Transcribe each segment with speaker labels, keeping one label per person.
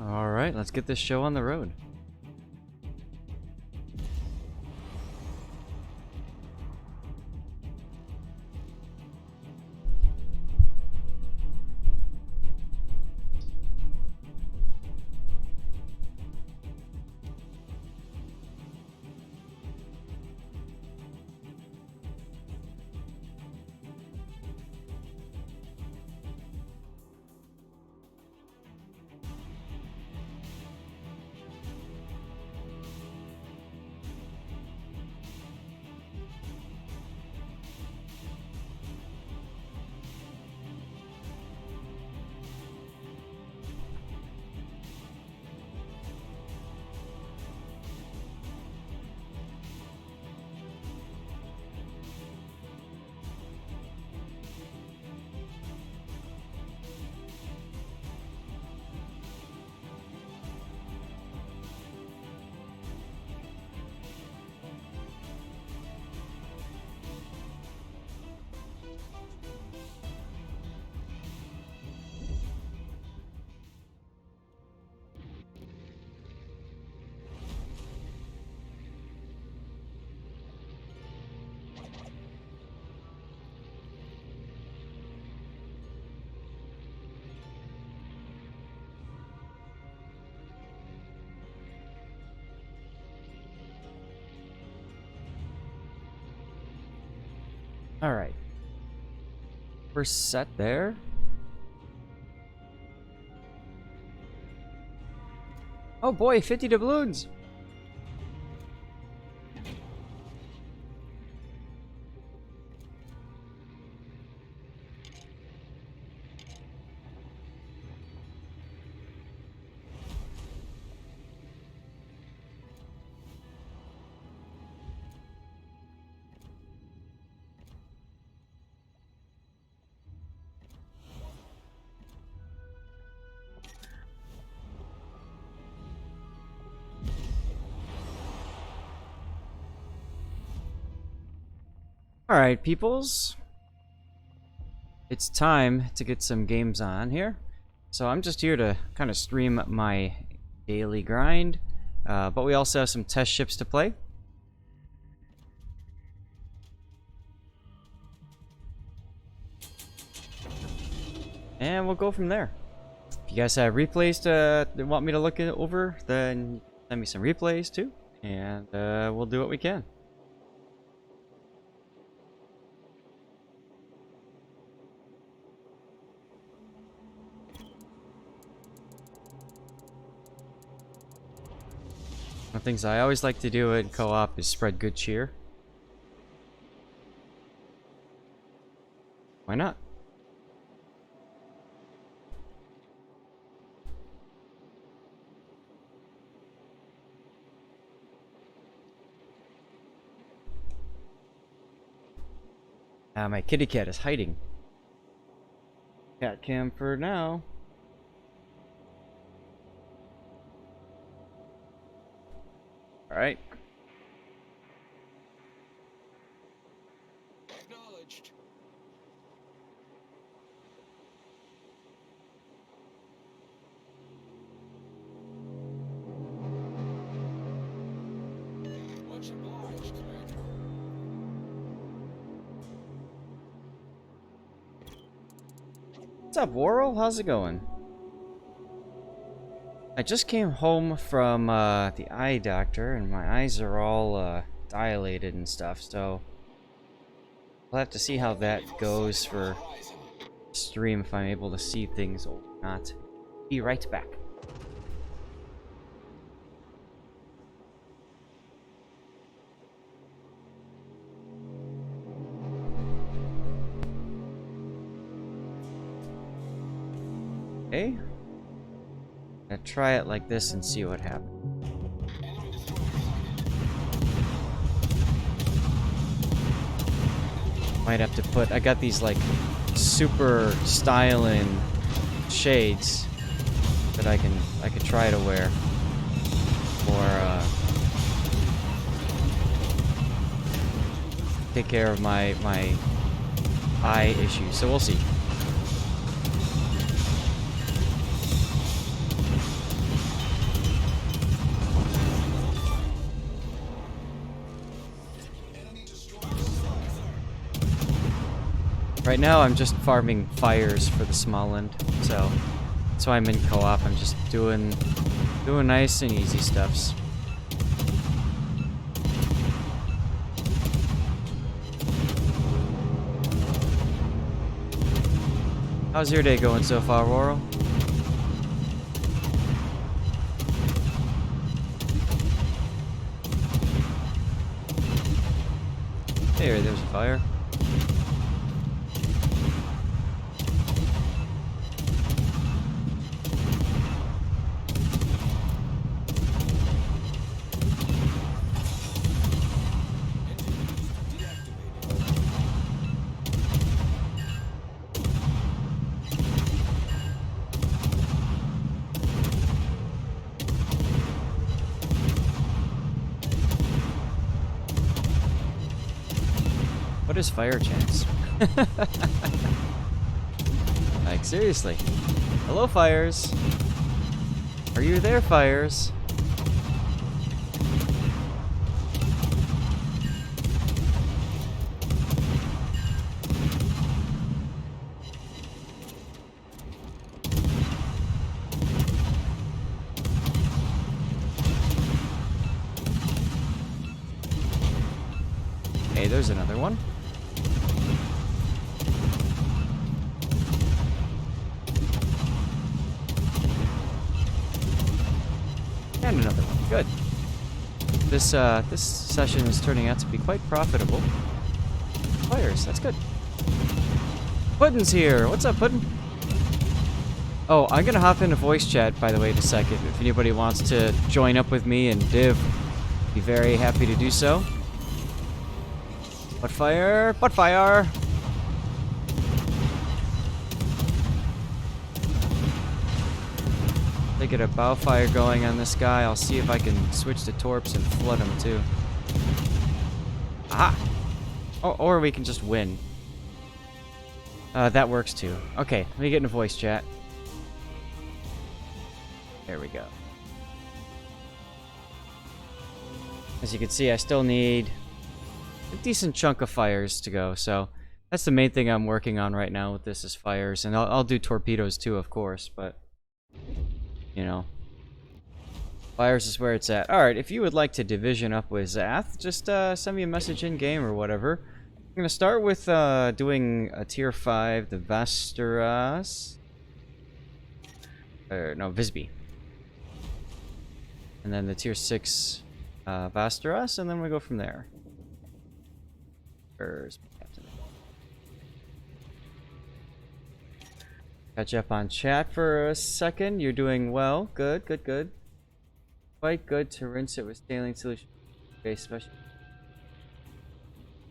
Speaker 1: Alright, let's get this show on the road. Alright. We're set there. Oh boy, 50 doubloons! Alright, peoples. It's time to get some games on here. So I'm just here to kind of stream my daily grind. But we also have some test ships to play. And we'll go from there. If you guys have replays that want me to look it over, then send me some replays too. And we'll do what we can. One of the things I always like to do in co-op is spread good cheer. Why not? My kitty cat is hiding. Cat cam for now. Alright.
Speaker 2: Acknowledged. Much obliged, Commander.
Speaker 1: What's up, Worrell? How's it going? I just came home from the eye doctor, and my eyes are all dilated and stuff, so we'll have to see how that goes for stream, if I'm able to see things or not. Be right back. Okay. Gonna try it like this and see what happens. Might have to put, I got these like super styling shades that I could try to wear or take care of my eye issues. So we'll see. Right now I'm just farming fires for the small end, so that's why I'm in co-op. I'm just doing nice and easy stuffs. How's your day going so far, Worrell? Hey, there's a fire. What is fire chance? Like, seriously. Hello, fires. Are you there, fires? Hey, there's another one. And another one. Good. This session is turning out to be quite profitable. Fires, that's good. Puddin's here. What's up, Puddin? Oh, I'm gonna hop into voice chat, by the way, in a second. If anybody wants to join up with me and div, be very happy to do so. Butt fire! Butt fire! They get a bow fire going on this guy. I'll see if I can switch to torps and flood him too. Aha! Or we can just win. That works too. Okay, let me get into voice chat. There we go. As you can see, I still need a decent chunk of fires to go, so that's the main thing I'm working on right now with this is fires. And I'll do torpedoes too, of course, but you know, fires is where it's at. Alright, if you would like to division up with Zath, just send me a message in-game or whatever. I'm gonna start with doing a tier 5, the Vasteras. No, Visby. And then the tier 6 Vasteras, and then we go from there. Where's my captain? Catch up on chat for a second. You're doing well. Good, good, good. Quite good to rinse it with saline solution. Okay, especially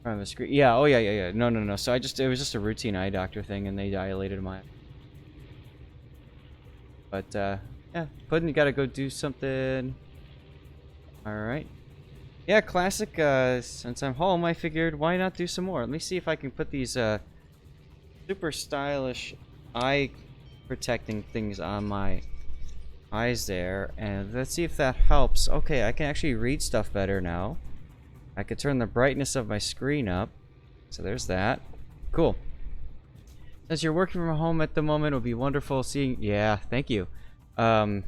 Speaker 1: from the screen. Yeah, oh yeah. No. So it was just a routine eye doctor thing and they dilated my. But yeah, Puddin', you gotta go do something. Alright. Yeah, classic, since I'm home, I figured why not do some more. Let me see if I can put these super stylish eye protecting things on my eyes there, and let's see if that helps. Okay, I can actually read stuff better now. I could turn the brightness of my screen up, so there's that. Cool. Since you're working from home at the moment, it would be wonderful seeing. Yeah, thank you. I'm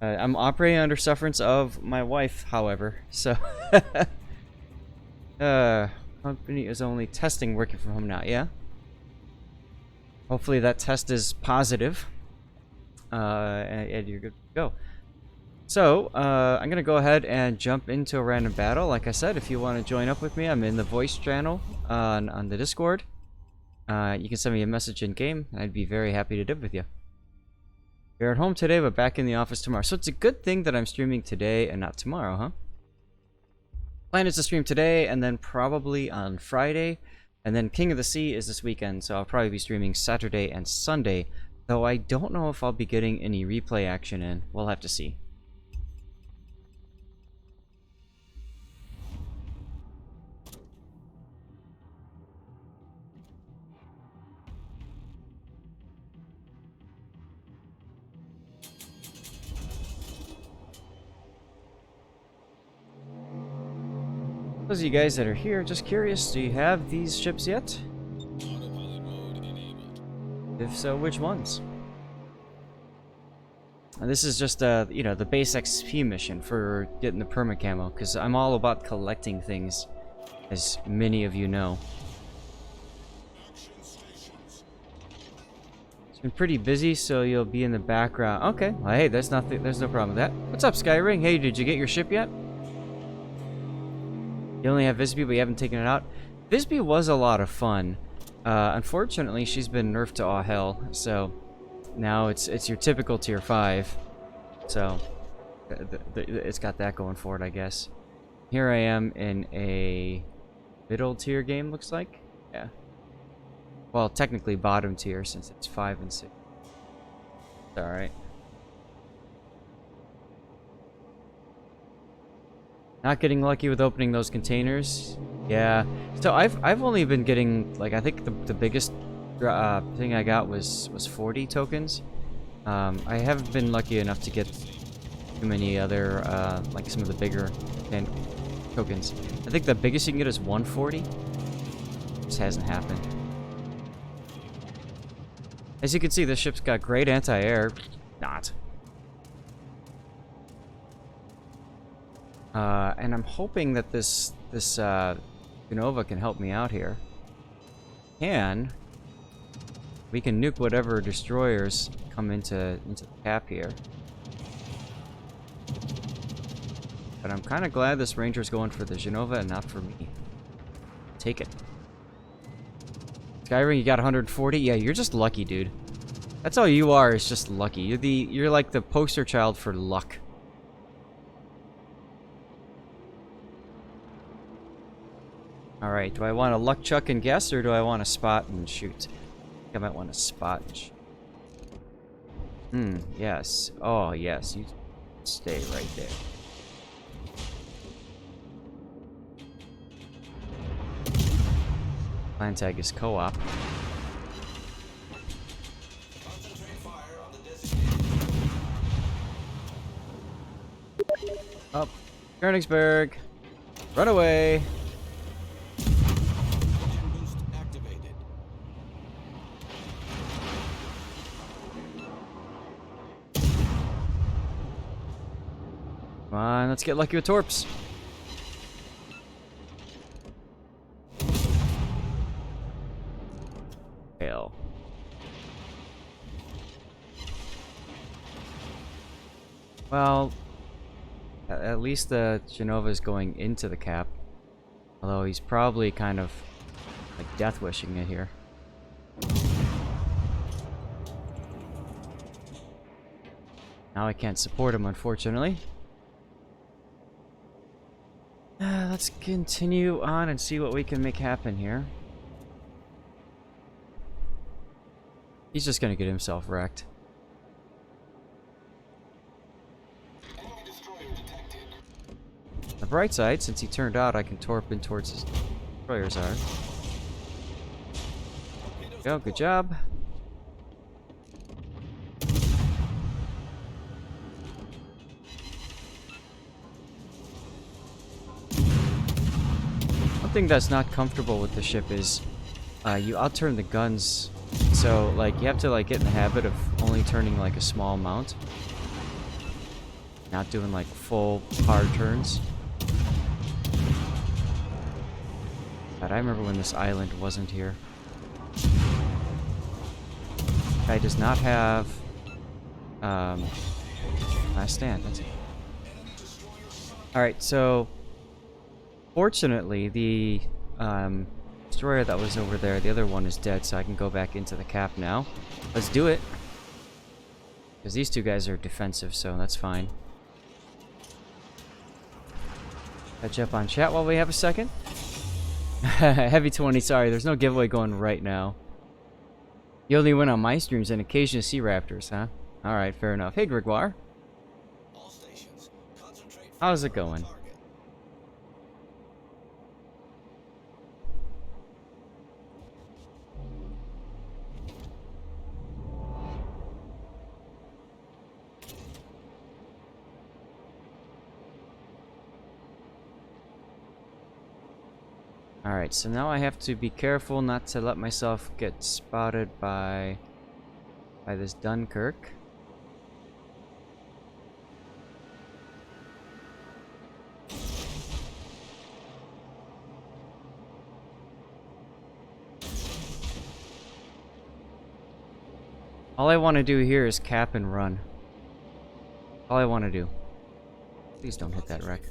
Speaker 1: operating under sufferance of my wife, however, so company is only testing working from home now. Yeah. Hopefully that test is positive, and you're good to go. So, I'm gonna go ahead and jump into a random battle. Like I said, if you want to join up with me, I'm in the voice channel on the Discord. You can send me a message in game. I'd be very happy to div with you. You're at home today, but back in the office tomorrow. So it's a good thing that I'm streaming today and not tomorrow, huh? Plan is to stream today and then probably on Friday. And then King of the Sea is this weekend, so I'll probably be streaming Saturday and Sunday. Though I don't know if I'll be getting any replay action in. We'll have to see. Those of you guys that are here, just curious, do you have these ships yet? If so, which ones? And this is just you know, the base XP mission for getting the perma camo, because I'm all about collecting things, as many of you know. It's been pretty busy, so you'll be in the background. Okay, well, hey, there's no problem with that. What's up, Skyring? Hey, did you get your ship yet? You only have Visby, but you haven't taken it out. Visby was a lot of fun. Unfortunately, she's been nerfed to all hell, so now it's your typical tier 5. So it's got that going for it, I guess. Here I am in a middle tier game, looks like. Yeah. Well, technically bottom tier since it's 5 and 6. It's alright. Not getting lucky with opening those containers. Yeah. So I've only been getting, like, I think the biggest thing I got was 40 tokens. I haven't been lucky enough to get too many other like some of the bigger tokens. I think the biggest you can get is 140. Just hasn't happened. As you can see, this ship's got great anti-air. Not. And I'm hoping that this Genova can help me out here. We can nuke whatever destroyers come into the cap here. But I'm kind of glad this Ranger's going for the Genova and not for me. Take it. Skyring, you got 140? Yeah, you're just lucky, dude. That's all you are, is just lucky. You're like the poster child for luck. Alright, do I want to luck, chuck, and guess, or do I want to spot and shoot? I think I might want to spot and shoot. Yes. Oh, yes. You stay right there. Plan tag is co-op. Up. Königsberg. Run away. Come on, let's get lucky with torps. Fail. Well, at least the Genova is going into the cap. Although he's probably kind of like death wishing it here. Now I can't support him, unfortunately. Let's continue on and see what we can make happen here. He's just gonna get himself wrecked. The bright side, since he turned out, I can torp in towards his destroyers are. Go, good job. One thing that's not comfortable with the ship is you outturn the guns, so like you have to like get in the habit of only turning like a small amount, not doing like full hard turns. God, I remember when this island wasn't here. Guy does not have last stand. That's it. All right, so. Fortunately, the destroyer that was over there, the other one is dead, so I can go back into the cap now. Let's do it. Because these two guys are defensive, so that's fine. Catch up on chat while we have a second. Heavy 20, sorry, there's no giveaway going right now. You only win on my streams and occasionally see Raptors, huh? Alright, fair enough. Hey, Gregoire. How's it going? Alright, so now I have to be careful not to let myself get spotted by by this Dunkirk. All I want to do here is cap and run. All I want to do. Please don't hit that wreck.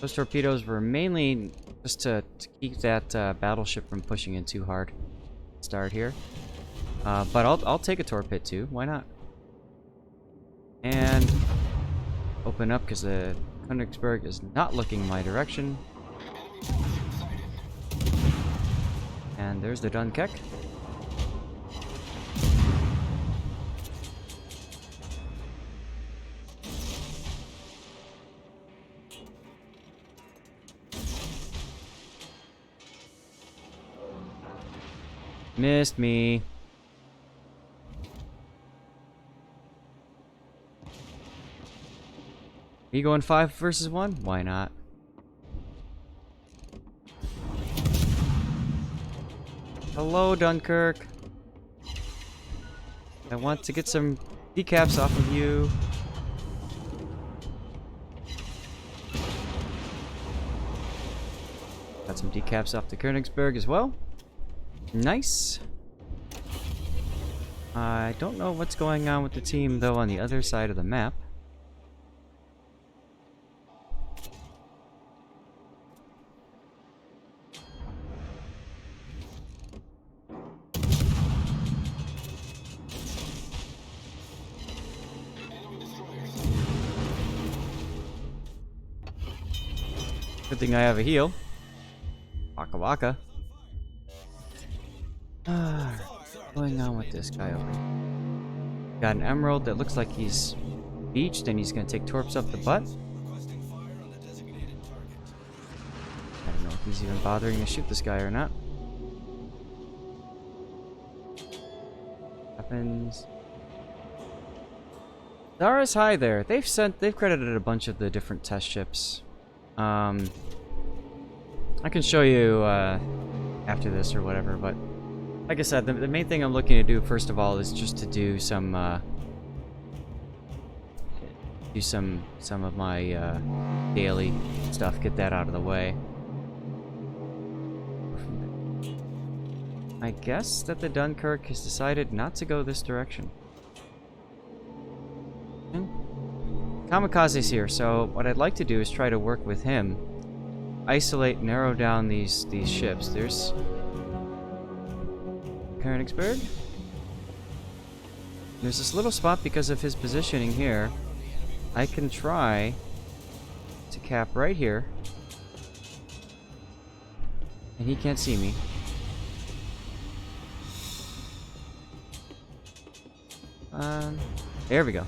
Speaker 1: Those torpedoes were mainly just to keep that battleship from pushing in too hard. Start here. But I'll take a torpid too. Why not? And open up because the Königsberg is not looking my direction. And there's the Dunkirk. Missed me. Are you going 5 versus 1? Why not? Hello, Dunkirk. I want to get some decaps off of you. Got some decaps off the Königsberg as well. Nice. I don't know what's going on with the team, though, on the other side of the map. Good thing I have a heal. Waka waka. What's going on with this guy over here? Got an emerald that looks like he's beached and he's gonna take torps up the butt. I don't know if he's even bothering to shoot this guy or not. Weapons. Zara's high there. They've credited a bunch of the different test ships. I can show you after this or whatever, but like I said, the main thing I'm looking to do first of all is just to do some of my daily stuff, get that out of the way. I guess that the Dunkirk has decided not to go this direction. Kamikaze's here, so what I'd like to do is try to work with him, isolate, narrow down these ships. There's Königsberg. There's this little spot because of his positioning here. I can try to cap right here, and he can't see me. There we go.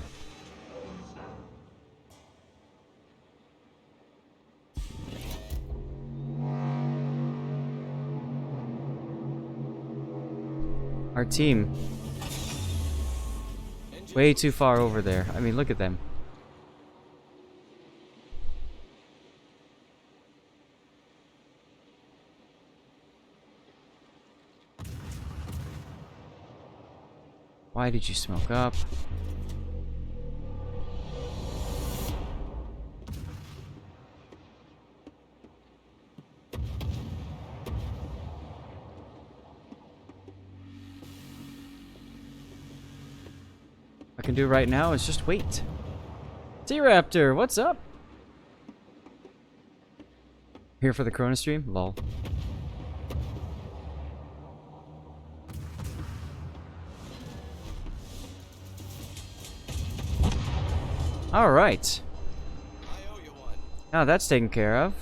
Speaker 1: Our team. Way too far over there. I mean, look at them. Why did you smoke up? I can do right now is just wait. T-Raptor, what's up? Here for the Corona stream? Lol. Alright. Now that's taken care of.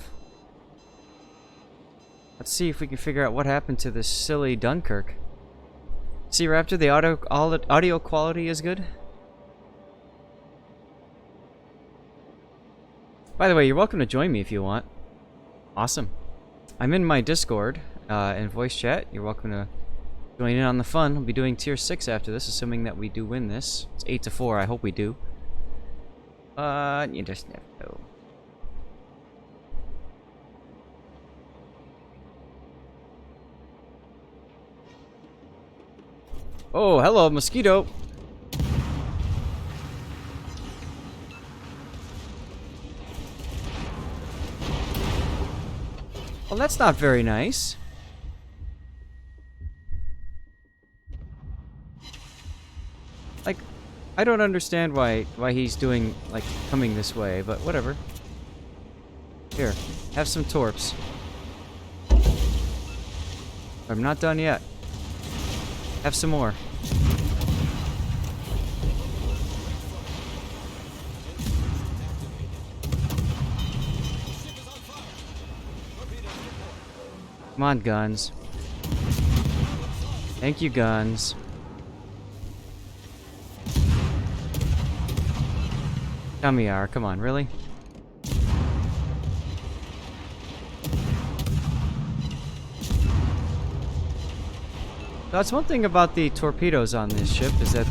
Speaker 1: Let's see if we can figure out what happened to this silly Dunkirk. See, Raptor, the audio quality is good. By the way, you're welcome to join me if you want. Awesome. I'm in my Discord and voice chat. You're welcome to Join in on the fun. We'll be doing tier 6 after this, assuming that we do win this. It's 8-4. I hope we do. You just never know. Oh, hello, mosquito. Well, that's not very nice. Like, I don't understand why he's doing, like, coming this way, but whatever. Here, have some torps. I'm not done yet. Have some more. Come on, guns. Thank you, guns. Come here, come on, really? That's one thing about the torpedoes on this ship, is that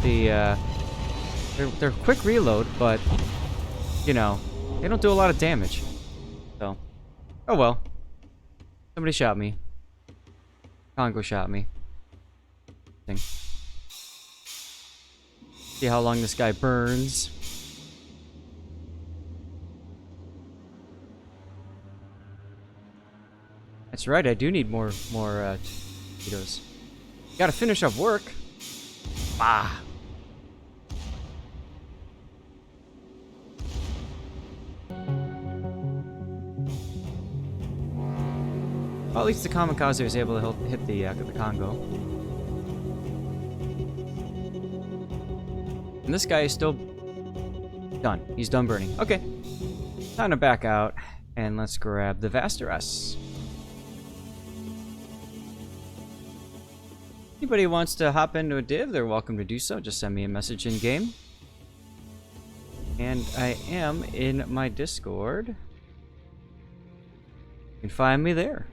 Speaker 1: they're quick reload, but you know, they don't do a lot of damage. So, oh well. Somebody shot me. Congo shot me. See how long this guy burns. That's right, I do need more torpedoes. Gotta finish up work. Ah. Well, at least the kamikaze was able to hit the Congo. And this guy is still done. He's done burning. Okay. Time to back out. And let's grab the Vasteras. Anybody who wants to hop into a div, they're welcome to do so. Just send me a message in game. And I am in my Discord. You can find me there.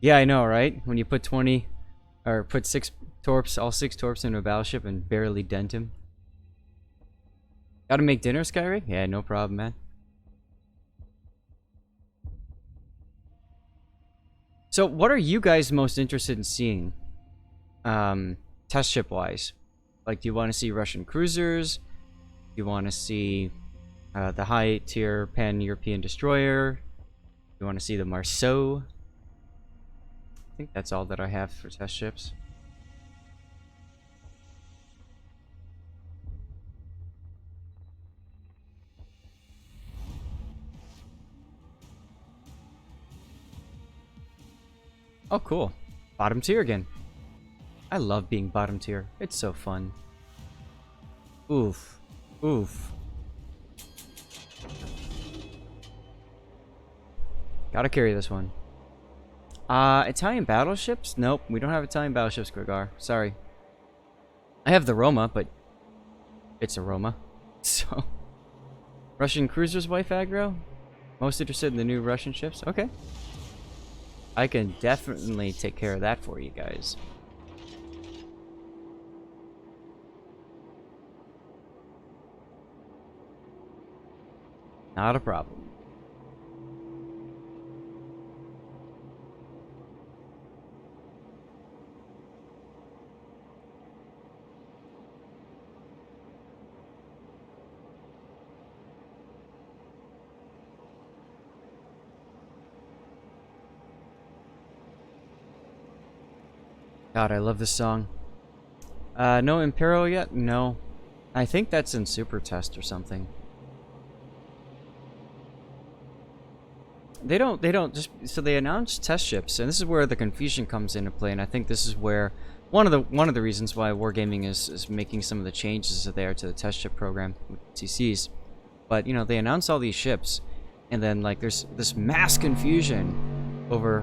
Speaker 1: Yeah, I know, right? When you put 20, or put 6 torps, all 6 torps into a battleship and barely dent him. Gotta make dinner, Skyray? Yeah, no problem, man. So, what are you guys most interested in seeing? Test ship-wise? Like, do you want to see Russian cruisers? Do you want to see the high-tier pan-European destroyer? Do you want to see the Marceau? I think that's all that I have for test ships. Oh, cool. Bottom tier again. I love being bottom tier. It's so fun. Oof. Oof. Gotta carry this one. Italian battleships? Nope, we don't have Italian battleships, Gregar. Sorry. I have the Roma, but it's a Roma. So, Russian cruisers, wife aggro? Most interested in the new Russian ships? Okay. I can definitely take care of that for you guys. Not a problem. God, I love this song. No Imperial yet? No. I think that's in Super Test or something. They don't just, so they announced test ships, and this is where the confusion comes into play, and I think this is where one of the reasons why Wargaming is making some of the changes that they are to the test ship program with TCs. But, you know, they announce all these ships, and then, like, there's this mass confusion over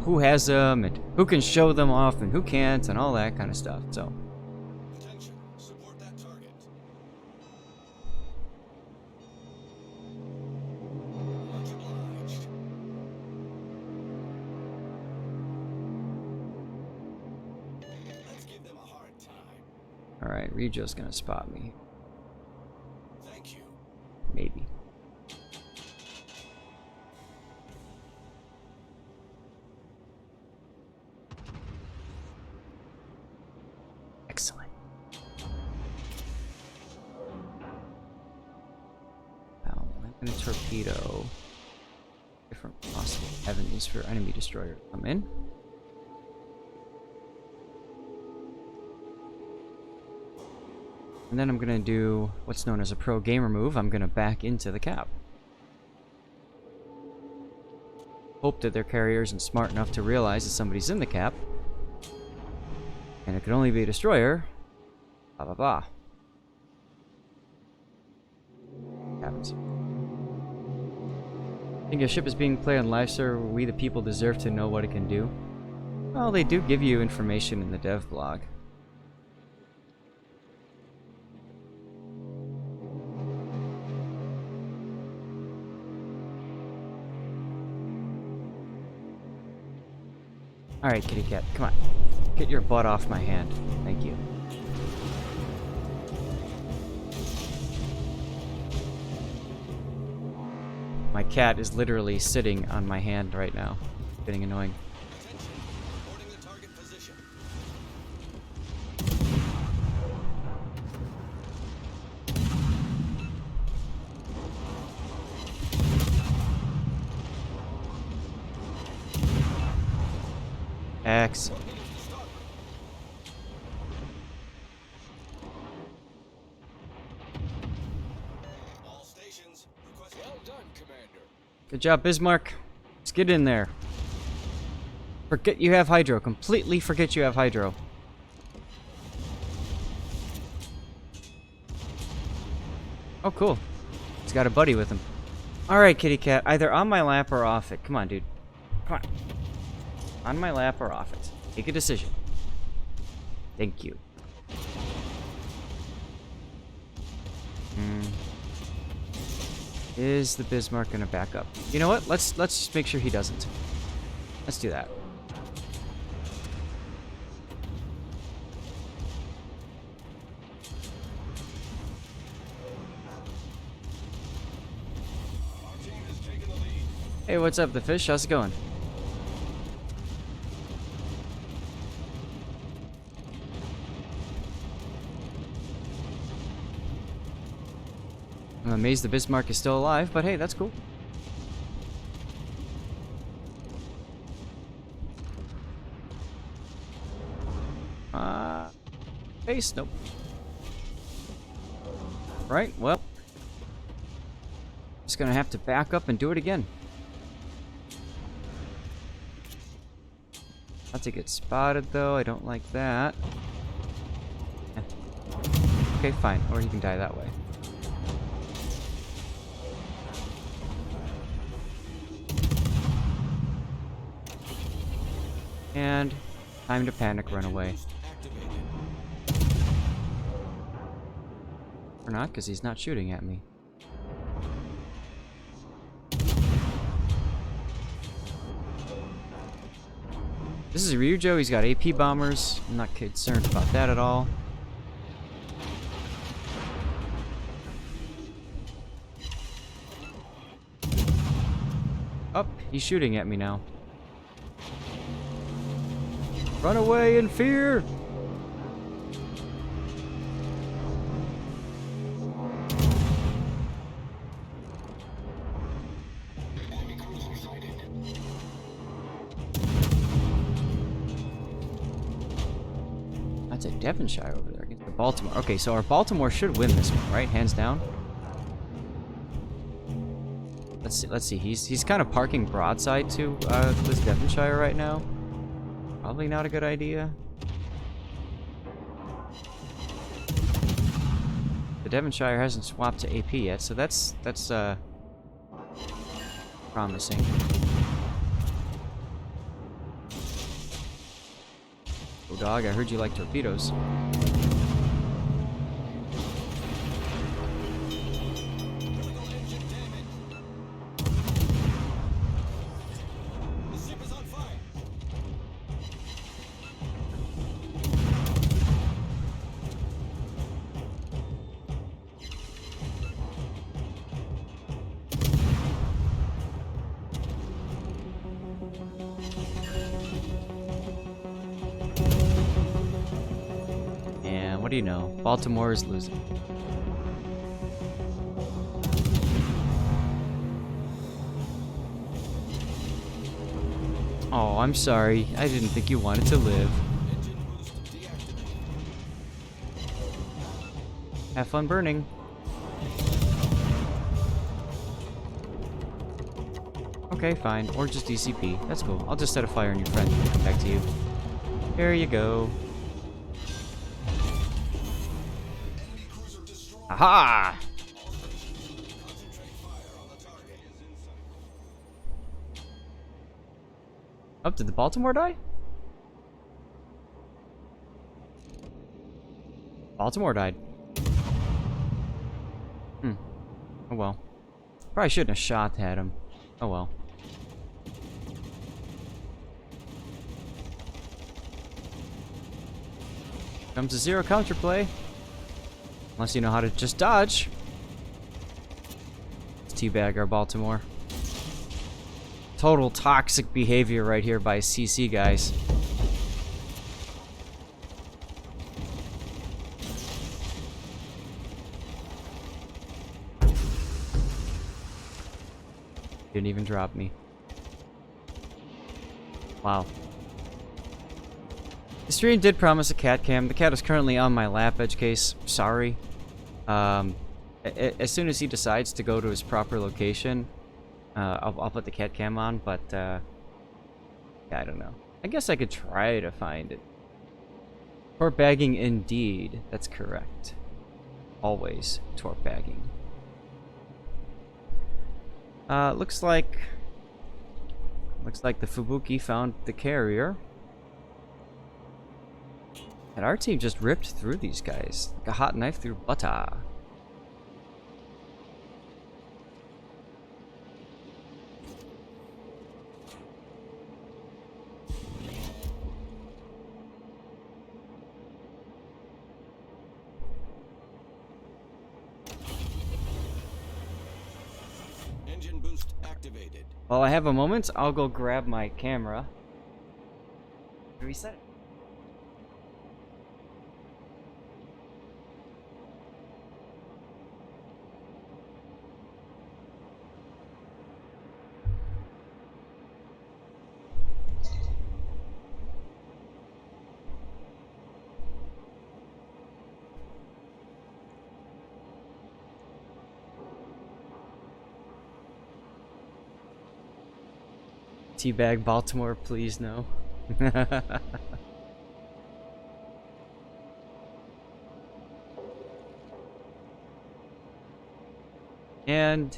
Speaker 1: who has them and who can show them off and who can't and all that kind of stuff. So
Speaker 2: Attention, support that target.
Speaker 1: Alright, Ryujo's gonna spot me.
Speaker 2: Thank you.
Speaker 1: Maybe. Excellent. Now, I'm gonna torpedo different possible avenues for enemy destroyer to come in. And then I'm gonna do what's known as a pro gamer move. I'm gonna back into the cap. Hope that their carrier isn't smart enough to realize that somebody's in the cap. And it can only be a destroyer. Blah blah blah. Happens. Think a ship is being played on live server, we the people deserve to know what it can do. Well, they do give you information in the dev blog. Alright, kitty cat, come on. Get your butt off my hand. Thank you. My cat is literally sitting on my hand right now. Getting annoying.
Speaker 2: Attention. Reporting the target position.
Speaker 1: Excellent.
Speaker 2: All stations. Request. Well done, Commander.
Speaker 1: Good job, Bismarck. Let's get in there. Forget you have hydro. Completely forget you have hydro. Oh, cool. He's got a buddy with him. Alright, kitty cat. Either on my lap or off it. Come on, dude. Come on. On my lap or off it. Make a decision. Thank you. Is the Bismarck gonna back up? You know what? Let's just make sure he doesn't. Let's do that.
Speaker 2: Our team has taken the lead.
Speaker 1: Hey, what's up, the fish? How's it going? I'm amazed the Bismarck is still alive, but hey, that's cool. Base, nope. Right, well. Just gonna have to back up and do it again. Not to get spotted though, I don't like that. Eh. Okay, fine, or you can die that way. And time to panic, run away. Or not, because he's not shooting at me. This is Ryujo, he's got AP bombers. I'm not concerned about that at all. Oh, he's shooting at me now. Run away in fear! That's a Devonshire over there against the Baltimore. Okay, so our Baltimore should win this one, right? Hands down. Let's see. He's kind of parking broadside to this Devonshire right now. Probably not a good idea. The Devonshire hasn't swapped to AP yet, so that's promising. Oh dog, I heard you like torpedoes.
Speaker 2: Critical engine damage. The ship is on fire.
Speaker 1: do you know? Baltimore is losing. Oh, I'm sorry. I didn't think you wanted to live. Have fun burning. Okay, fine. Or just DCP. That's cool. I'll just set a fire on your friend. Back to you. There you go. Aha! Oh, did the Baltimore die? Baltimore died. Oh well. Probably shouldn't have shot at him. Oh well. Comes a zero counterplay. Unless you know how to just dodge. Let's teabag our Baltimore. Total toxic behavior right here by CC, guys. Didn't even drop me. Wow. The stream did promise a cat cam. The cat is currently on my lap, edge case. Sorry. As soon as he decides to go to his proper location, I'll put the cat cam on, but yeah, I don't know. I guess I could try to find it. Torp bagging indeed. That's correct. Always torp bagging. Looks like the Fubuki found the carrier. And our team just ripped through these guys like a hot knife through butter.
Speaker 2: Engine boost activated.
Speaker 1: While I have a moment, I'll go grab my camera. Reset. Teabag Baltimore, please no. And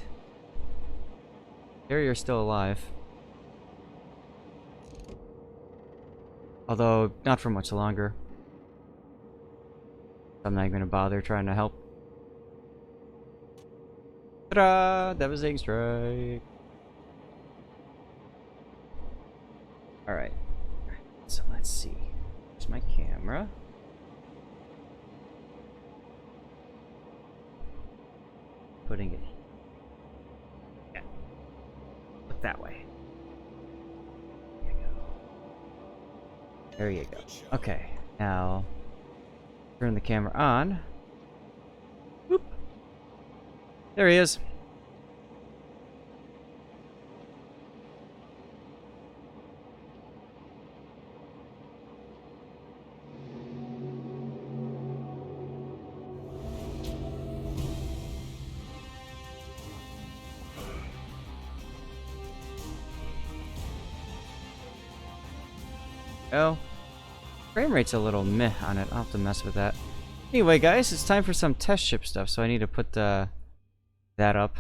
Speaker 1: carrier's still alive. Although not for much longer. I'm not even gonna bother trying to help. Ta-da! Devastating strike. Alright. So let's see. Here's my camera. Putting it. Yeah. Look that way. There you go. There you go. Okay. Now turn the camera on. Whoop. There he is. Oh, frame rate's a little meh on it. I'll have to mess with that. Anyway, guys, it's time for some test ship stuff, so I need to put that up.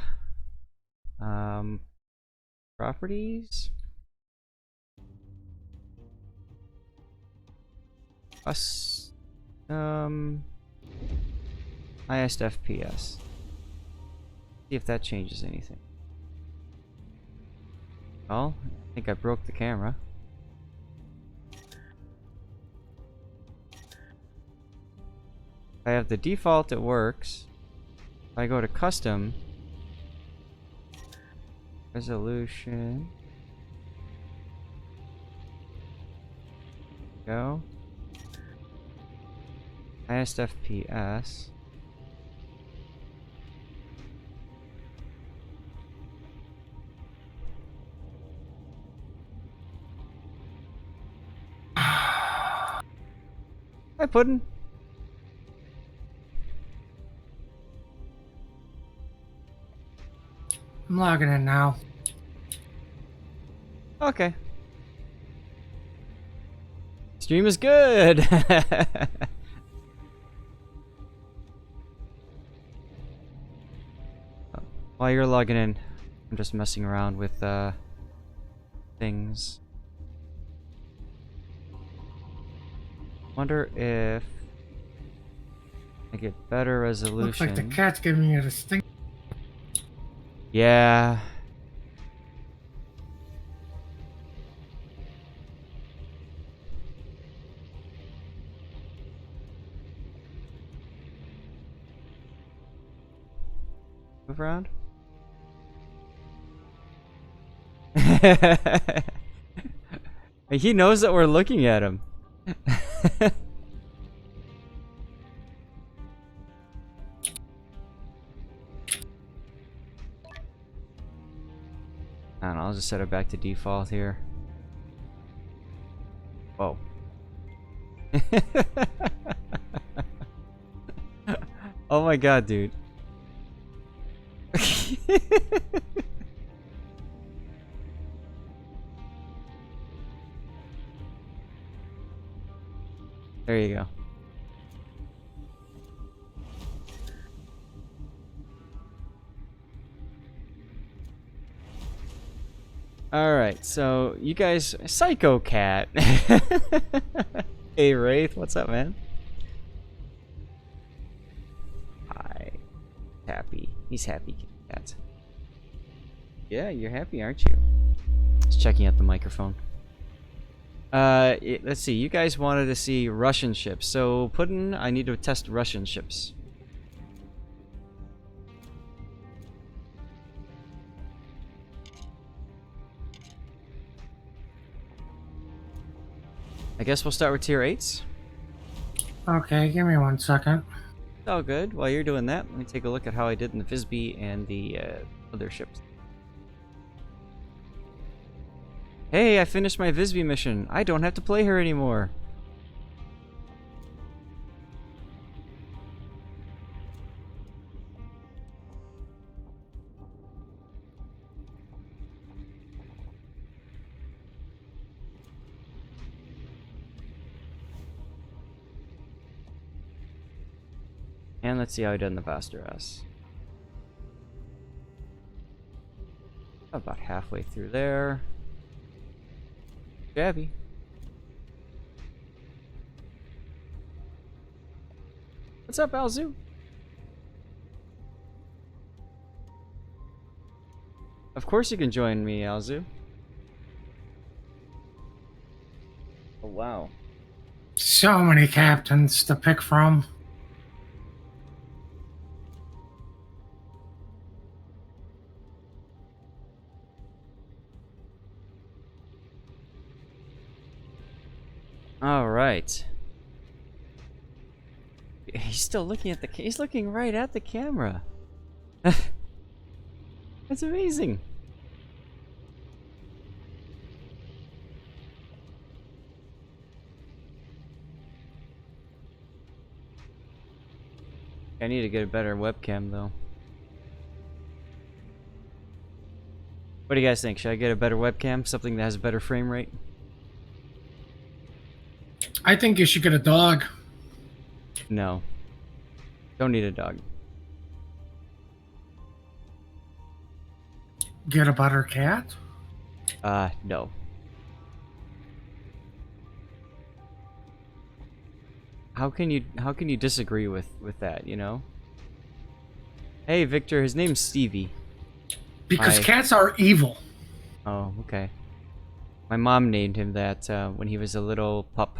Speaker 1: Properties. Highest FPS. See if that changes anything. Oh, I think I broke the camera. If I have the default, it works. If I go to custom, resolution, go. Highest FPS. Hi, Puddin'.
Speaker 3: I'm logging in now.
Speaker 1: Okay. Stream is good. While you're logging in, I'm just messing around with things. Wonder if I get better resolution.
Speaker 3: Looks like the cat's giving you the stink.
Speaker 1: Yeah. Move around. He knows that we're looking at him. I don't know, I'll just set it back to default here. Whoa. Oh my god, dude. There you go. Alright, so you guys... Psycho Cat! Hey Wraith, what's up, man? Hi. Happy. He's happy, Cat. Yeah, you're happy, aren't you? Just checking out the microphone. Let's see, you guys wanted to see Russian ships, so Puddin', I need to test Russian ships. I guess we'll start with tier 8s.
Speaker 3: Okay, give me 1 second.
Speaker 1: It's all good. While you're doing that, let me take a look at how I did in the Visby and the other ships. Hey, I finished my Visby mission. I don't have to play her anymore. And let's see how I did in the Vaster S. About halfway through there. Jabby. What's up, Alzu? Of course you can join me, Alzu. Oh, wow.
Speaker 3: So many captains to pick from.
Speaker 1: All right. He's still looking at the. He's looking right at the camera. That's amazing. I need to get a better webcam though. What do you guys think? Should I get a better webcam? Something that has a better frame rate?
Speaker 3: I think you should get a dog.
Speaker 1: No. Don't need a dog.
Speaker 3: Get a better cat.
Speaker 1: No. How can you disagree with that, you know? Hey Victor, his name's Stevie.
Speaker 3: Because cats are evil.
Speaker 1: Oh, okay. My mom named him that when he was a little pup.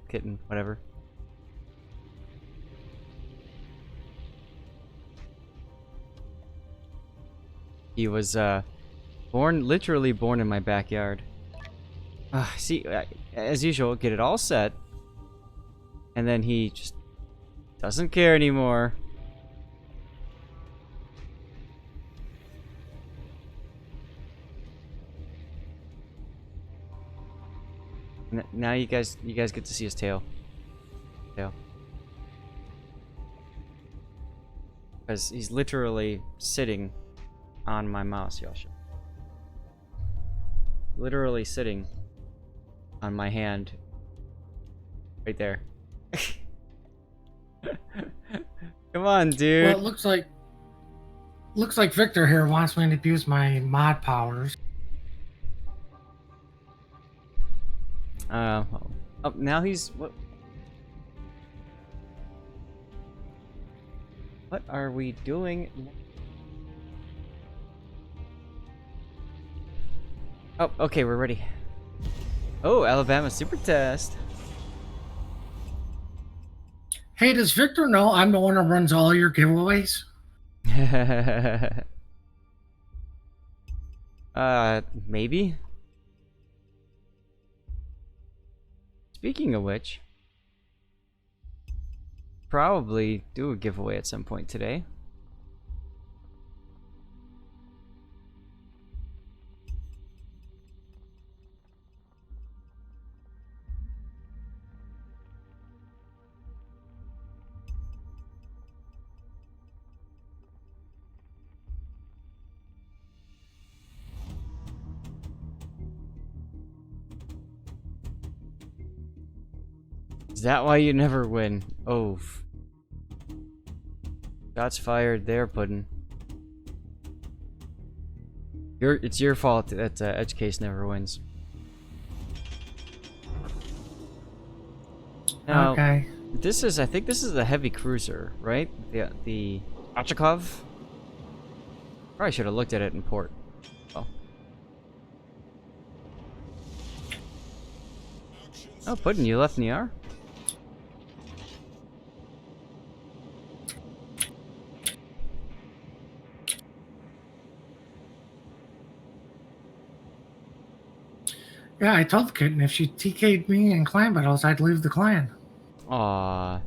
Speaker 1: Kitten, whatever. He was literally born in my backyard. See, as usual, get it all set, and then he just Doesn't care anymore. Now you guys get to see his tail. Because he's literally sitting on my mouse, Yasha. Literally sitting on my hand. Right there. Come on, dude.
Speaker 3: Well, it looks like Victor here wants me to abuse my mod powers.
Speaker 1: Oh, now he's what? What are we doing? Oh, okay, we're ready. Oh, Alabama super test.
Speaker 3: Hey, does Victor know I'm the one who runs all your giveaways?
Speaker 1: Maybe. Speaking of which, probably do a giveaway at some point today. Is that why you never win? Oh. Shots fired there, Puddin'. It's your fault that Edge Case never wins. Now,
Speaker 3: Okay.
Speaker 1: I think this is the heavy cruiser, right? The Achakov? Probably should have looked at it in port. Oh. Oh, Puddin', you left Niar?
Speaker 3: Yeah, I told the kitten if she TK'd me in clan battles, I'd leave the clan.
Speaker 1: Aww.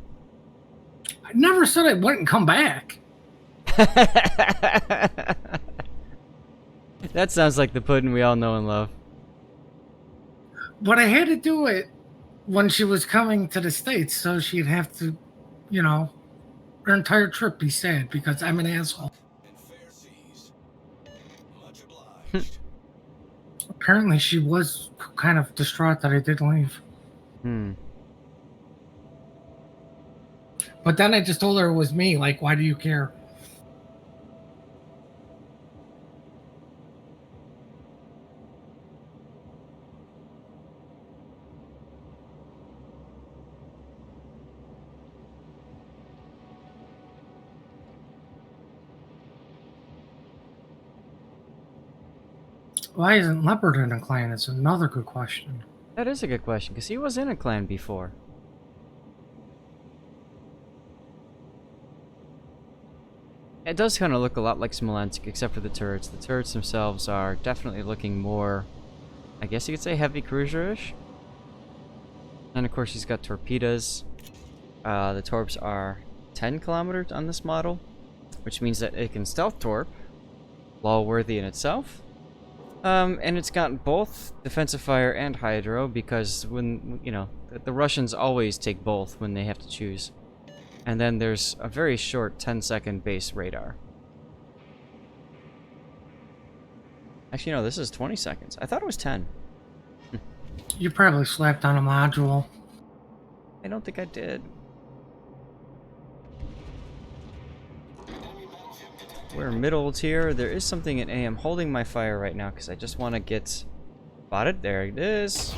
Speaker 3: I never said I wouldn't come back.
Speaker 1: That sounds like the Puddin' we all know and love.
Speaker 3: But I had to do it when she was coming to the States, so she'd have to, you know, her entire trip be sad because I'm an asshole.
Speaker 2: And fair seas. Much obliged.
Speaker 3: Apparently, she was kind of distraught that I did leave. But then I just told her it was me. Like, why do you care? Why isn't Leopard in a clan? It's another good question.
Speaker 1: That is a good question, because he was in a clan before. It does kind of look a lot like Smolensk, except for the turrets. The turrets themselves are definitely looking more, I guess you could say, heavy cruiser-ish. And of course he's got torpedoes. The torps are 10 kilometers on this model, which means that it can stealth torp, law-worthy in itself. And it's got both defensive fire and hydro, because when, you know, the Russians always take both when they have to choose. And then there's a very short 10-second base radar. Actually, no, this is 20 seconds. I thought it was 10.
Speaker 3: You probably slapped on a module.
Speaker 1: I don't think I did. We're middle tier. There is something in A. I'm holding my fire right now because I just want to get spotted. There it is.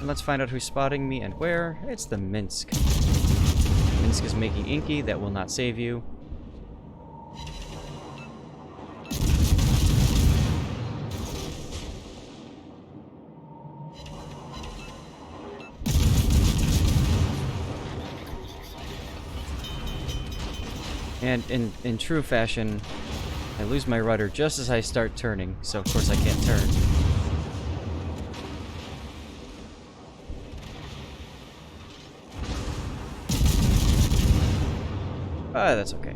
Speaker 1: And let's find out who's spotting me and where. It's the Minsk. Minsk is making Inky. That will not save you. And in true fashion, I lose my rudder just as I start turning, so of course I can't turn. That's okay.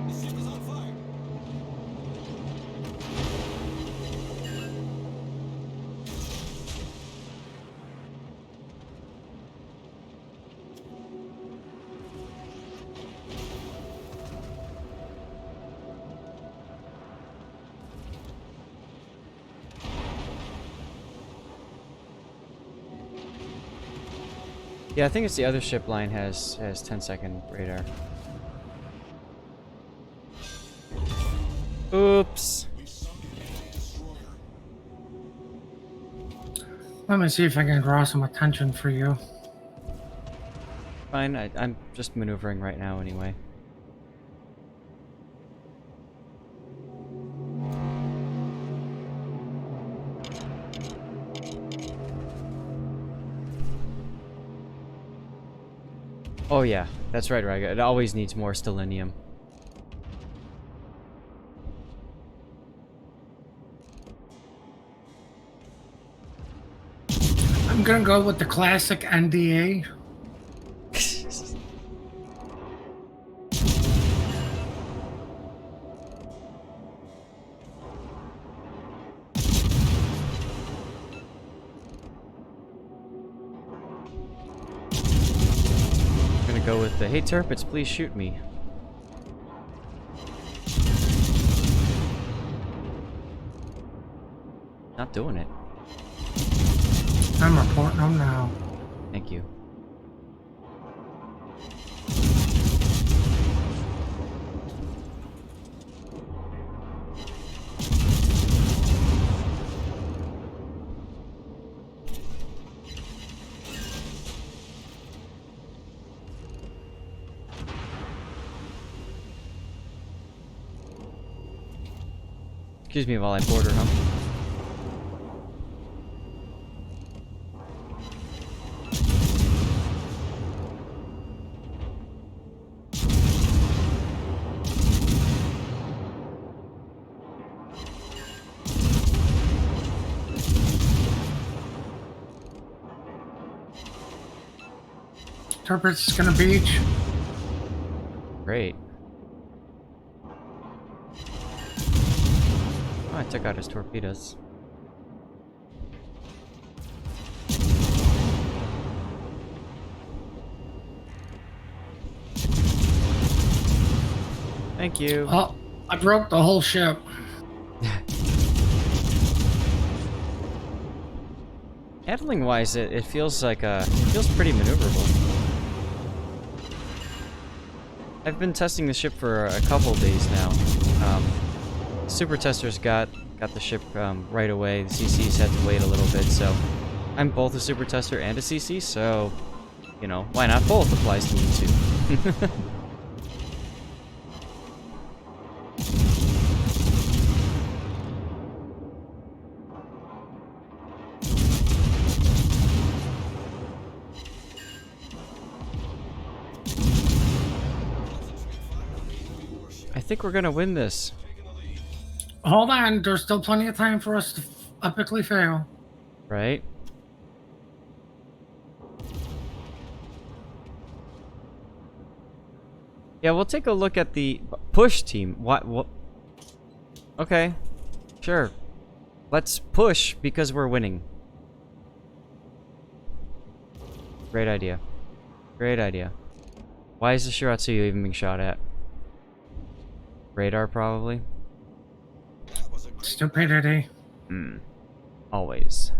Speaker 2: The ship is on fire.
Speaker 1: Yeah, I think it's the other ship line has 10-second radar. Oops.
Speaker 3: Let me see if I can draw some attention for you.
Speaker 1: Fine, I'm just maneuvering right now anyway. Oh yeah, that's right, Raga. It always needs more stellinium.
Speaker 3: I'm gonna go with the classic NDA.
Speaker 1: I'm gonna go with the, hey Turpits, please shoot me. Not doing it.
Speaker 3: I'm reporting them now.
Speaker 1: Thank you. Excuse me while I border hump.
Speaker 3: Turpit's gonna beach.
Speaker 1: Great. Oh, I took out his torpedoes. Thank you.
Speaker 3: Oh, I broke the whole ship.
Speaker 1: Handling wise, it feels like it feels pretty maneuverable. I've been testing the ship for a couple days now. Super testers got the ship right away. The CCs had to wait a little bit, so I'm both a super tester and a CC, so you know, why not both applies to me too. I think we're gonna win this.
Speaker 3: Hold on, there's still plenty of time for us to epically fail.
Speaker 1: Right? Yeah, we'll take a look at the push team. What? Okay. Sure. Let's push because we're winning. Great idea. Great idea. Why is the Shiratsuyu even being shot at? Radar, probably?
Speaker 3: Stupidity.
Speaker 1: Always.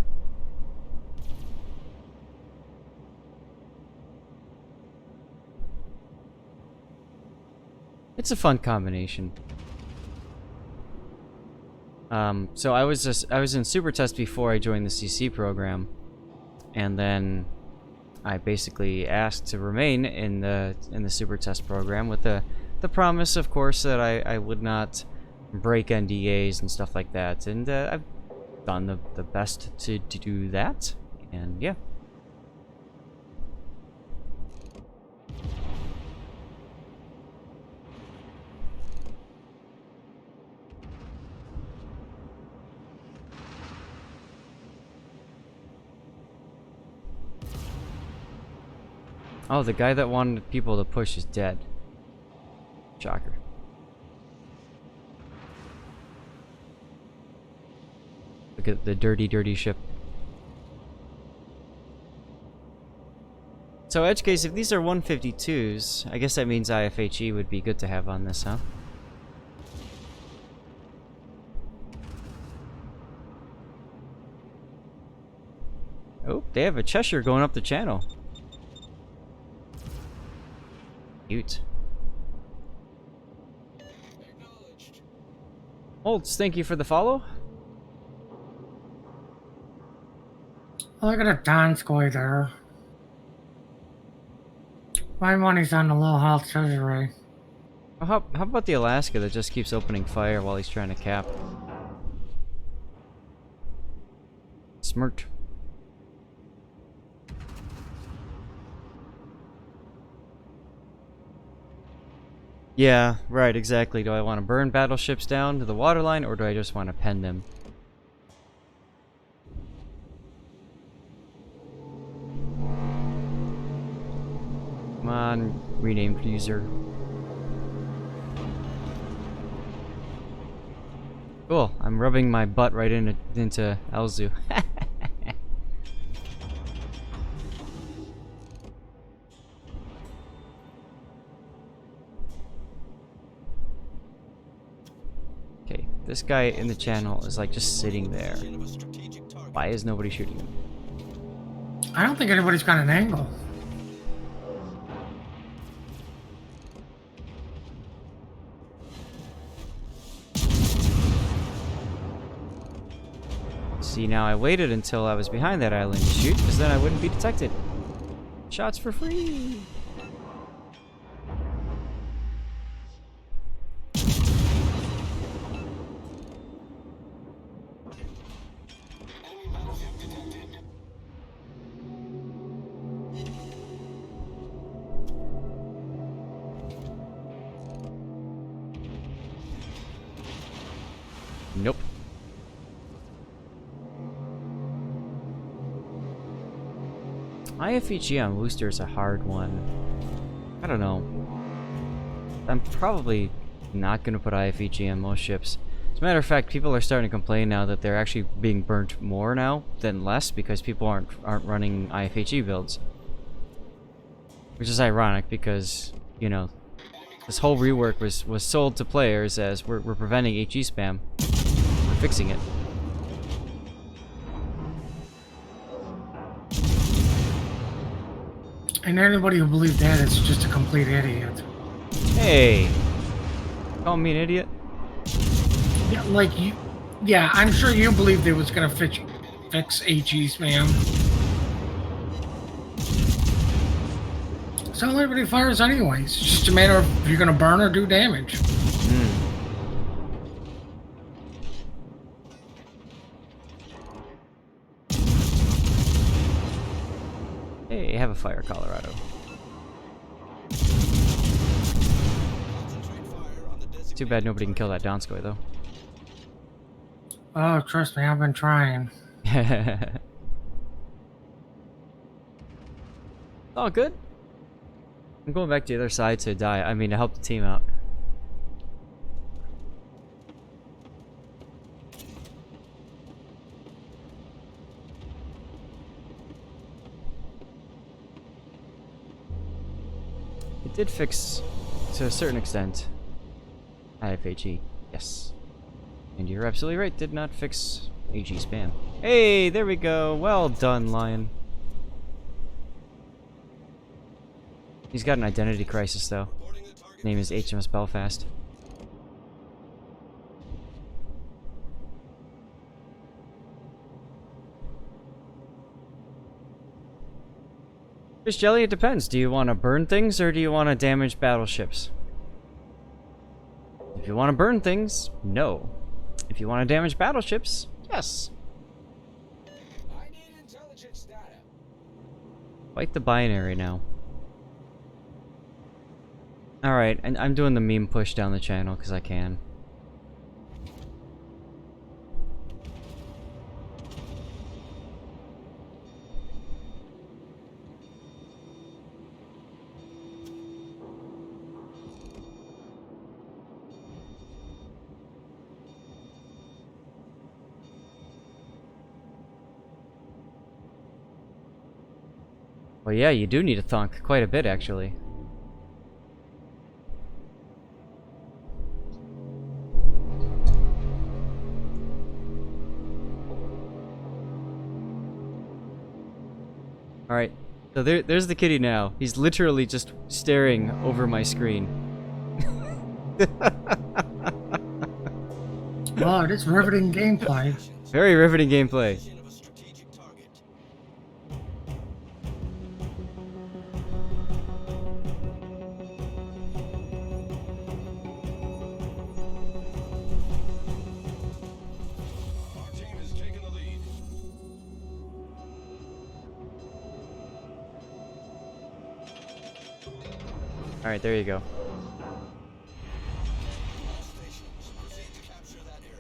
Speaker 1: It's a fun combination. So I was in Super Test before I joined the CC program, and then I basically asked to remain in the Super Test program with the promise, of course, that I would not break NDAs and stuff like that, and I've done the best to do that, and yeah. Oh, the guy that wanted people to push is dead. Shocker. Look at the dirty, dirty ship. So, edge case, if these are 152s, I guess that means IFHE would be good to have on this, huh? Oh, they have a Cheshire going up the channel. Cute. Holtz, thank you for the follow.
Speaker 3: Look at a Donskoy there. My money's on the low health treasury.
Speaker 1: How about the Alaska that just keeps opening fire while he's trying to cap? Smirked. Yeah, right, exactly. Do I want to burn battleships down to the waterline, or do I just want to pen them? Come on, renamed user. Cool, I'm rubbing my butt right into Elzu. Okay, this guy in the channel is like just sitting there. Why is nobody shooting him?
Speaker 3: I don't think anybody's got an angle.
Speaker 1: See, now I waited until I was behind that island to shoot, because then I wouldn't be detected. Shots for free! Nope. IFEG on Wooster is a hard one. I don't know. I'm probably not going to put IFEG on most ships. As a matter of fact, people are starting to complain now that they're actually being burnt more now than less because people aren't running IFHE builds. Which is ironic because, you know, this whole rework was sold to players as we're preventing HE spam. We're fixing it.
Speaker 3: And anybody who believes that is just a complete idiot.
Speaker 1: Hey! Call me an idiot?
Speaker 3: Yeah, like you. Yeah, I'm sure you believed it was gonna fix HE spam. So everybody fires anyways. It's just a matter of if you're gonna burn or do damage.
Speaker 1: Hey, have a fire, Colorado. Too bad nobody can kill that Donskoy, though.
Speaker 3: Oh, trust me, I've been trying.
Speaker 1: Oh, good. I'm going back to the other side to die. I mean, to help the team out. It did fix, to a certain extent, IFHE. Yes. And you're absolutely right, did not fix HE spam. Hey, there we go. Well done, Lion. He's got an identity crisis, though. His name is HMS Belfast. Fish Jelly, it depends. Do you want to burn things or do you want to damage battleships? If you want to burn things, no. If you want to damage battleships, yes.
Speaker 2: I need intelligence data.
Speaker 1: Fight the binary now. Alright, and I'm doing the meme push down the channel because I can. Well, yeah, you do need a thunk quite a bit, actually. Alright, so there's the kitty now. He's literally just staring over my screen.
Speaker 3: Oh, it is riveting gameplay.
Speaker 1: Very riveting gameplay.
Speaker 2: Of a strategic target. Our team has taken the lead.
Speaker 1: Alright, there you go.
Speaker 2: All stations, proceed to capture that area.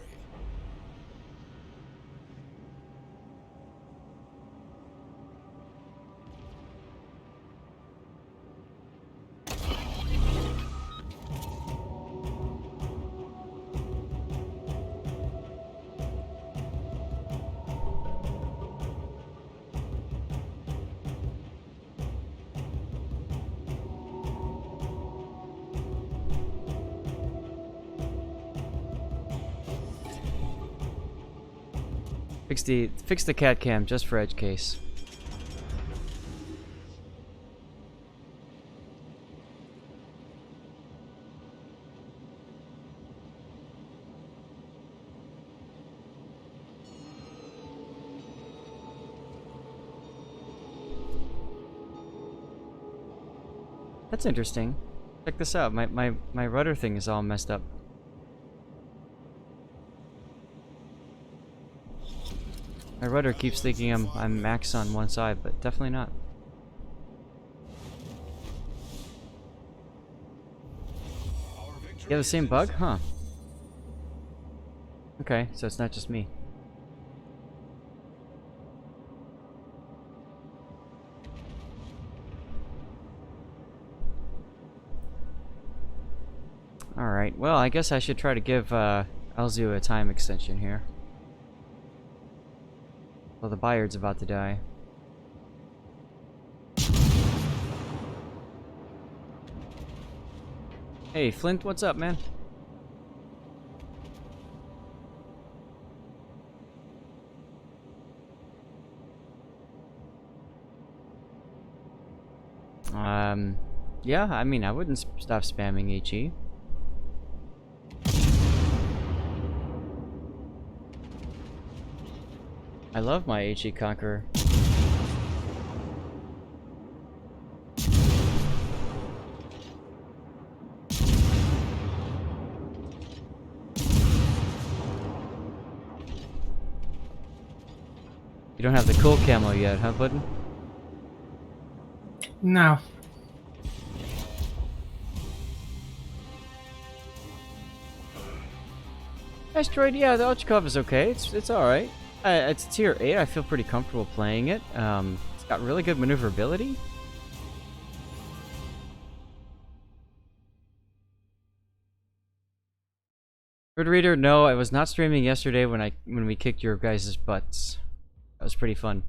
Speaker 1: Fix the cat cam just for edge case. That's interesting. Check this out. My rudder thing is all messed up. My rudder keeps thinking I'm max on one side, but definitely not.
Speaker 2: Our victory
Speaker 1: You have the
Speaker 2: is
Speaker 1: same
Speaker 2: in
Speaker 1: bug?
Speaker 2: sight.
Speaker 1: Huh. Okay, so it's not just me. Alright, well, I guess I should try to give Elzu a time extension here. Well, the Bayard's about to die. Hey, Flint, what's up, man? Yeah, I mean, I wouldn't stop spamming HE. I love my HE Conqueror. You don't have the cool camo yet, huh, Puddin'?
Speaker 3: No.
Speaker 1: Asteroid, yeah, the Ochkov is okay. It's alright. It's tier 8. I feel pretty comfortable playing it. It's got really good maneuverability. Good reader, no, I was not streaming yesterday when we kicked your guys' butts. That was pretty fun.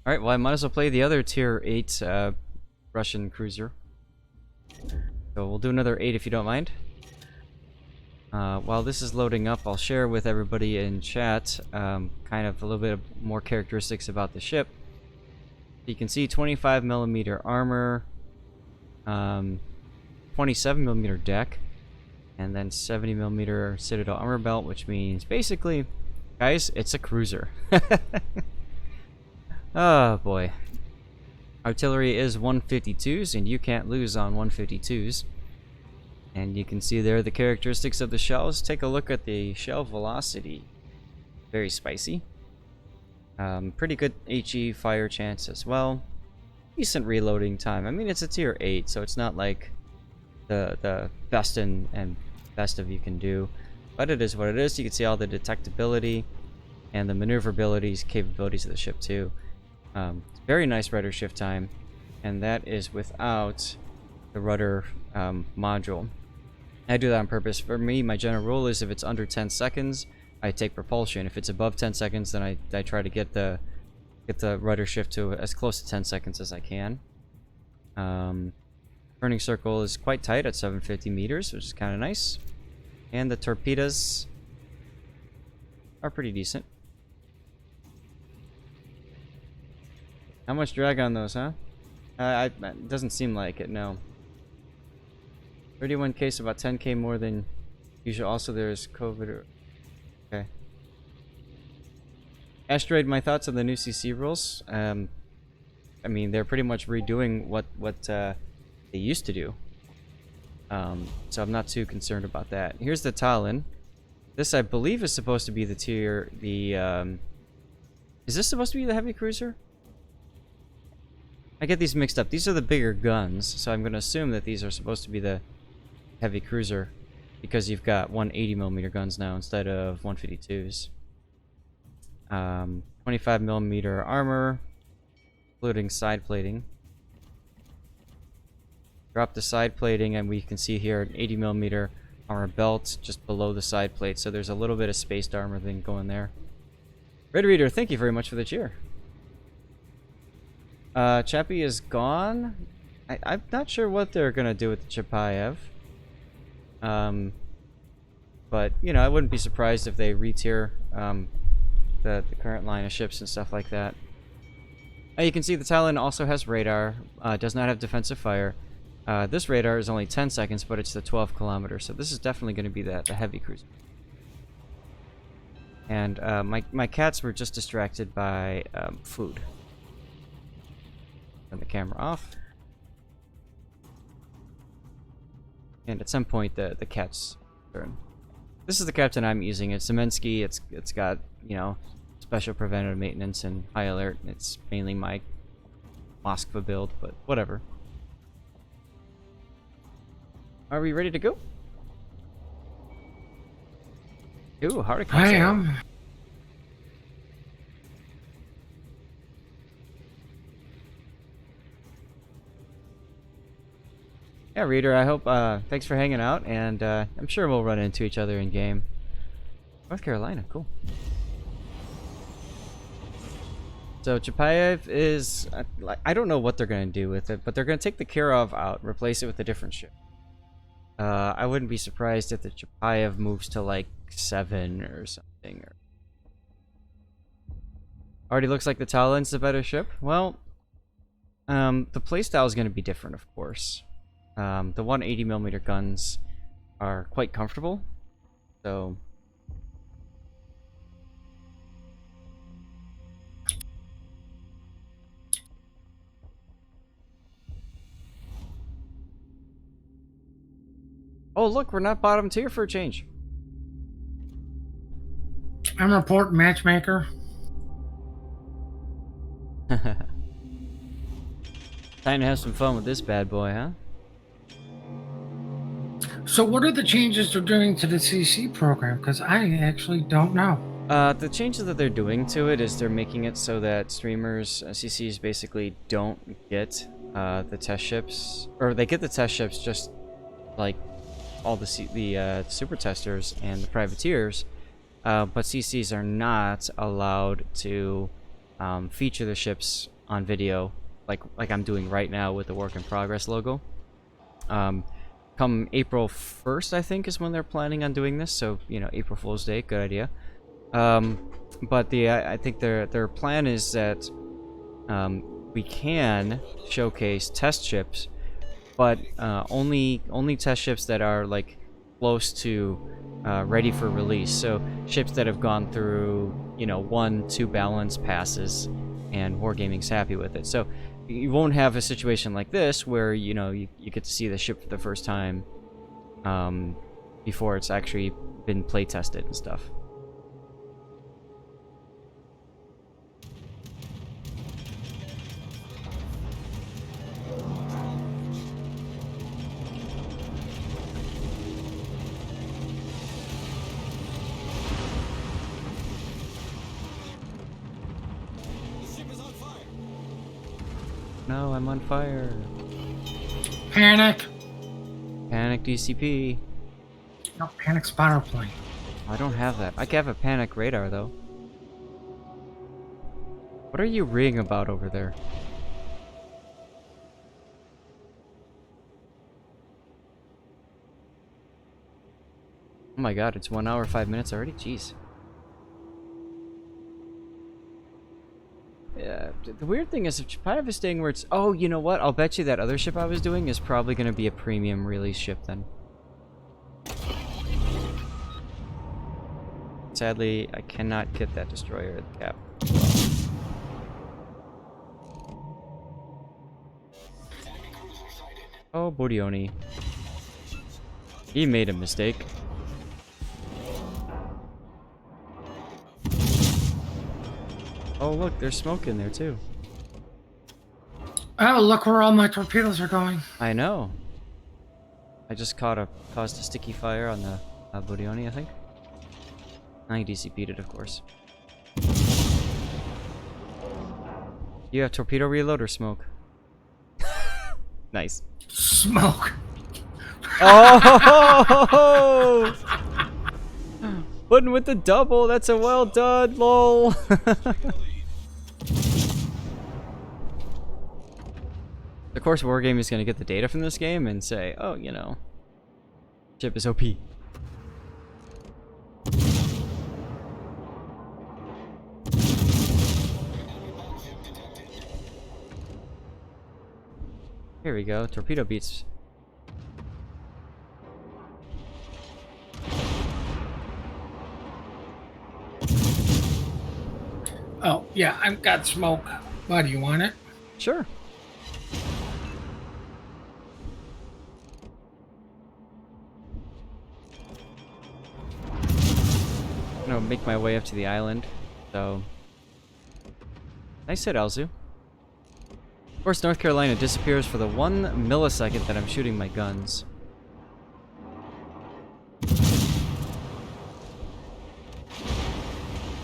Speaker 1: Alright, well I might as well play the other tier 8 Russian cruiser. So we'll do another 8 if you don't mind. While this is loading up, I'll share with everybody in chat kind of a little bit more characteristics about the ship. You can see 25mm armor, 27mm deck, and then 70mm Citadel armor belt, which means basically, guys, it's a cruiser. Oh boy. Artillery is 152s, and you can't lose on 152s. And you can see there the characteristics of the shells. Take a look at the shell velocity. Very spicy. Pretty good HE fire chance as well. Decent reloading time. I mean, it's a tier 8, so it's not like the best and best of you can do. But it is what it is. You can see all the detectability and the maneuverability capabilities of the ship too. Very nice rudder shift time. And that is without the rudder module. I do that on purpose. For me, my general rule is if it's under 10 seconds, I take propulsion. If it's above 10 seconds, then I try to get the rudder shift to as close to 10 seconds as I can. Turning circle is quite tight at 750 meters, which is kind of nice. And the torpedoes are pretty decent. How much drag on those, huh? It doesn't seem like it, no. 31K, so about 10K more than usual. Also, there's COVID. Okay. Asteroid, my thoughts on the new CC rules. I mean, they're pretty much redoing what they used to do. So I'm not too concerned about that. Here's the Talon. This, I believe, is supposed to be the tier. Is this supposed to be the heavy cruiser? I get these mixed up. These are the bigger guns, so I'm going to assume that these are supposed to be the heavy cruiser because you've got 180mm guns now instead of 152s. 25mm armor, including side plating. Drop the side plating, and we can see here an 80mm armor belt just below the side plate, so there's a little bit of spaced armor thing going there. Red Reader, thank you very much for the cheer. Chappie is gone. I'm not sure what they're gonna do with the Chapayev. But you know, I wouldn't be surprised if they re-tier the current line of ships and stuff like that. You can see the Talon also has radar. Does not have defensive fire. This radar is only 10 seconds, but it's the 12 kilometers. So this is definitely going to be the heavy cruiser. And my cats were just distracted by food. Turn the camera off. And at some point, the cat's turn. This is the captain I'm using. It's Zemensky. It's got, you know, special preventative maintenance and high alert. It's mainly my Moskva build, but whatever. Are we ready to go? Ooh, hard to
Speaker 3: I am.
Speaker 1: Yeah, Reader, I hope, thanks for hanging out, and I'm sure we'll run into each other in game. North Carolina, cool. So Chapayev is, I don't know what they're going to do with it, but they're going to take the Kirov out, replace it with a different ship. I wouldn't be surprised if the Chapayev moves to like 7 or something. Already looks like the Talon's the better ship. Well, the playstyle is going to be different, of course. The 180mm guns are quite comfortable, so oh look, we're not bottom tier for a change.
Speaker 3: I'm reporting matchmaker.
Speaker 1: Time to have some fun with this bad boy, huh?
Speaker 3: So what are the changes they're doing to the CC program? Because I actually don't know.
Speaker 1: The changes that they're doing to it is they're making it so that streamers, CCs basically don't get the test ships, or they get the test ships just like all the super testers and the privateers, but CCs are not allowed to feature the ships on video like I'm doing right now with the work in progress logo. Come April 1st, I think, is when they're planning on doing this. So, you know, April Fool's Day, good idea. But I think their plan is that we can showcase test ships, but only test ships that are like close to ready for release. So ships that have gone through, you know, 1-2 balance passes, and Wargaming's happy with it. So you won't have a situation like this where, you know, you get to see the ship for the first time before it's actually been play tested and stuff. No, I'm on fire.
Speaker 3: Panic.
Speaker 1: Panic DCP.
Speaker 3: No, panic spotter plane.
Speaker 1: I don't have that. I have a panic radar, though. What are you reading about over there? Oh my god, it's 1 hour, 5 minutes already? Jeez. Yeah, the weird thing is, if Japan have a thing where it's... Oh, you know what? I'll bet you that other ship I was doing is probably going to be a premium release ship then. Sadly, I cannot get that destroyer at the cap. Oh, Bodioni. He made a mistake. Oh, look, there's smoke in there, too.
Speaker 3: Oh, look where all my torpedoes are going.
Speaker 1: I know. I just caused a sticky fire on the Bodioni, I think. I DCP'd it, of course. You have torpedo reload or smoke? Nice.
Speaker 3: Smoke.
Speaker 1: Oh! Putting with the double, that's a well done, lol. Of course, Wargame is going to get the data from this game and say, oh, you know, chip is OP. Here we go, torpedo beats.
Speaker 3: Oh, yeah, I've got smoke. Why, do you want it?
Speaker 1: Sure. I'm gonna make my way up to the island, so... Nice hit, Alzu. Of course, North Carolina disappears for the 1 millisecond that I'm shooting my guns.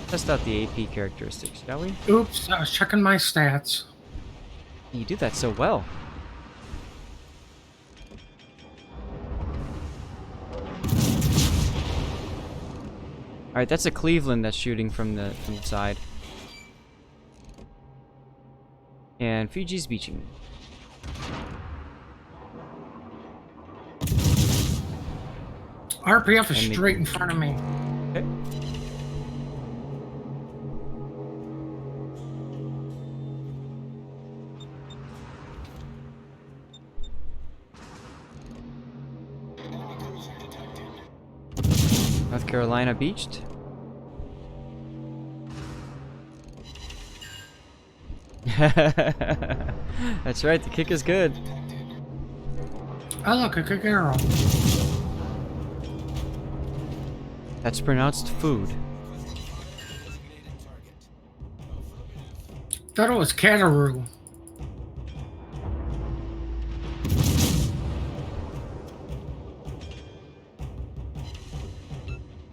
Speaker 1: Test out the AP characteristics, shall we?
Speaker 3: Oops, I was checking my stats.
Speaker 1: You do that so well. Alright, that's a Cleveland that's shooting from the side. And Fiji's beaching.
Speaker 3: RPF is straight in front of me.
Speaker 1: Okay. North Carolina beached. That's right, the kick is good.
Speaker 3: Oh, look, a good arrow.
Speaker 1: That's pronounced food.
Speaker 3: Thought it was Cataroo.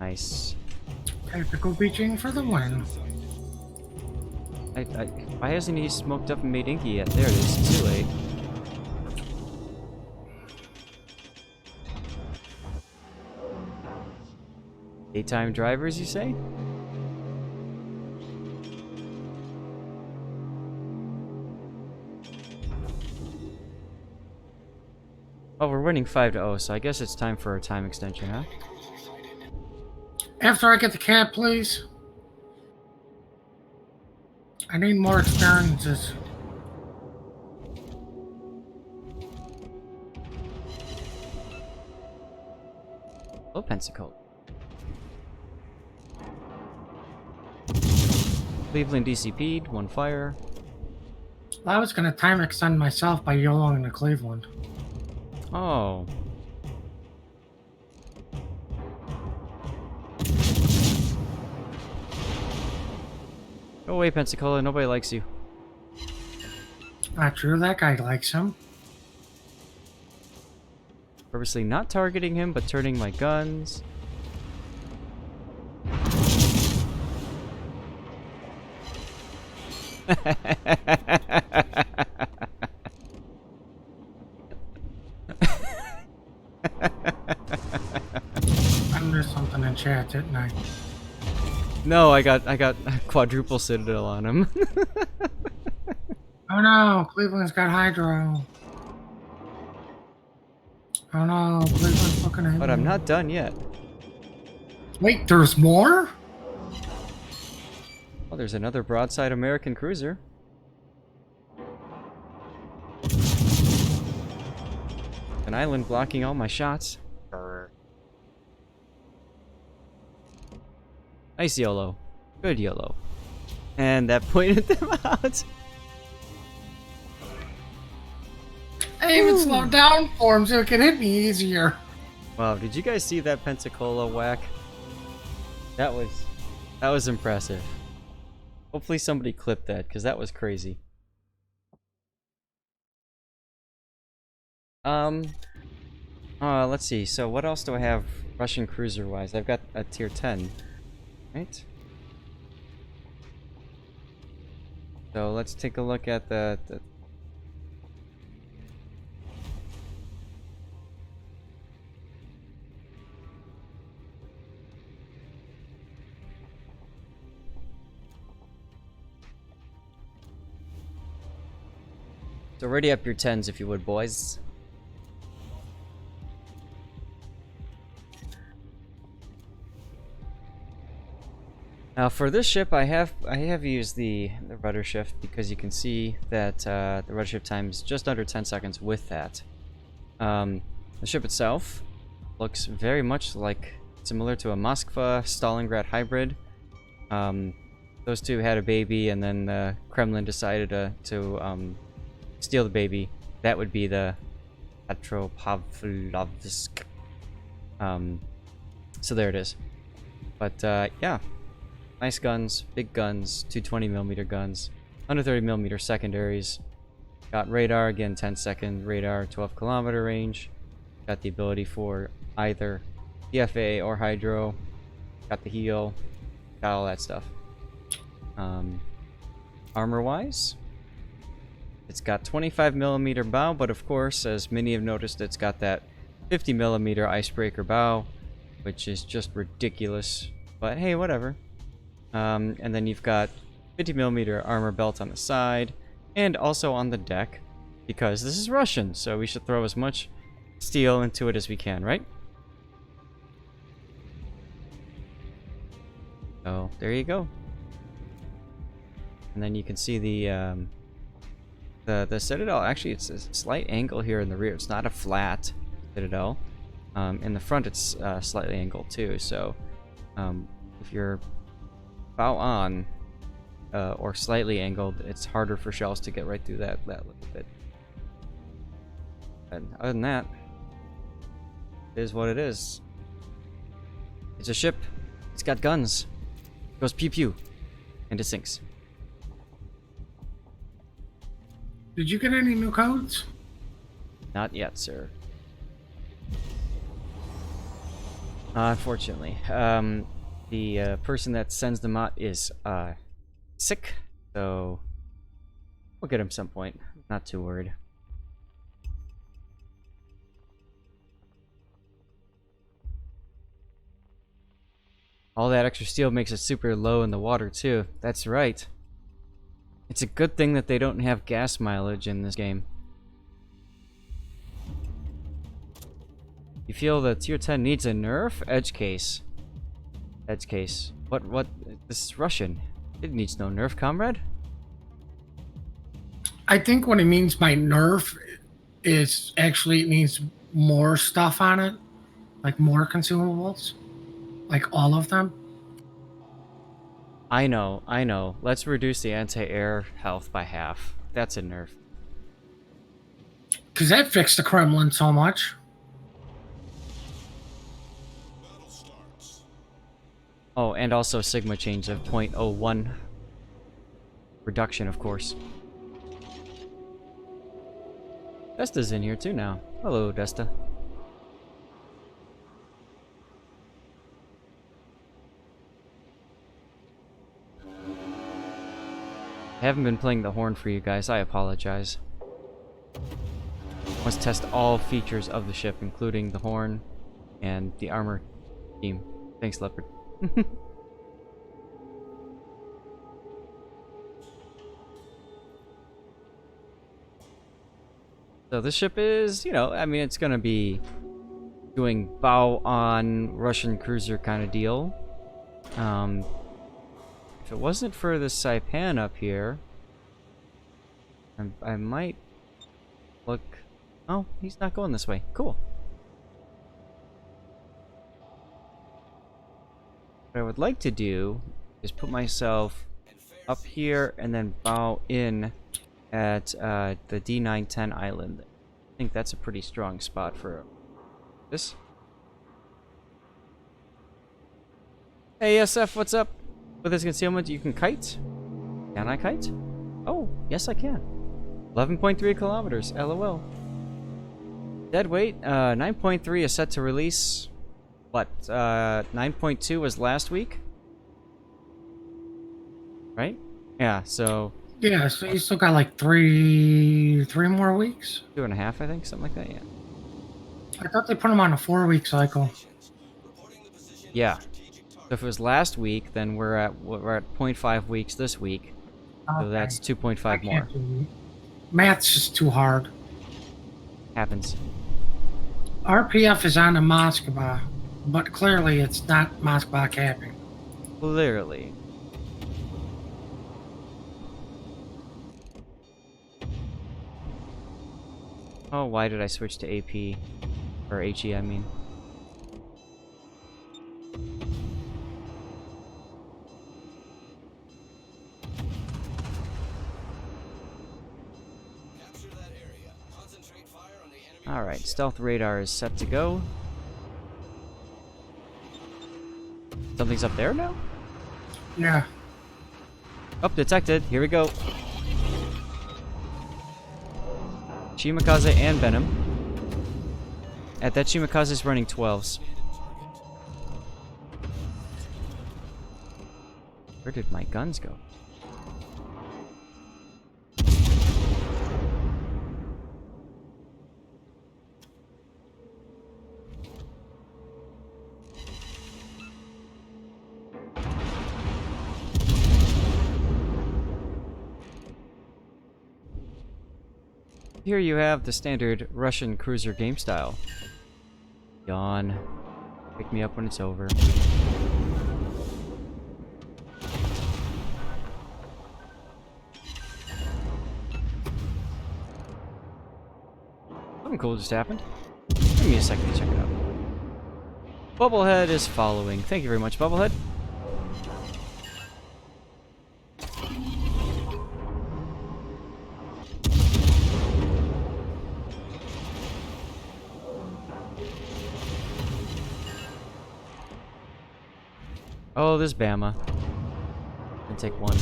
Speaker 1: Nice.
Speaker 3: Tactical beaching for the win.
Speaker 1: Why hasn't he smoked up and made inky yet? There it is. It's too late. Daytime drivers, you say? Oh, we're winning 5-0, so I guess it's time for a time extension, huh?
Speaker 3: After I get the cab, please. I need more experiences.
Speaker 1: Oh, Pensacola. Cleveland DCP'd, 1 fire.
Speaker 3: Well, I was going to time extend myself by YOLOing to Cleveland.
Speaker 1: Oh. Go away, Pensacola. Nobody likes you.
Speaker 3: Not true, that guy likes him.
Speaker 1: Purposely not targeting him, but turning my guns.
Speaker 3: There's something in chat chat, didn't I?
Speaker 1: No, I got quadruple citadel on him.
Speaker 3: Oh no, Cleveland's got hydro. Oh no, Cleveland's fucking hit
Speaker 1: But I'm
Speaker 3: me.
Speaker 1: not done yet.
Speaker 3: Wait, there's more?
Speaker 1: Oh, there's another broadside American cruiser. An island blocking all my shots. Nice YOLO. Good YOLO. And that pointed them out.
Speaker 3: I even slowed down for him so it can hit me easier.
Speaker 1: Wow, did you guys see that Pensacola whack? That was impressive. Hopefully somebody clipped that, because that was crazy. Let's see. So what else do I have Russian cruiser-wise? I've got a tier 10, right? So let's take a look at the So ready up your 10s if you would, boys. Now for this ship, I have used the rudder shift because you can see that the rudder shift time is just under 10 seconds with that. The ship itself looks very much like similar to a Moskva Stalingrad hybrid. Those two had a baby, and then the Kremlin decided to steal the baby. That would be the Petropavlovsk. So there it is. But yeah. Nice guns, big guns, 220mm guns, 130mm secondaries. Got radar, again 10-second radar, 12km range. Got the ability for either PFA or hydro. Got the heal. Got all that stuff. Armor-wise, it's got 25mm bow, but of course, as many have noticed, it's got that 50mm icebreaker bow, which is just ridiculous. But hey, whatever. And then you've got 50mm armor belt on the side and also on the deck, because this is Russian, so we should throw as much steel into it as we can, right? So there you go. And then you can see the citadel. Actually, it's a slight angle here in the rear. It's not a flat citadel. In the front, it's slightly angled too. So if you're bow on or slightly angled, it's harder for shells to get right through that little bit. And other than that, it is what it is. It's a ship. It's got guns. It goes pew pew, and it sinks.
Speaker 3: Did you get any new codes?
Speaker 1: Not yet, sir. Unfortunately, the person that sends them out is sick, so we'll get him some point. Not too worried. All that extra steel makes it super low in the water too. That's right. It's a good thing that they don't have gas mileage in this game. You feel the tier 10 needs a nerf? Edge case. Edge case. What? This is Russian. It needs no nerf, comrade.
Speaker 3: I think what he means by nerf is actually it needs more stuff on it, like more consumables, like all of them.
Speaker 1: I know. Let's reduce the anti-air health by half. That's a nerf.
Speaker 3: Because that fixed the Kremlin so much.
Speaker 2: Battle starts.
Speaker 1: Oh, and also Sigma change of 0.01 reduction, of course. Desta's in here too now. Hello, Desta. I haven't been playing the horn for you guys. I apologize. Let's test all features of the ship, including the horn and the armor scheme. Thanks, Leopard. So this ship is, you know, I mean, it's gonna be doing bow on Russian cruiser kind of deal. If it wasn't for the Saipan up here, I might look. Oh, he's not going this way. Cool. What I would like to do is put myself up here and then bow in at the D910 island. I think that's a pretty strong spot for this. Hey SF, what's up? With this concealment, you can kite? Can I kite? Oh, yes I can. 11.3 kilometers, LOL. Dead weight, 9.3 is set to release. What, 9.2 was last week? Right? Yeah, so...
Speaker 3: Yeah, so you still got like three more weeks?
Speaker 1: 2.5, I think, something like that, yeah.
Speaker 3: I thought they put them on a 4-week cycle.
Speaker 1: Yeah. So if it was last week, then we're at 0.5 weeks this week. So
Speaker 3: Okay.
Speaker 1: that's 2.5
Speaker 3: I
Speaker 1: more.
Speaker 3: can't do math's just too hard.
Speaker 1: Happens.
Speaker 3: RPF is on the Moskva, but clearly it's not Moskva capping.
Speaker 1: Clearly. Oh, why did I switch to AP? Or HE, I mean. Alright, stealth radar is set to go. Something's up there now?
Speaker 3: Yeah.
Speaker 1: Oh, detected. Here we go. Shimakaze and Venom. At that Shimakaze's running 12s. Where did my guns go? Here you have the standard Russian cruiser game style. Yawn. Pick me up when it's over. Something cool just happened. Give me a second to check it out. Bubblehead is following. Thank you very much, Bubblehead. Oh, there's Bama. Can take one.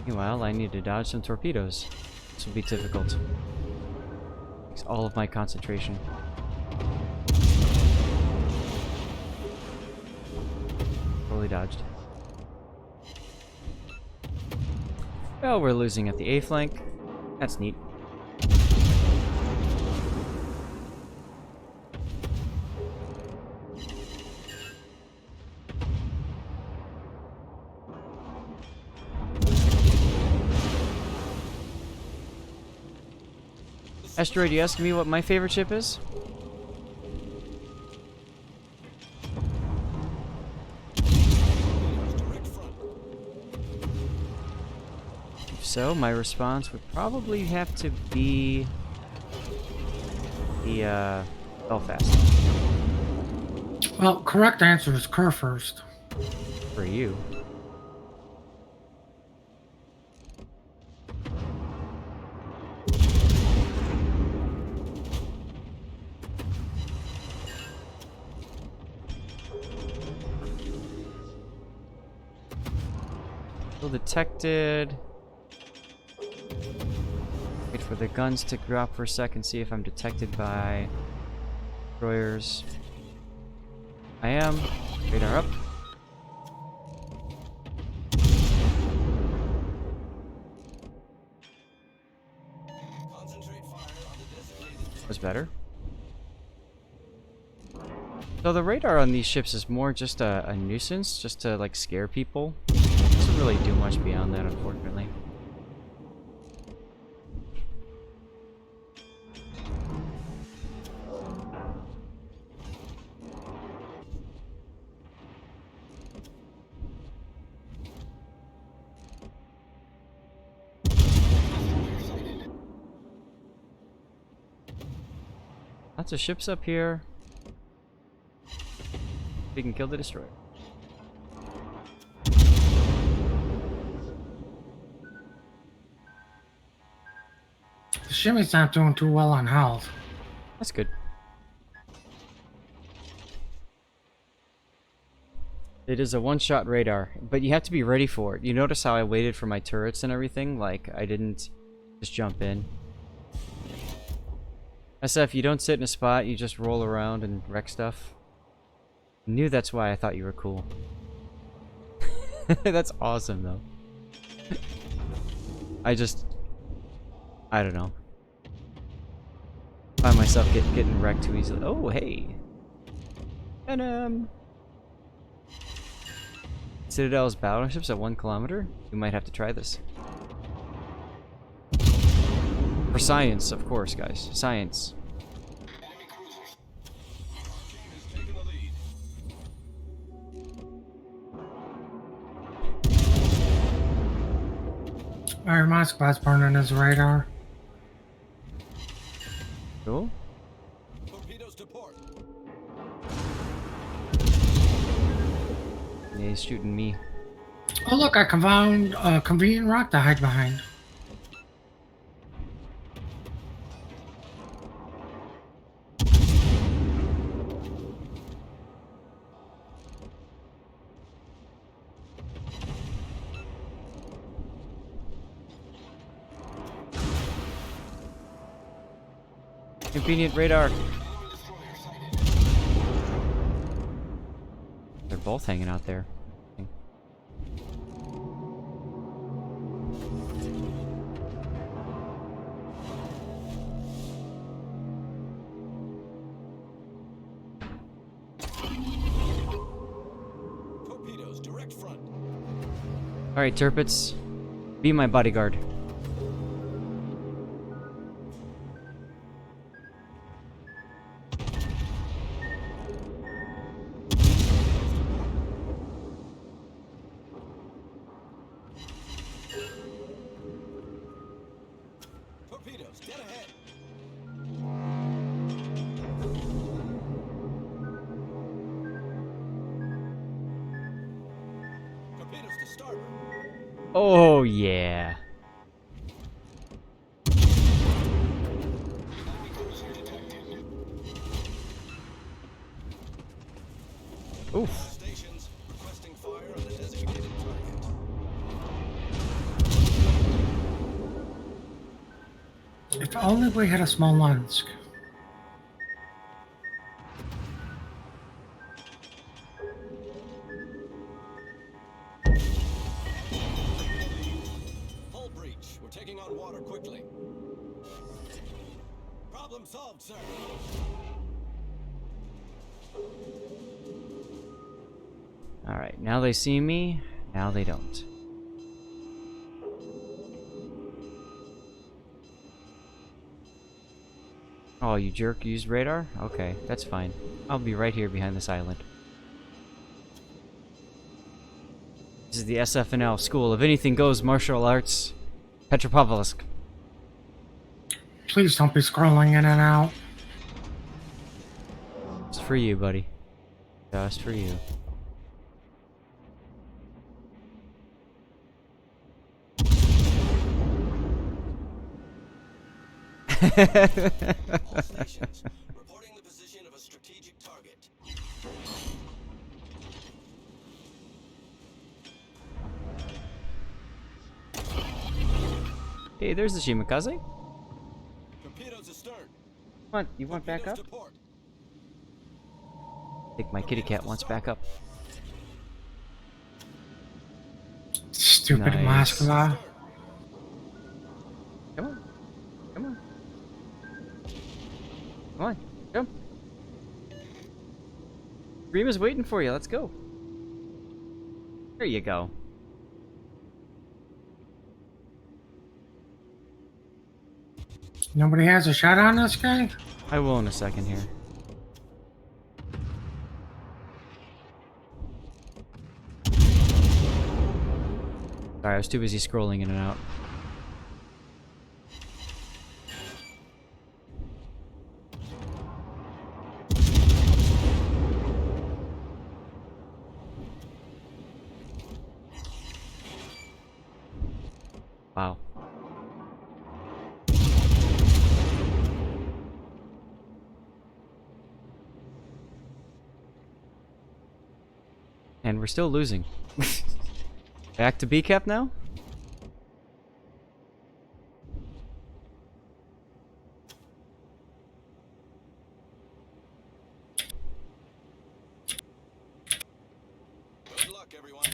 Speaker 1: Meanwhile, I need to dodge some torpedoes. This will be difficult. Takes all of my concentration. Totally dodged. Well, we're losing at the A flank. That's neat. Asteroid, you asking me what my favorite ship is? If so, my response would probably have to be the Belfast.
Speaker 3: Well, correct answer is Kurfürst.
Speaker 1: For you. Detected. Wait for the guns to drop for a second, see if I'm detected by destroyers. I am. Radar up. Was better. So the radar on these ships is more just a nuisance, just to like scare people. It doesn't really do much beyond that, unfortunately. Lots of ships up here. We can kill the destroyer.
Speaker 3: The shimmy's not doing too well on health.
Speaker 1: That's good. It is a one-shot radar, but you have to be ready for it. You notice how I waited for my turrets and everything? Like, I didn't just jump in. SF, you don't sit in a spot, you just roll around and wreck stuff. I knew that's why I thought you were cool. That's awesome, though. I don't know. Find myself getting wrecked too easily. Oh, hey! And, Citadel's battleships at 1 kilometer? We might have to try this. For science, of course, guys. Science.
Speaker 2: Enemy cruisers. Our team is taking the lead.
Speaker 3: Alright, my squad's burning his radar.
Speaker 1: Cool.
Speaker 2: Torpedoes to port.
Speaker 1: Yeah, he's shooting me.
Speaker 3: Oh look, I found a convenient rock to hide behind.
Speaker 1: Convenient radar. They're both hanging out there.
Speaker 2: Torpedoes direct front.
Speaker 1: Alright, Turpits. Be my bodyguard.
Speaker 2: Torpedoes, get ahead. Torpedoes to starboard.
Speaker 1: Oh, yeah.
Speaker 2: Enemy cruiser detected.
Speaker 1: Oof.
Speaker 2: Stations requesting fire on the designated target.
Speaker 3: If only we had a small Lunsk.
Speaker 2: Hull breach. We're taking on water quickly. Problem solved, sir.
Speaker 1: Alright, now they see me, now they don't. Oh, you jerk used radar? Okay, that's fine. I'll be right here behind this island. This is the SFNL School of Anything Goes Martial Arts, Petropavlovsk.
Speaker 3: Please don't be scrolling in and out.
Speaker 1: It's for you, buddy. Just for you.
Speaker 2: All stations reporting the position of a strategic target.
Speaker 1: Hey, there's the Shimakaze.
Speaker 2: Torpedoes astern.
Speaker 1: You want back up?
Speaker 2: Torpedoes to port.
Speaker 1: I think my kitty cat wants back up.
Speaker 3: Stupid
Speaker 1: Nice.
Speaker 3: Moskva.
Speaker 1: Come on. Come on. Come on. Jump. Rima's waiting for you. Let's go. There you go.
Speaker 3: Nobody has a shot on this guy?
Speaker 1: I will in a second here. Sorry, I was too busy scrolling in and out. Wow. And we're still losing. Back to B cap now?
Speaker 2: Good luck, everyone.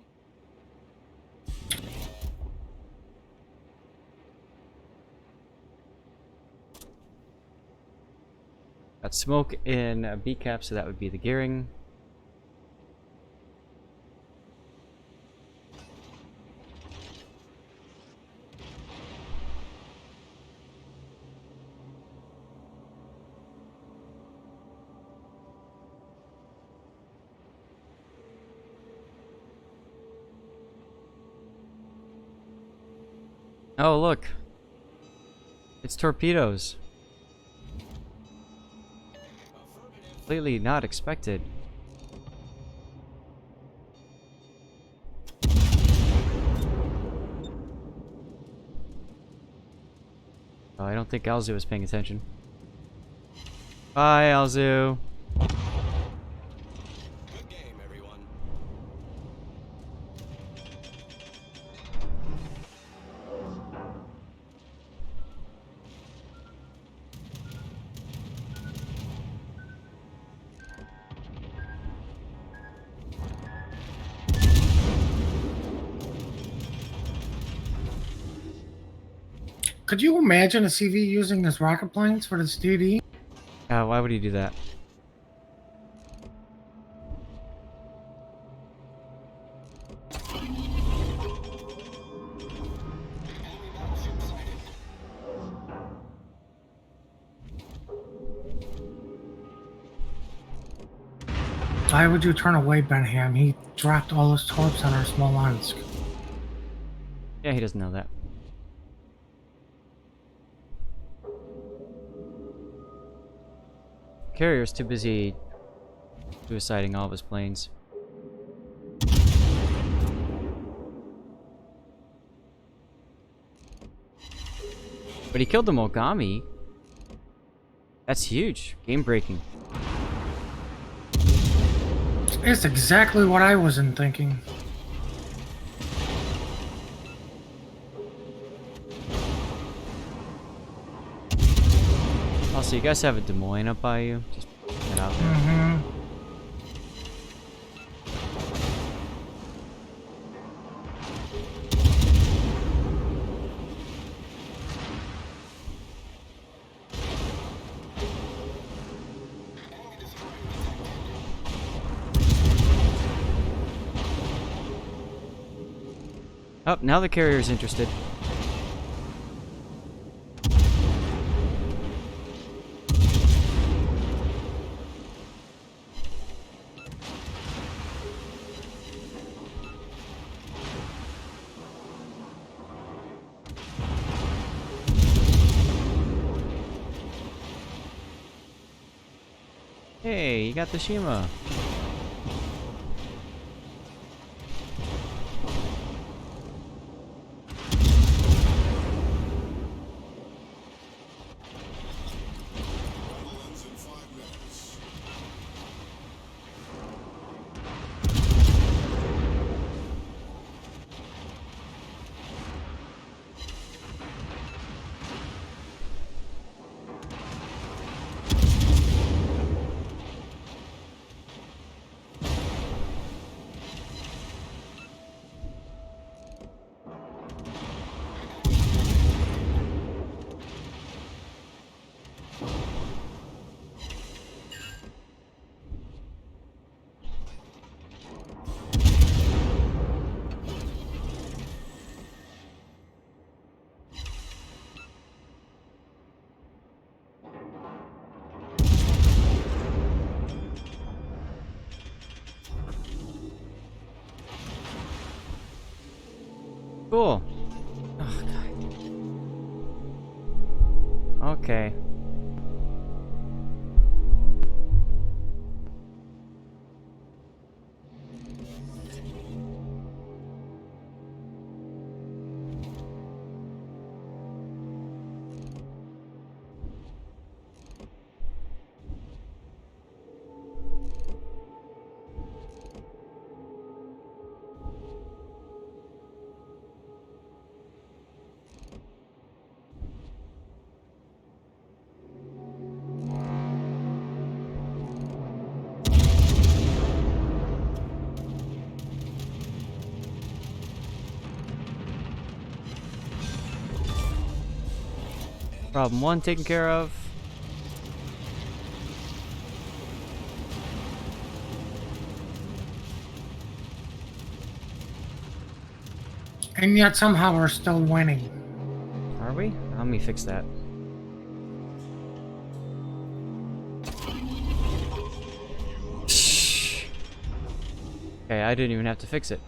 Speaker 1: Got smoke in B cap, so that would be the gearing. Oh, look. It's torpedoes. Completely not expected. Oh, I don't think Alzu was paying attention. Bye, Alzu.
Speaker 2: Good game, everyone.
Speaker 3: Could you imagine a CV using this rocket planes for this DD?
Speaker 1: Why would he do that?
Speaker 3: Why would you turn away, Benham? He dropped all his torps on our Smolensk.
Speaker 1: Yeah, he doesn't know that. Carrier's too busy suiciding all of his planes. But he killed the Mogami. That's huge. Game breaking.
Speaker 3: It's exactly what I wasn't thinking.
Speaker 1: Also, you guys have a Des Moines up by you? Just put it out there.
Speaker 3: Mm-hmm.
Speaker 1: Oh, now the carrier's interested. Hey, you got the Shima. Cool. Oh, God. Okay. Problem 1 taken care of.
Speaker 3: And yet somehow we're still winning.
Speaker 1: Are we? Let me fix that. Shh. Okay, I didn't even have to fix it.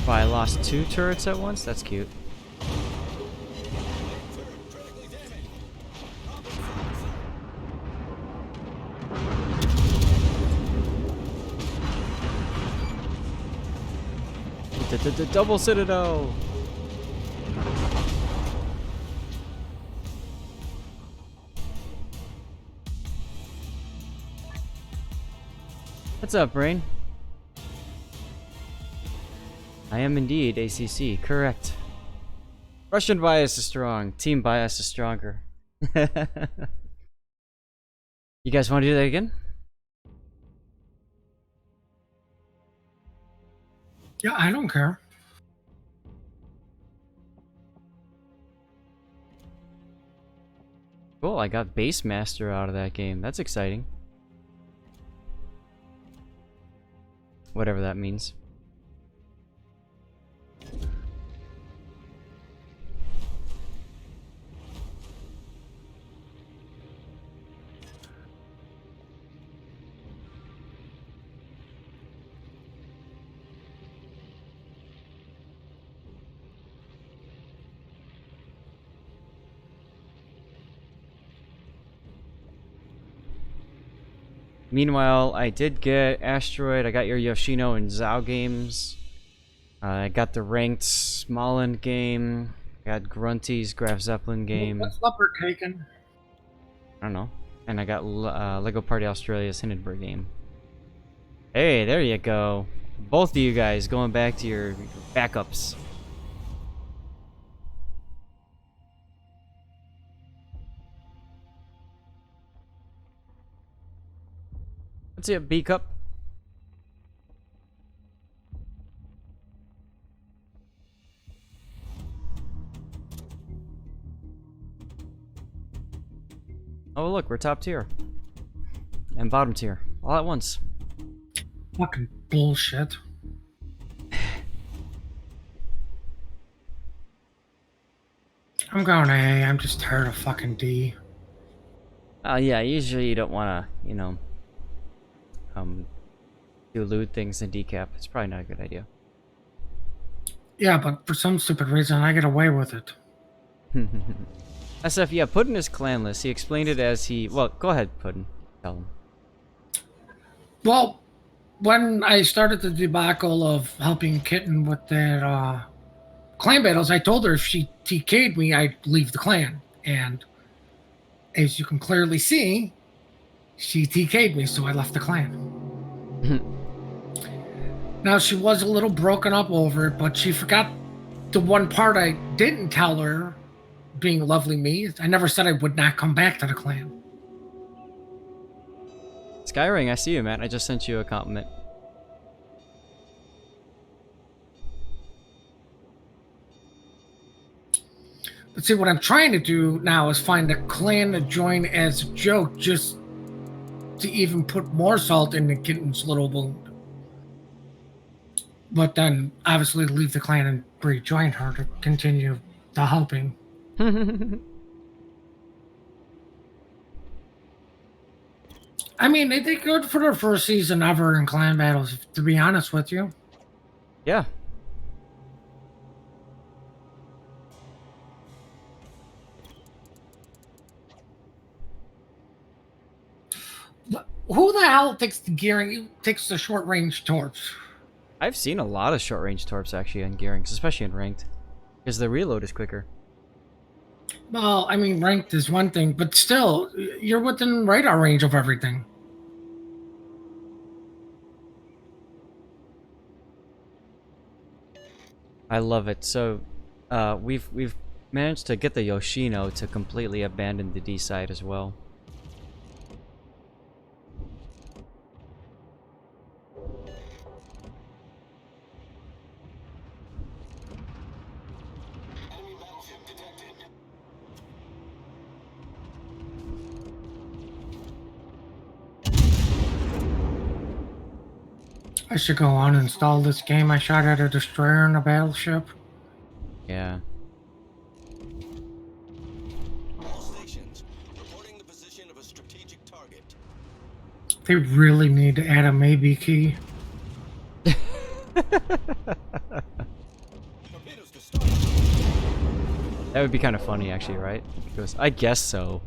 Speaker 1: Oh, I lost 2 turrets at once? That's cute. The double citadel! What's up, Brain? I am indeed ACC, correct. Russian bias is strong, team bias is stronger. You guys want to do that again?
Speaker 3: Yeah, I don't care.
Speaker 1: Cool, I got Base Master out of that game. That's exciting. Whatever that means. Meanwhile, I did get Asteroid, I got your Yoshino and Zhao games. I got the ranked Smoland game. I got Grunty's Graf Zeppelin game.
Speaker 3: What's Leopard taken?
Speaker 1: I don't know. And I got Lego Party Australia's Hindenburg game. Hey, there you go. Both of you guys going back to your backups. Let's see a B cup. Oh look, we're top tier. And bottom tier. All at once.
Speaker 3: Fucking bullshit. I'm going A. I'm just tired of fucking D.
Speaker 1: Yeah, usually you don't want to, you know, do lewd things in decap. It's probably not a good idea.
Speaker 3: Yeah, but for some stupid reason, I get away with it.
Speaker 1: SF, yeah, Puddin is clanless. He explained it as he... Well, go ahead, Puddin. Tell him.
Speaker 3: Well, when I started the debacle of helping Kitten with that clan battles, I told her if she TK'd me, I'd leave the clan. And as you can clearly see, she TK'd me, so I left the clan. Now, she was a little broken up over it, but she forgot the one part I didn't tell her, being lovely me. I never said I would not come back to the clan.
Speaker 1: Skyring, I see you, man. I just sent you a compliment.
Speaker 3: But see, what I'm trying to do now is find a clan to join as a joke, just to even put more salt in the kitten's little wound. But then, obviously, leave the clan and rejoin her to continue the helping. I mean, they did good for their first season ever in clan battles, to be honest with you.
Speaker 1: Yeah.
Speaker 3: Who the hell takes the short range torps?
Speaker 1: I've seen a lot of short range torps actually on gearings, especially in ranked, because the reload is quicker.
Speaker 3: Well, I mean, ranked is one thing, but still, you're within radar range of everything.
Speaker 1: I love it. So, we've managed to get the Yoshino to completely abandon the D side as well.
Speaker 2: Enemy battleship detected.
Speaker 3: I should go on and install this game. I shot at a destroyer in a battleship.
Speaker 1: Yeah.
Speaker 2: All stations reporting the position of a strategic target.
Speaker 3: They really need to add a maybe key.
Speaker 2: Torpedoes to start.
Speaker 1: That would be kind of funny, actually, right? He goes, I guess so.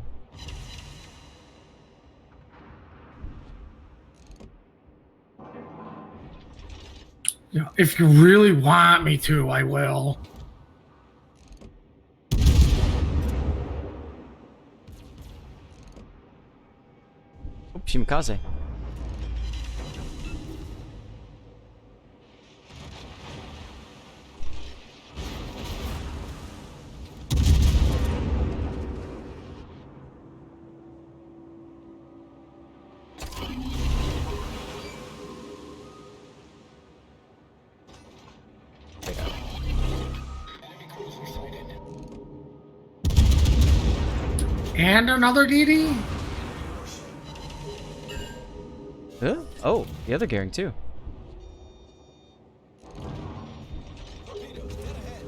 Speaker 3: You know, if you really want me to, I will.
Speaker 1: Oh, Shimikaze.
Speaker 3: And another DD?
Speaker 1: Huh? Oh, the other gearing too.
Speaker 2: Torpedoes dead ahead.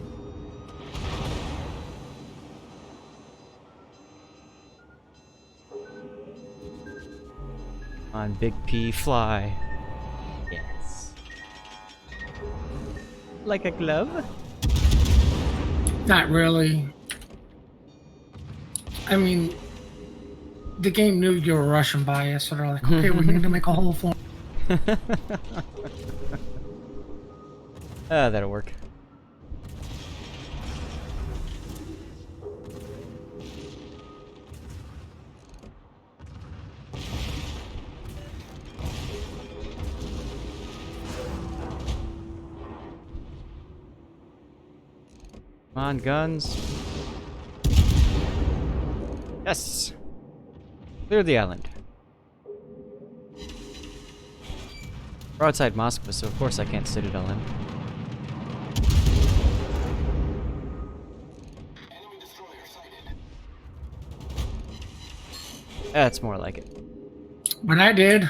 Speaker 1: On Big P, fly. Yes. Like a glove?
Speaker 3: Not really. I mean, the game knew you were Russian bias, so they're like, okay, we need to make a whole form.
Speaker 1: That'll work. Come on, guns. Yes! Clear the island. We're outside Moscow, so of course I can't citadel him.
Speaker 2: Enemy destroyer sighted.
Speaker 1: That's more like it.
Speaker 3: But I did.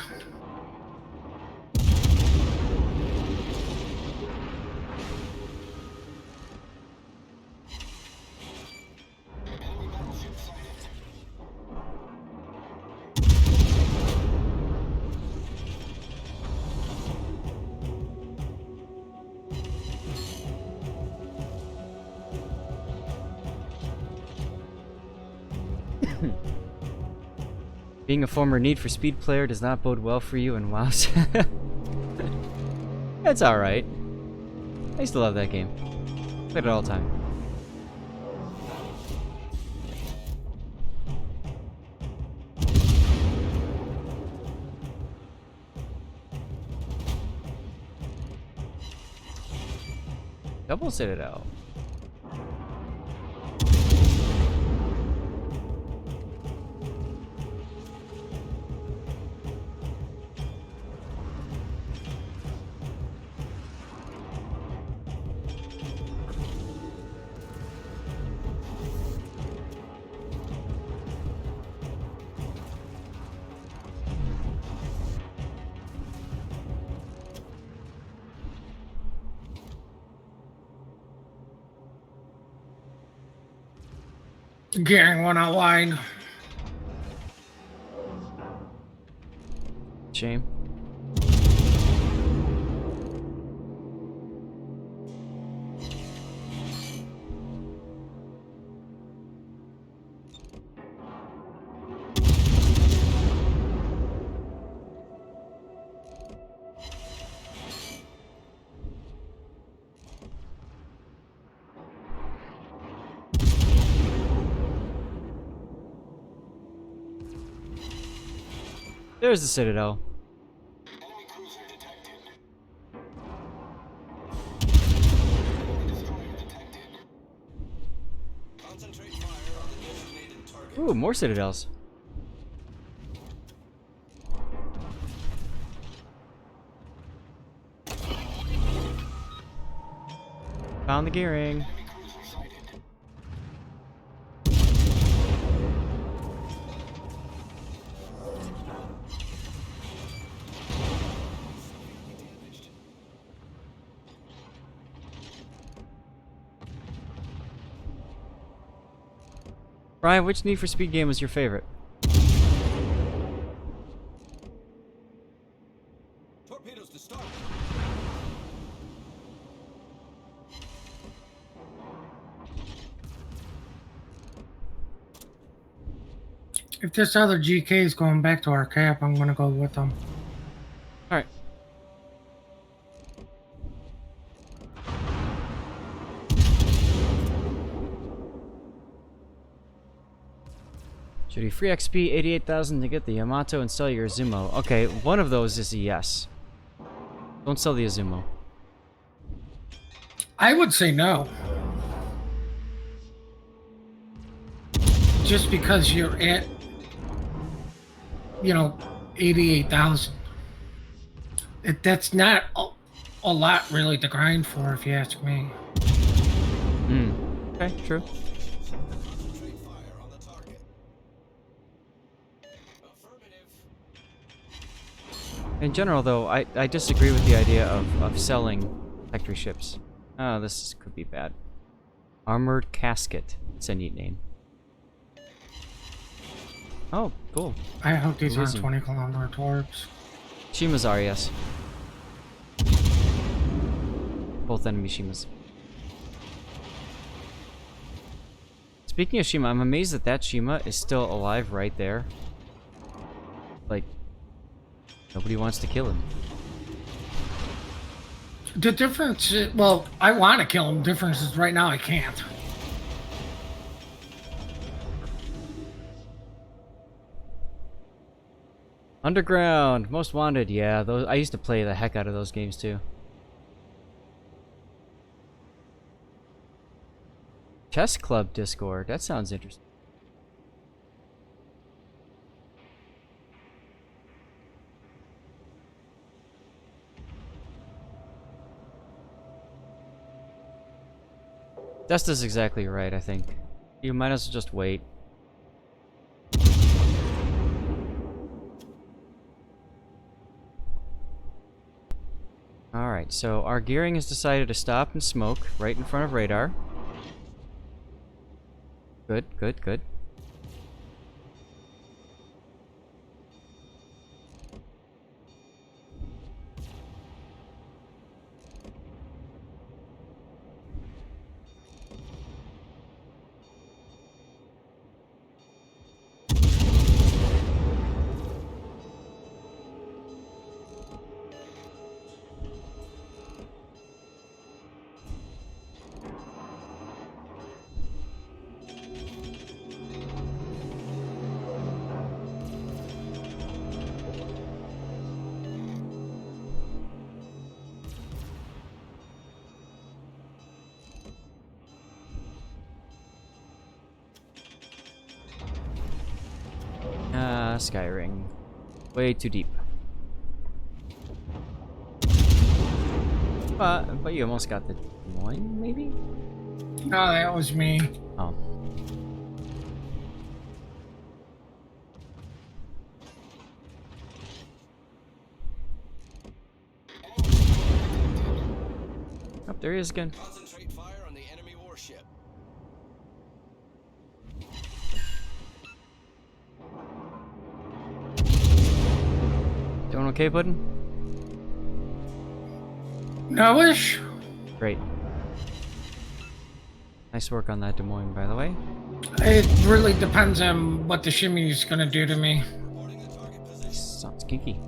Speaker 2: Enemy battleship sighted.
Speaker 1: Being a former Need for Speed player does not bode well for you in WoW. That's alright. I used to love that game. Played it all the time. Double Citadel.
Speaker 3: Gearing one out wide.
Speaker 1: Shame. There's the Citadel.
Speaker 2: Enemy cruiser detected. Destroyer detected. Concentrate fire on the designated target.
Speaker 1: Ooh, more Citadels. Found the gearing.
Speaker 2: Enemy cruiser sighted. Damaged.
Speaker 1: Brian, which Need for Speed game was your favorite?
Speaker 2: Torpedoes to start.
Speaker 3: If this other GK is going back to our cap, I'm gonna go with them.
Speaker 1: All right. Should be free XP 88,000 to get the Yamato and sell your Azumo. Okay, one of those is a yes. Don't sell the Azumo.
Speaker 3: I would say no. Just because you're at, 88,000. That's not a lot really to grind for, if you ask me.
Speaker 1: Okay, true.
Speaker 2: Concentrate fire on the target. Affirmative.
Speaker 1: In general, though, I disagree with the idea of selling factory ships. Oh, could be bad. Armored Casket. It's a neat name. Oh, cool.
Speaker 3: I hope these aren't
Speaker 1: Amazing.
Speaker 3: 20-kilometer torps.
Speaker 1: Shimas are, yes. Both enemy Shimas. Speaking of Shima, I'm amazed that that Shima is still alive right there. Like, nobody wants to kill him.
Speaker 3: The difference, well, I want to kill him. The difference is right now I can't.
Speaker 1: Underground, Most Wanted, yeah. Those I used to play the heck out of those games too. Chess Club Discord, that sounds interesting. Desta's exactly right, I think. You might as well just wait. Alright, so our gearing has decided to stop and smoke right in front of radar. Good, good, good. Sky Ring. Way too deep. But you almost got the Des Moines, maybe?
Speaker 3: No, that was me.
Speaker 1: Oh. Oh, there he is again.
Speaker 2: Concentrate fire on the enemy warship.
Speaker 1: Doing okay, Puddin'?
Speaker 3: No-ish?
Speaker 1: Great. Nice work on that Des Moines, by the way.
Speaker 3: It really depends on what the shimmy is going to do to me.
Speaker 2: Reporting the target position.
Speaker 1: Sounds kinky.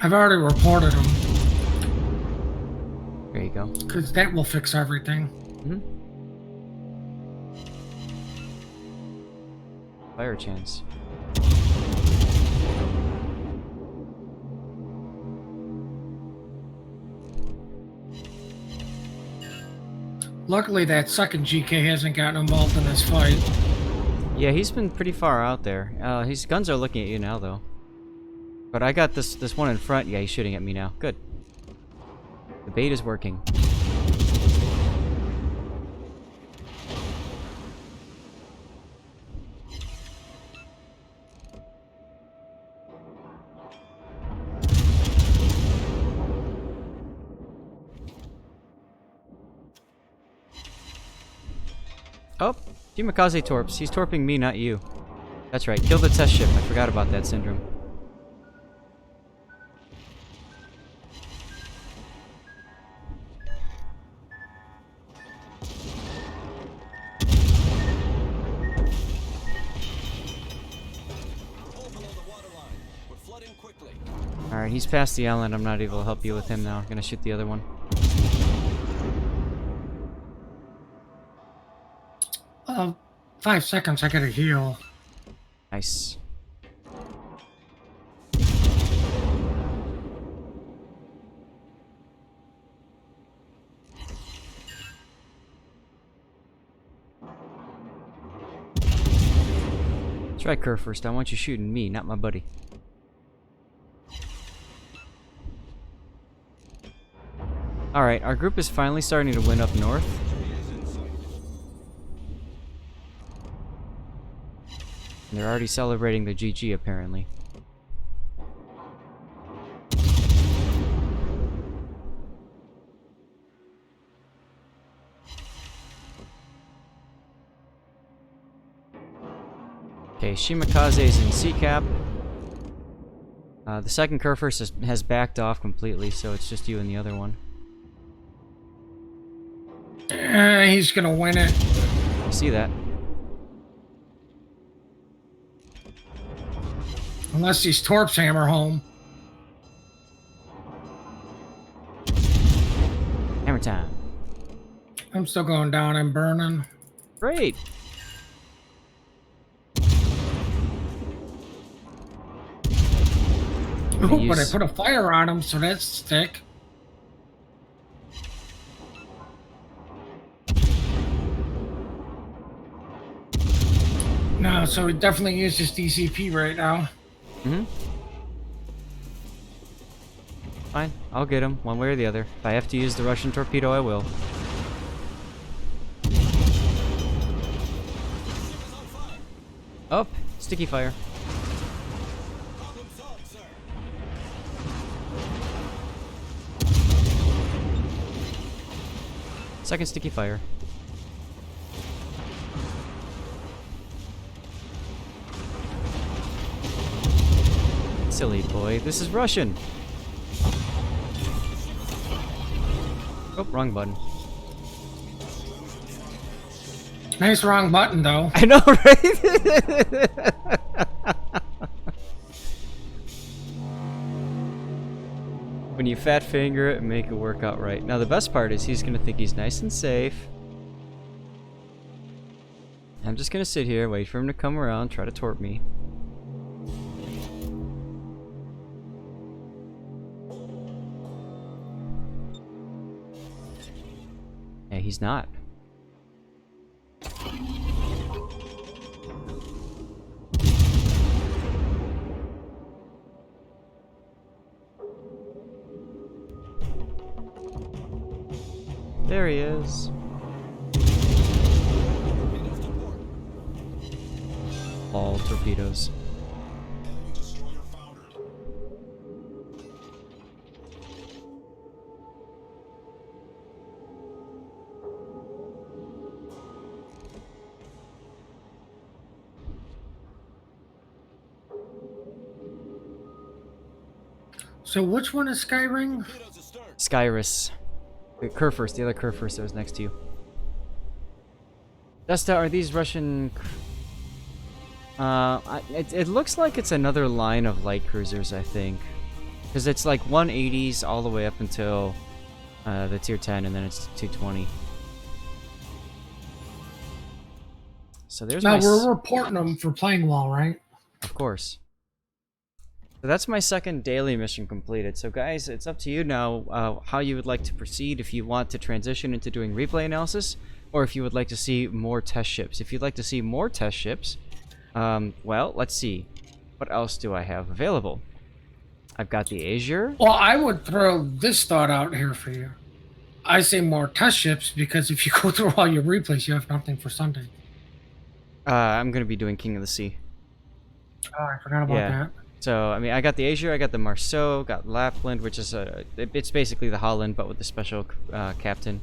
Speaker 3: I've already reported him,
Speaker 1: There you go.
Speaker 3: because that will fix everything.
Speaker 1: Fire chance.
Speaker 3: Luckily, that second GK hasn't gotten involved in this fight.
Speaker 1: Yeah, he's been pretty far out there. His guns are looking at you now, though. But I got this one in front. Yeah, he's shooting at me now. Good. The bait is working. Oh, Shimakaze torps. He's torping me, not you. That's right. Kill the test ship. I forgot about that syndrome.
Speaker 2: Pull below the waterline. We're flooding quickly.
Speaker 1: Alright, he's past the island. I'm not able to help you with him now. I'm gonna shoot the other one.
Speaker 3: 5 seconds, I gotta heal.
Speaker 1: Nice. Try Kerr first. I want you shooting me, not my buddy. Alright, our group is finally starting to win up north. And they're already celebrating the GG, apparently. Okay, Shimakaze's in C-cap. The second Kerfurst has backed off completely, so it's just you and the other one.
Speaker 3: He's gonna win it.
Speaker 1: I see that.
Speaker 3: Unless these torps hammer home.
Speaker 1: Hammer time.
Speaker 3: I'm still going down and burning.
Speaker 1: Great!
Speaker 3: Ooh, but I put a fire on him, so that's stick. No, so he definitely uses DCP right now.
Speaker 1: Fine, I'll get him, one way or the other. If I have to use the Russian torpedo, I will. Up! Sticky fire.
Speaker 2: Problem solved, sir.
Speaker 1: Second sticky fire. Silly boy, this is Russian! Oh, wrong button.
Speaker 3: Nice wrong button, though.
Speaker 1: I know, right? When you fat finger it and make it work out right. Now the best part is he's gonna think he's nice and safe. I'm just gonna sit here, wait for him to come around, try to torp me. Yeah, he's not. There he is.
Speaker 2: Torpedoes to port.
Speaker 1: All torpedoes.
Speaker 2: Enemy destroyer foundered.
Speaker 3: So which one is Skyring?
Speaker 2: Torpedoes astern.
Speaker 1: Skyrus. Wait, Kurfürst, the other Kurfürst that was next to you. Desta, are these Russian... it looks like it's another line of light cruisers, I think. Because it's like 180s all the way up until the tier 10, and then it's 220. So there's
Speaker 3: Now
Speaker 1: my...
Speaker 3: we're reporting them for playing well, right?
Speaker 1: Of course. So that's my second daily mission completed. So guys, it's up to you now how you would like to proceed. If you want to transition into doing replay analysis, or if you would like to see more test ships. If you'd like to see more test ships, well, let's see. What else do I have available? I've got the Azure.
Speaker 3: Well, I would throw this thought out here for you. I say more test ships because if you go through all your replays, you have nothing for Sunday.
Speaker 1: I'm going to be doing King of the Sea.
Speaker 3: Oh, I forgot about
Speaker 1: Yeah.
Speaker 3: that.
Speaker 1: So, I mean, I got the Azure, I got the Marceau, got Lapland, which is it's basically the Holland, but with the special captain.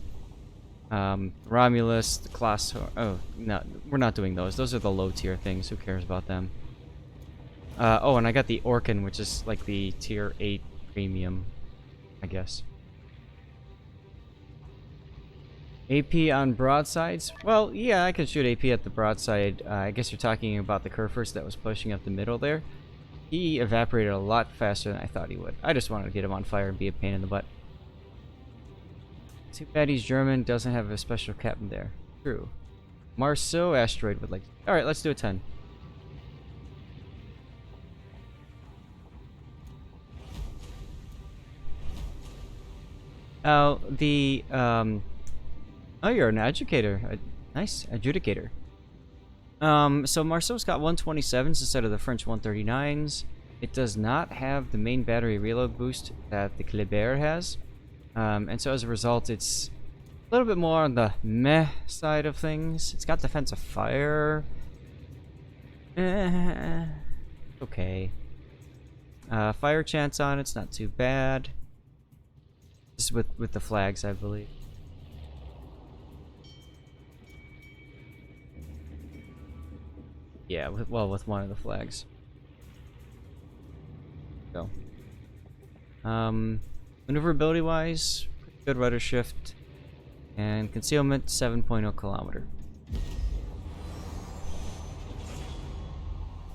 Speaker 1: Romulus, the Klaus... Oh, no, we're not doing those. Those are the low-tier things. Who cares about them? Oh, and I got the Orkan, which is like the tier 8 premium, I guess. AP on broadsides? Well, yeah, I can shoot AP at the broadside. I guess you're talking about the Kurfürst that was pushing up the middle there. He evaporated a lot faster than I thought he would. I just wanted to get him on fire and be a pain in the butt. Too bad he's German, doesn't have a special captain there. True. Marceau asteroid would like... Alright, let's do a 10. Oh, the... Oh, you're an educator. Nice, adjudicator. So Marceau's got 127s instead of the French 139s. It does not have the main battery reload boost that the Kleber has. And so as a result, it's a little bit more on the meh side of things. It's got defensive fire. Okay. Fire chance on it's not too bad. Just with the flags, I believe. Yeah, with one of the flags. So, maneuverability wise, good rudder shift, and concealment 7.0 kilometer.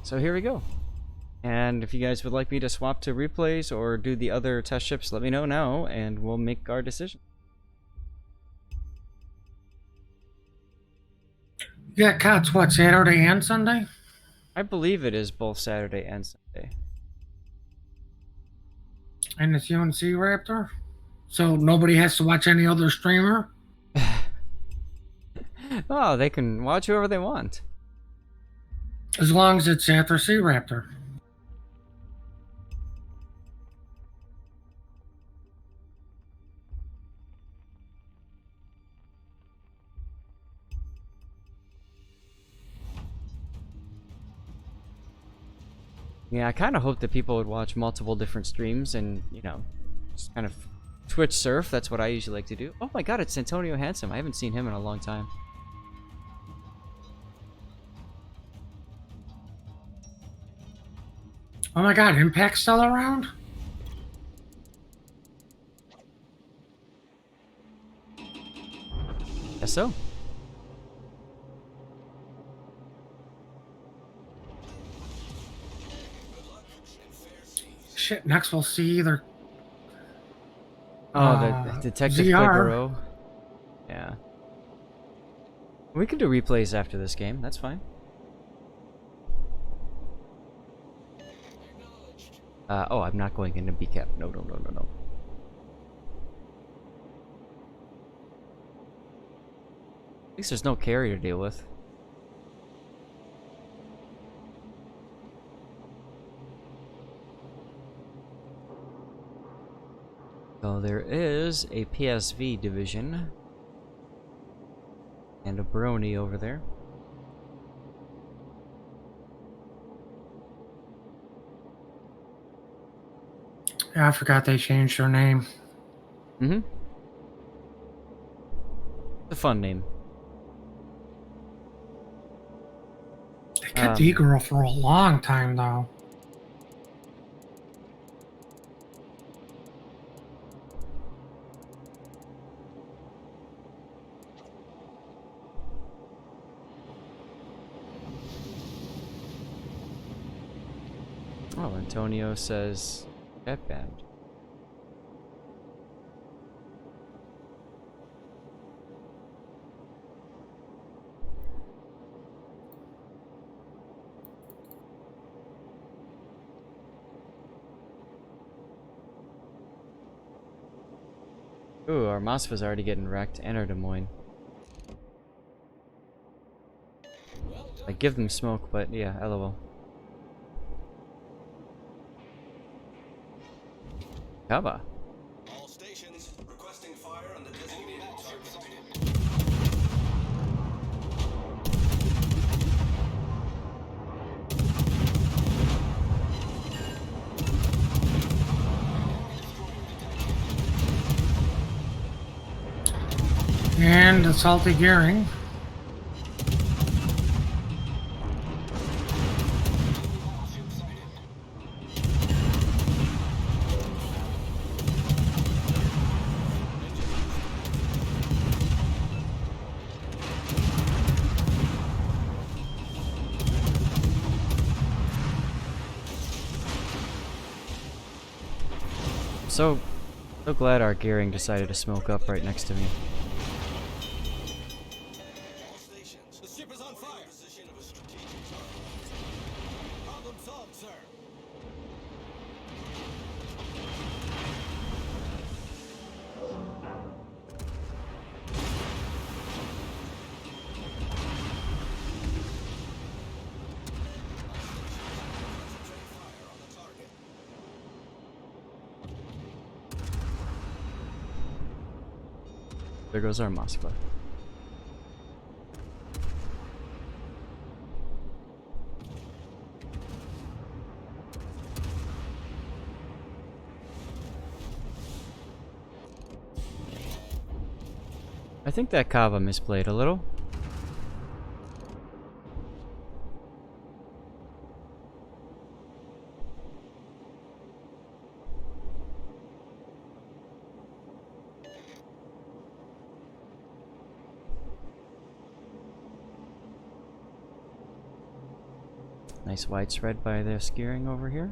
Speaker 1: So here we go. And if you guys would like me to swap to replays or do the other test ships, let me know now, and we'll make our decision.
Speaker 3: Yeah, Cots, what, Saturday and Sunday?
Speaker 1: I believe it is both Saturday and Sunday.
Speaker 3: And it's UNC Raptor? So nobody has to watch any other streamer?
Speaker 1: Oh, they can watch whoever they want.
Speaker 3: As long as it's after Sea Raptor.
Speaker 1: Yeah, I kind of hope that people would watch multiple different streams and, you know, just kind of Twitch surf. That's what I usually like to do. Oh my god, it's Antonio Handsome. I haven't seen him in a long time.
Speaker 3: Oh my god, Impact's still around?
Speaker 1: Guess so.
Speaker 3: Shit, next we'll see either.
Speaker 1: Oh, the Detective
Speaker 3: ZR.
Speaker 1: Clibero. Yeah. We can do replays after this game. That's fine. Oh, I'm not going into BCAP. No, no, no, no, no. At least there's no carry to deal with. So there is a PSV division. And a brony over there.
Speaker 3: Yeah, I forgot they changed their name.
Speaker 1: Mm-hmm. It's a fun name.
Speaker 3: They kept E-Girl for a long time, though.
Speaker 1: Oh, Antonio says jet band. Ooh, our Mosfa's already getting wrecked, and our Des Moines. I give them smoke, but yeah, LOL. Kaba.
Speaker 2: All stations requesting fire on the designated target.
Speaker 3: And assaulted gearing.
Speaker 1: So glad our gearing decided to smoke up right next to me.
Speaker 2: All stations. The ship is on fire. Position of a strategic target. Problem solved, sir. Concentrate fire on the target.
Speaker 1: There goes our Moskva. I think that Kava misplayed a little. Nice widespread by the gearing over here.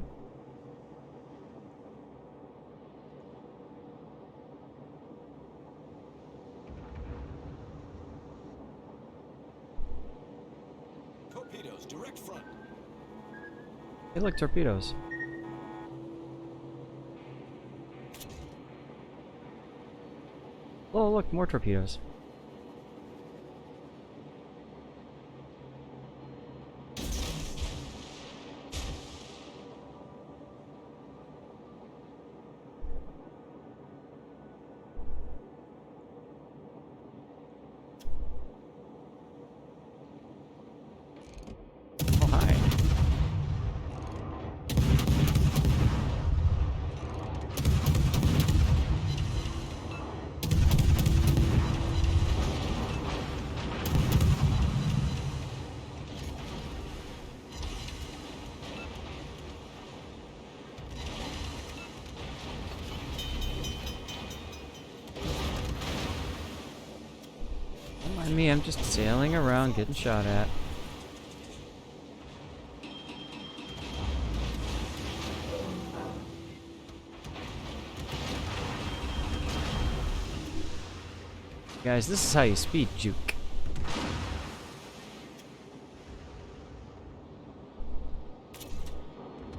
Speaker 2: Torpedoes, direct front.
Speaker 1: Hey, look, torpedoes. Oh, look, more torpedoes. Oh, hi. Don't mind me, I'm just sailing around getting shot at. Guys, this is how you speed juke.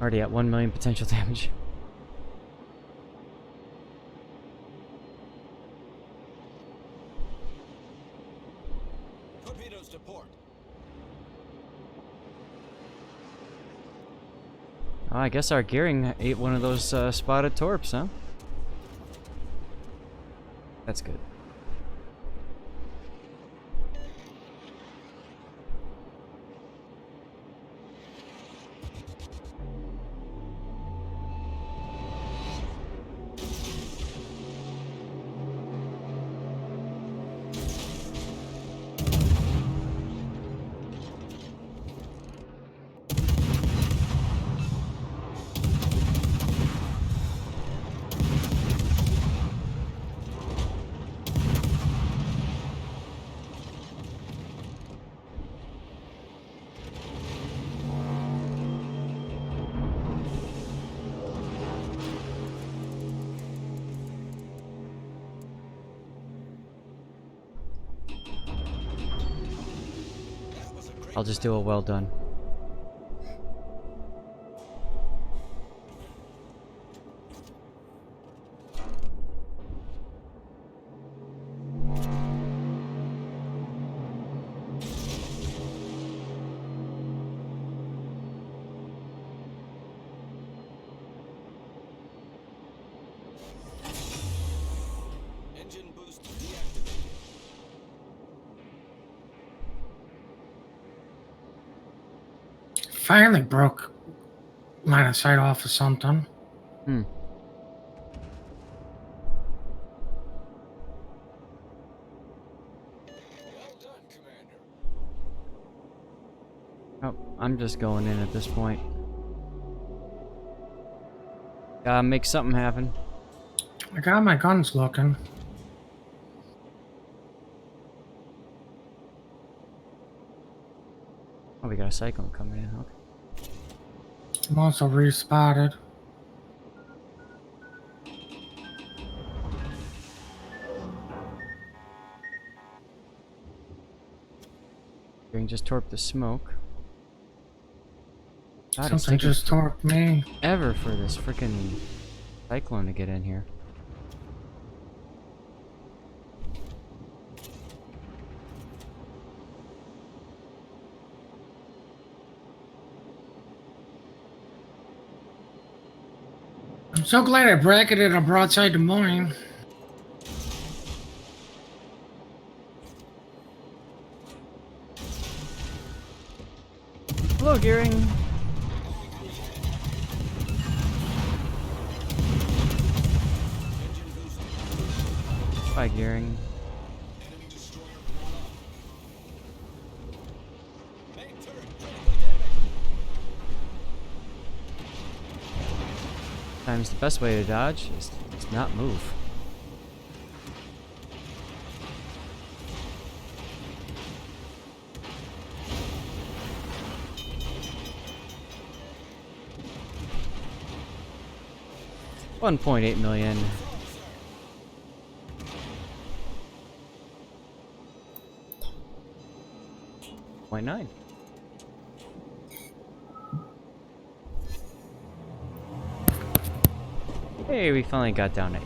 Speaker 1: Already at 1 million potential damage.
Speaker 2: Torpedoes to port.
Speaker 1: Oh, I guess our gearing ate one of those spotted torps, huh? That's good. I'll just do a well done.
Speaker 2: Engine boost deactivated.
Speaker 3: Finally broke line of sight off of something.
Speaker 1: Hmm.
Speaker 2: Well done, Commander.
Speaker 1: Oh, I'm just going in at this point. Gotta make something happen.
Speaker 3: I got my guns looking.
Speaker 1: Oh, we got a cyclone coming in. Okay.
Speaker 3: I'm also respotted.
Speaker 1: We can just torp the smoke. God, it's
Speaker 3: Something
Speaker 1: taking
Speaker 3: just torqued me.
Speaker 1: forever for this freaking cyclone to get in here.
Speaker 3: I'm so glad I bracketed a broadside to mine.
Speaker 1: Hello, Gearing.
Speaker 2: Engine boost.
Speaker 1: Bye, Gearing.
Speaker 2: Enemy destroyer blown up. Main turret critically damaged.
Speaker 1: Sometimes the best way to dodge is not move. $1.8 million. 0.9. Hey, we finally got down to 8.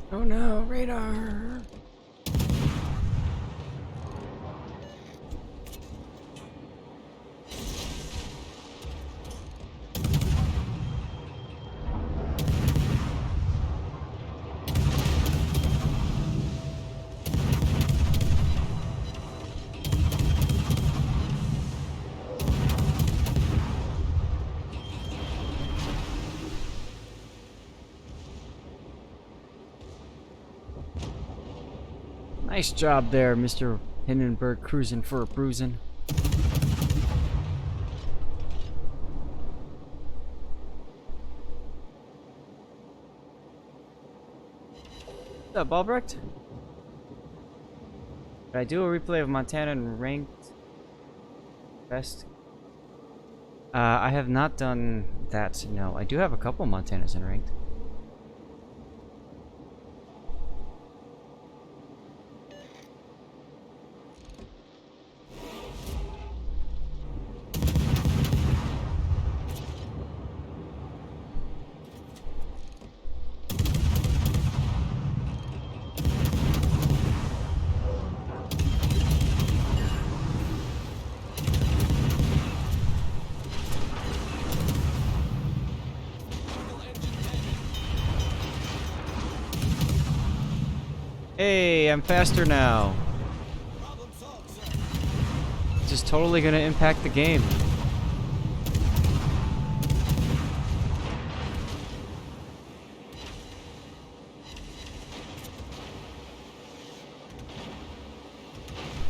Speaker 1: Oh no, radar! Nice job there, Mr. Hindenburg, cruising for a bruising. What's up, Albrecht? Did I do a replay of Montana and ranked best? I have not done that, no. I do have a couple Montanas in ranked. Yay, I'm faster now.
Speaker 2: Problem solved, sir.
Speaker 1: This is totally gonna impact the game.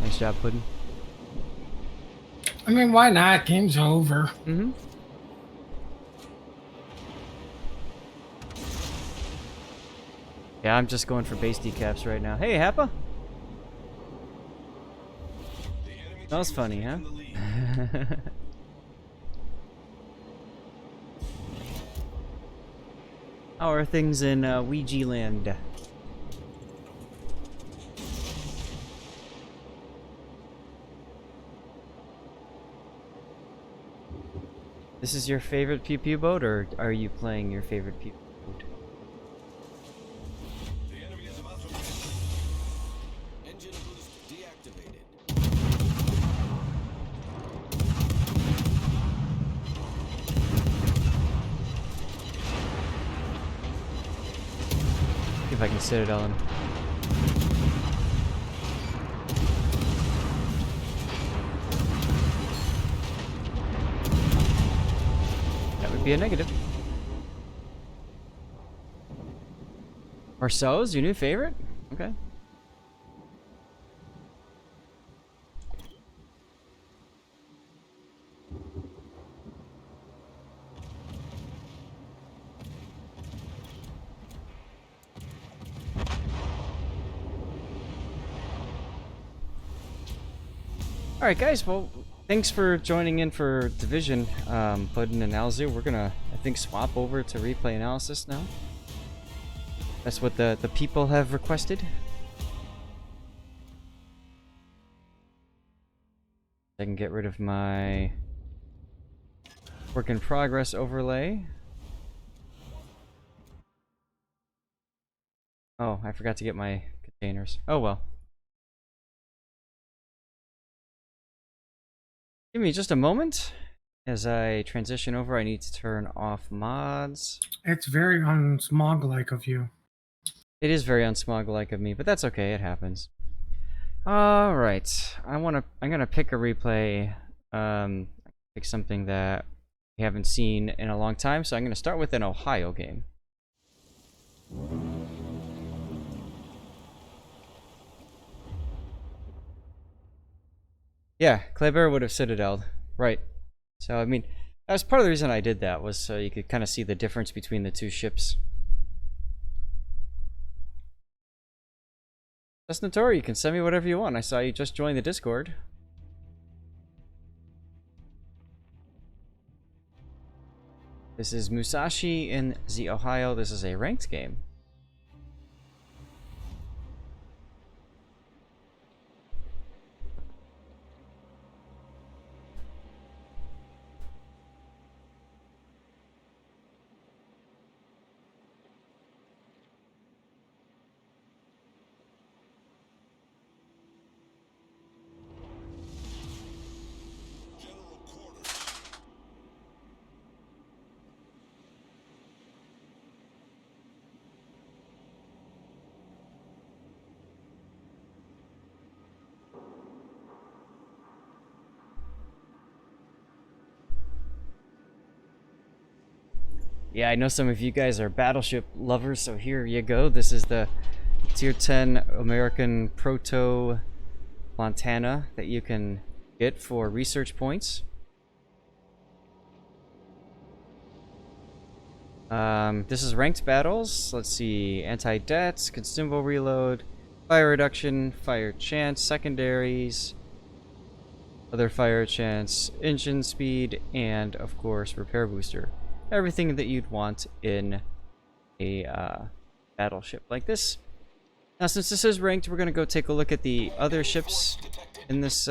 Speaker 1: Nice job, Puddin'.
Speaker 3: I mean, why not? Game's over.
Speaker 1: Mm-hmm. Yeah, I'm just going for base decaps right now. Hey, Happa! That was funny, huh? How are things in Ouija land? This is your favorite pew pew boat, or are you playing your favorite pew pew boat?
Speaker 2: The enemy is about to win. Engine boost deactivated.
Speaker 1: See if I can Citadel him. That would be a negative. Marceau's your new favorite? Okay. Alright guys, well, thanks for joining in for Division, Puddin' and Alzu. We're gonna, I think, swap over to replay analysis now. That's what the people have requested. I can get rid of my work in progress overlay. Oh, I forgot to get my containers. Oh well. Give me just a moment. As I transition over, I need to turn off mods.
Speaker 3: It's very unsmog-like of you.
Speaker 1: It is very unsmog-like of me, but that's okay, it happens. Alright. I'm gonna pick a replay. Pick something that we haven't seen in a long time, so I'm gonna start with an Ohio game. Yeah, Kleber would have Citadel'd. Right. So, I mean, that was part of the reason I did that, was so you could kind of see the difference between the two ships. Justin Tori, you can send me whatever you want. I saw you just joined the Discord. This is Musashi in the Ohio. This is a ranked game.
Speaker 2: General quarters.
Speaker 1: Yeah, I know some of you guys are battleship lovers, so here you go. This is the Tier 10 American Proto Montana that you can get for research points. This is ranked battles. Let's see. Anti-debts, consumable reload, fire reduction, fire chance, secondaries, other fire chance, engine speed, and of course repair booster. Everything that you'd want in a battleship like this. Now, since this is ranked, we're gonna go take a look at the other ships in this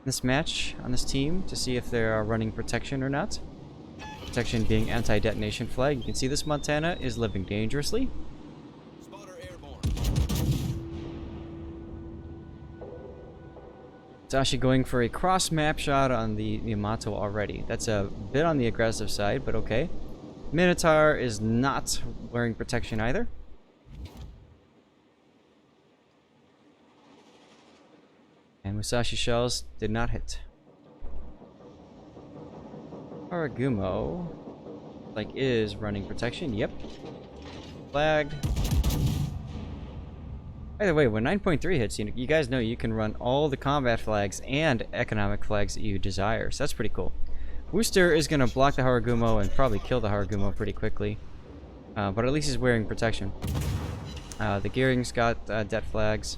Speaker 1: this match on this team to see if they are running protection or not. Protection being anti-detonation flag. You can see this Montana is living dangerously.
Speaker 2: Spotter airborne.
Speaker 1: It's actually going for a cross map shot on the Yamato already. That's a bit on the aggressive side, but okay. Minotaur is not wearing protection either. Musashi shells did not hit. Haragumo, like, is running protection. Yep. Flagged. By the way, when 9.3 hits, you guys know you can run all the combat flags and economic flags that you desire. So that's pretty cool. Wooster is going to block the Haragumo and probably kill the Haragumo pretty quickly. But at least he's wearing protection. The Gearing's got debt flags.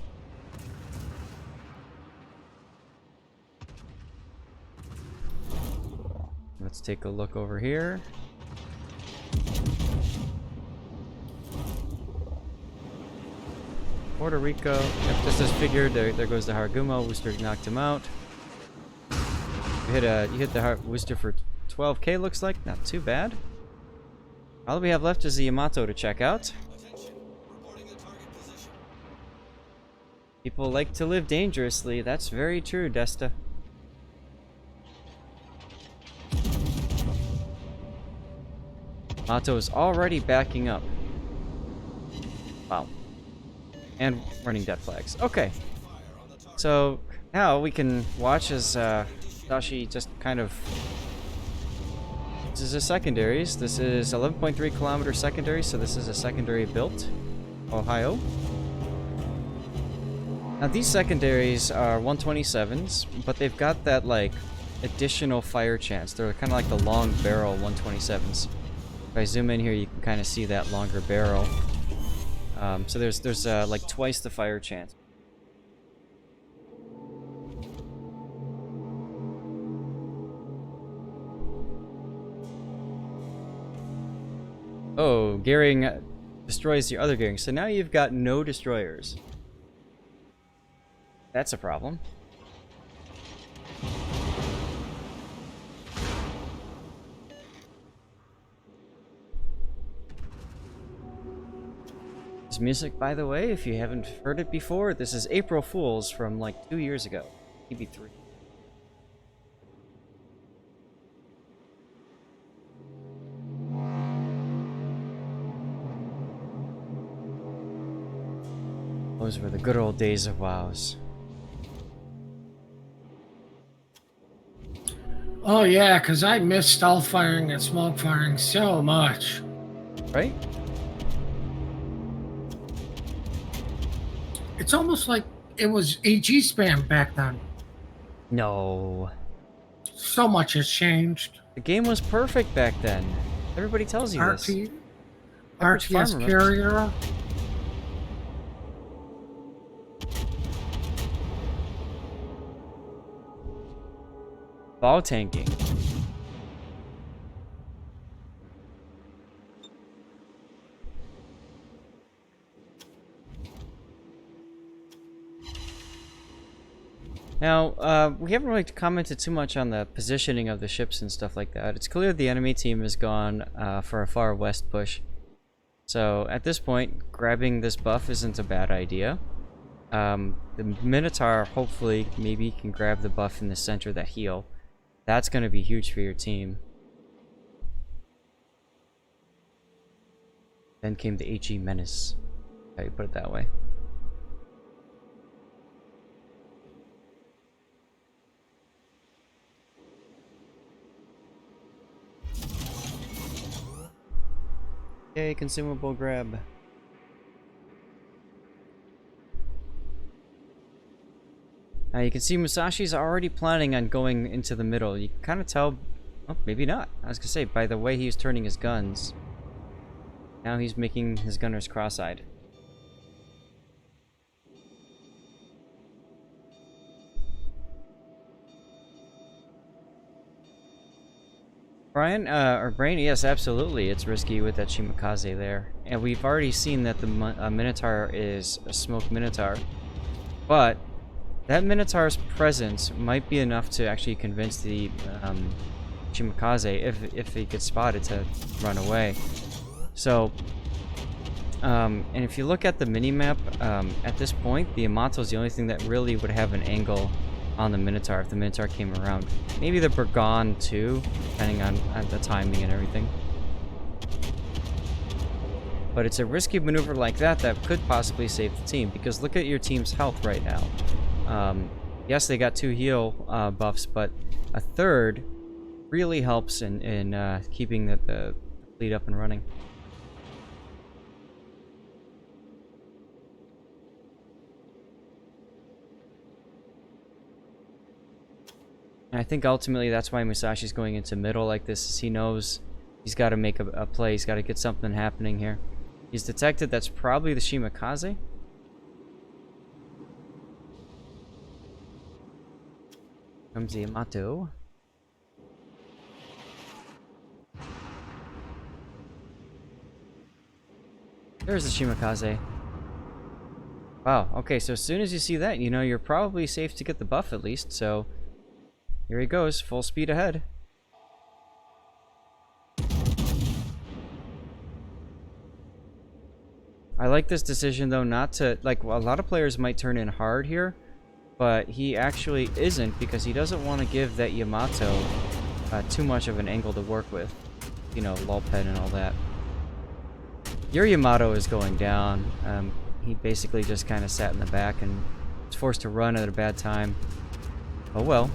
Speaker 1: Let's take a look over here. Puerto Rico. Yep, just as figured. There goes the Haragumo. Wooster knocked him out. You hit the Wooster for 12k. Looks like not too bad. All we have left is the Yamato to check out.
Speaker 2: Attention. Reporting a target position.
Speaker 1: People like to live dangerously. That's very true, Desta. Yamato is already backing up. Wow. And running death flags. Okay. So now we can watch as Dashi just kind of... This is a secondaries. This is 11.3 kilometer secondary, so this is a secondary built Ohio. Now these secondaries are 127s, but they've got that like additional fire chance. They're kind of like the long barrel 127s. If I zoom in here, you can kind of see that longer barrel. So there's like twice the fire chance. Oh, Gearing destroys the other Gearing. So now you've got no destroyers. That's a problem. This music, by the way, if you haven't heard it before, this is April Fools from like 2 years ago. Maybe 3. Those were the good old days of WoWs.
Speaker 3: Oh yeah, because I miss stealth firing and smoke firing so much.
Speaker 1: Right?
Speaker 3: It's almost like it was AG spam back then.
Speaker 1: No.
Speaker 3: So much has changed.
Speaker 1: The game was perfect back then. Everybody tells you this.
Speaker 3: RTS
Speaker 1: Farmer
Speaker 3: carrier.
Speaker 1: Ball tanking. Now, we haven't really commented too much on the positioning of the ships and stuff like that. It's clear the enemy team has gone for a far west push. So, at this point, grabbing this buff isn't a bad idea. The Minotaur, hopefully, maybe can grab the buff in the center, that heal. That's going to be huge for your team. Then came the HE Menace. How you put it that way. Yay, consumable grab. Now you can see Musashi's already planning on going into the middle. You can kind of tell... Oh, maybe not. I was going to say, by the way he's turning his guns. Now he's making his gunners cross-eyed. Brian, or Brain, yes, absolutely. It's risky with that Shimakaze there. And we've already seen that the Minotaur is a smoked Minotaur. But that Minotaur's presence might be enough to actually convince the Shimakaze, if he gets spotted, to run away. So, and if you look at the minimap, at this point, the Yamato is the only thing that really would have an angle on the Minotaur if the Minotaur came around. Maybe the Burgon too, depending on the timing and everything. But it's a risky maneuver like that that could possibly save the team, because look at your team's health right now. Yes, they got 2 heal buffs, but a third really helps in keeping the fleet up and running. And I think ultimately that's why Musashi's going into middle like this, is he knows he's got to make a play. He's got to get something happening here. He's detected that's probably the Shimakaze. Comes the Yamato. There's the Shimakaze. Wow, okay, so as soon as you see that, you know you're probably safe to get the buff at least, so here he goes, full speed ahead. I like this decision though not to, like, a lot of players might turn in hard here, but he actually isn't because he doesn't want to give that Yamato too much of an angle to work with. You know, lulped and all that. Your Yamato is going down. He basically just kind of sat in the back and was forced to run at a bad time. Oh well.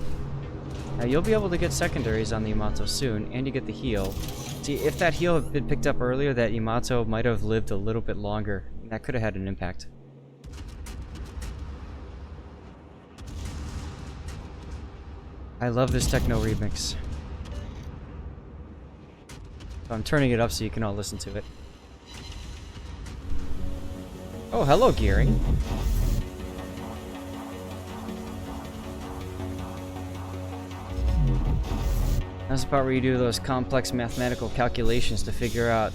Speaker 1: You'll be able to get secondaries on the Yamato soon, and you get the heal. See, if that heal had been picked up earlier, that Yamato might have lived a little bit longer. That could have had an impact. I love this techno remix. So I'm turning it up so you can all listen to it. Oh, hello, Gearing. That's the part where you do those complex mathematical calculations to figure out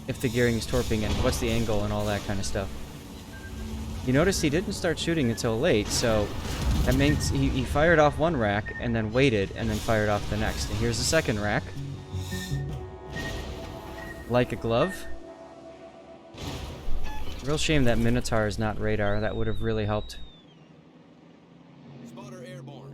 Speaker 1: if the gearing is torping and what's the angle and all that kind of stuff. You notice he didn't start shooting until late, so that means he fired off one rack and then waited and then fired off the next. And here's the second rack. Like a glove. Real shame that Minotaur is not radar. That would have really helped.
Speaker 2: Spotter airborne.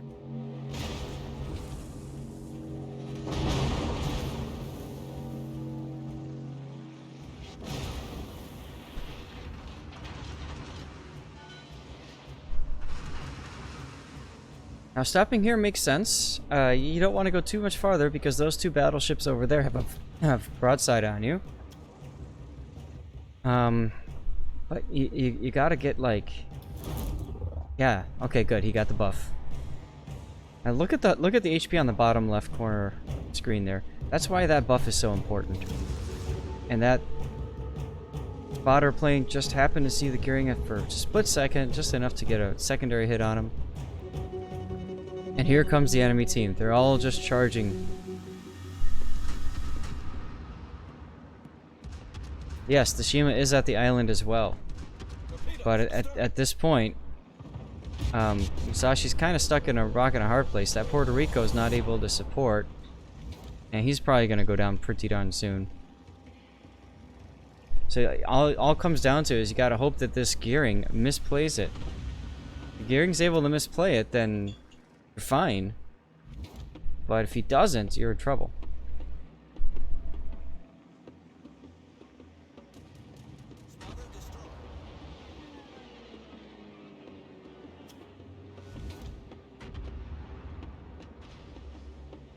Speaker 1: Now stopping here makes sense. You don't want to go too much farther because those 2 battleships over there have broadside on you. But you gotta get like, yeah, okay, good. He got the buff. Now look at the HP on the bottom left corner screen there. That's why that buff is so important. And that spotter plane just happened to see the gearing for a split second, just enough to get a secondary hit on him. And here comes the enemy team. They're all just charging. Yes, the Shima is at the island as well. But at this point, Musashi's kind of stuck in a rock and a hard place. That Puerto Rico is not able to support. And he's probably going to go down pretty darn soon. So all comes down to is you got to hope that this gearing misplays it. If the gearing's able to misplay it, then you're fine. But if he doesn't, you're in trouble.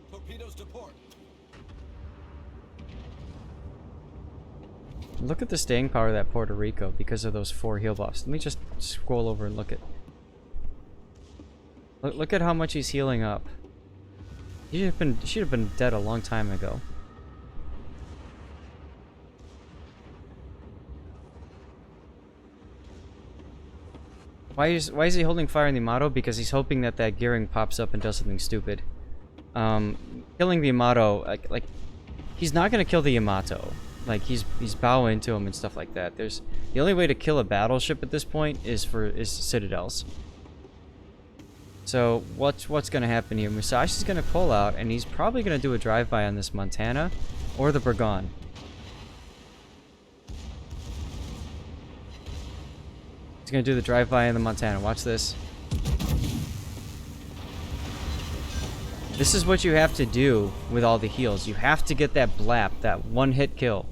Speaker 2: Torpedoes to port.
Speaker 1: Look at the staying power of that Puerto Rico because of those 4 heal buffs. Let me just scroll over and look at. Look at how much he's healing up. He should have been dead a long time ago. Why is he holding fire in the Yamato? Because he's hoping that gearing pops up and does something stupid. Killing the Yamato, like he's not gonna kill the Yamato. Like he's bowing to him and stuff like that. The only way to kill a battleship at this point is citadels. So what's gonna happen here? Musashi's gonna pull out, and he's probably gonna do a drive-by on this Montana or the Burgon. He's gonna do the drive-by in the Montana. Watch this. This is what you have to do with all the heals. You have to get that blap, that one-hit kill.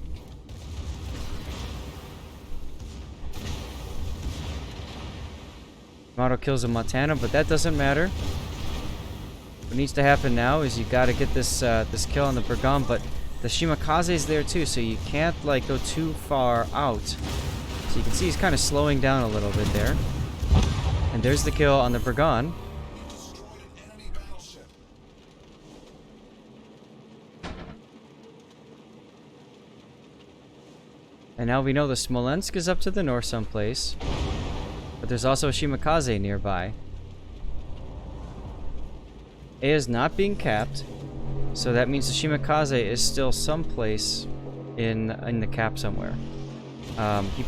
Speaker 1: Yamato kills a Montana, but that doesn't matter. What needs to happen now is you gotta get this this kill on the Burgon, but the Shimakaze's there too, so you can't like go too far out. So you can see he's kind of slowing down a little bit there. And there's the kill on the Burgon. And now we know the Smolensk is up to the north someplace. But there's also a Shimakaze nearby. A is not being capped, so that means the Shimakaze is still someplace in the cap somewhere. He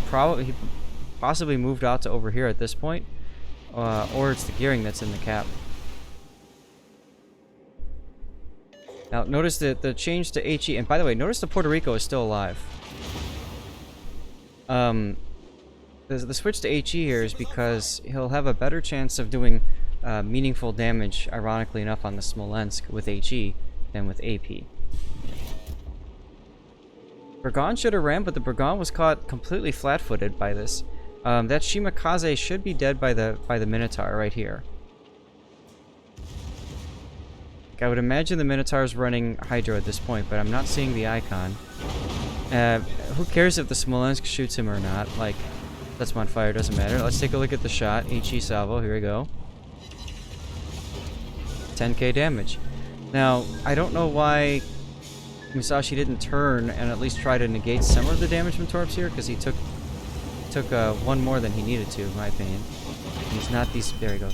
Speaker 1: possibly moved out to over here at this point, or it's the gearing that's in the cap. Now notice the change to HE, and by the way, notice the Puerto Rico is still alive. The switch to HE here is because he'll have a better chance of doing meaningful damage, ironically enough, on the Smolensk with HE than with AP. Burgon should have ran, but the Burgon was caught completely flat-footed by this. That Shimakaze should be dead by the Minotaur right here. Like, I would imagine the Minotaur's running Hydro at this point, but I'm not seeing the icon. Who cares if the Smolensk shoots him or not? Like, that's him on fire, doesn't matter. Let's take a look at the shot. HE salvo, here we go. 10k damage. Now, I don't know why Musashi didn't turn and at least try to negate some of the damage from Torps here, because he took one more than he needed to, in my opinion. He's not these. There we go.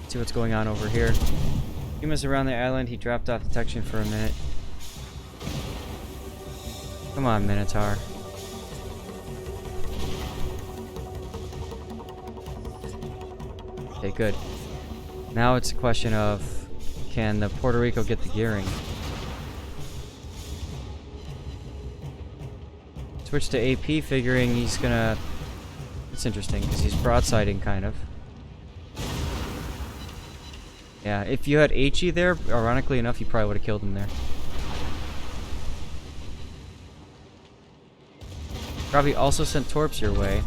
Speaker 1: See what's going on over here. Huma's around the island. He dropped off detection for a minute. Come on, Minotaur. Okay, good. Now it's a question of, can the Puerto Rico get the gearing? Switch to AP, figuring he's gonna... It's interesting, because he's broadsiding, kind of. Yeah, if you had HE there, ironically enough, you probably would have killed him there. Probably also sent Torps your way.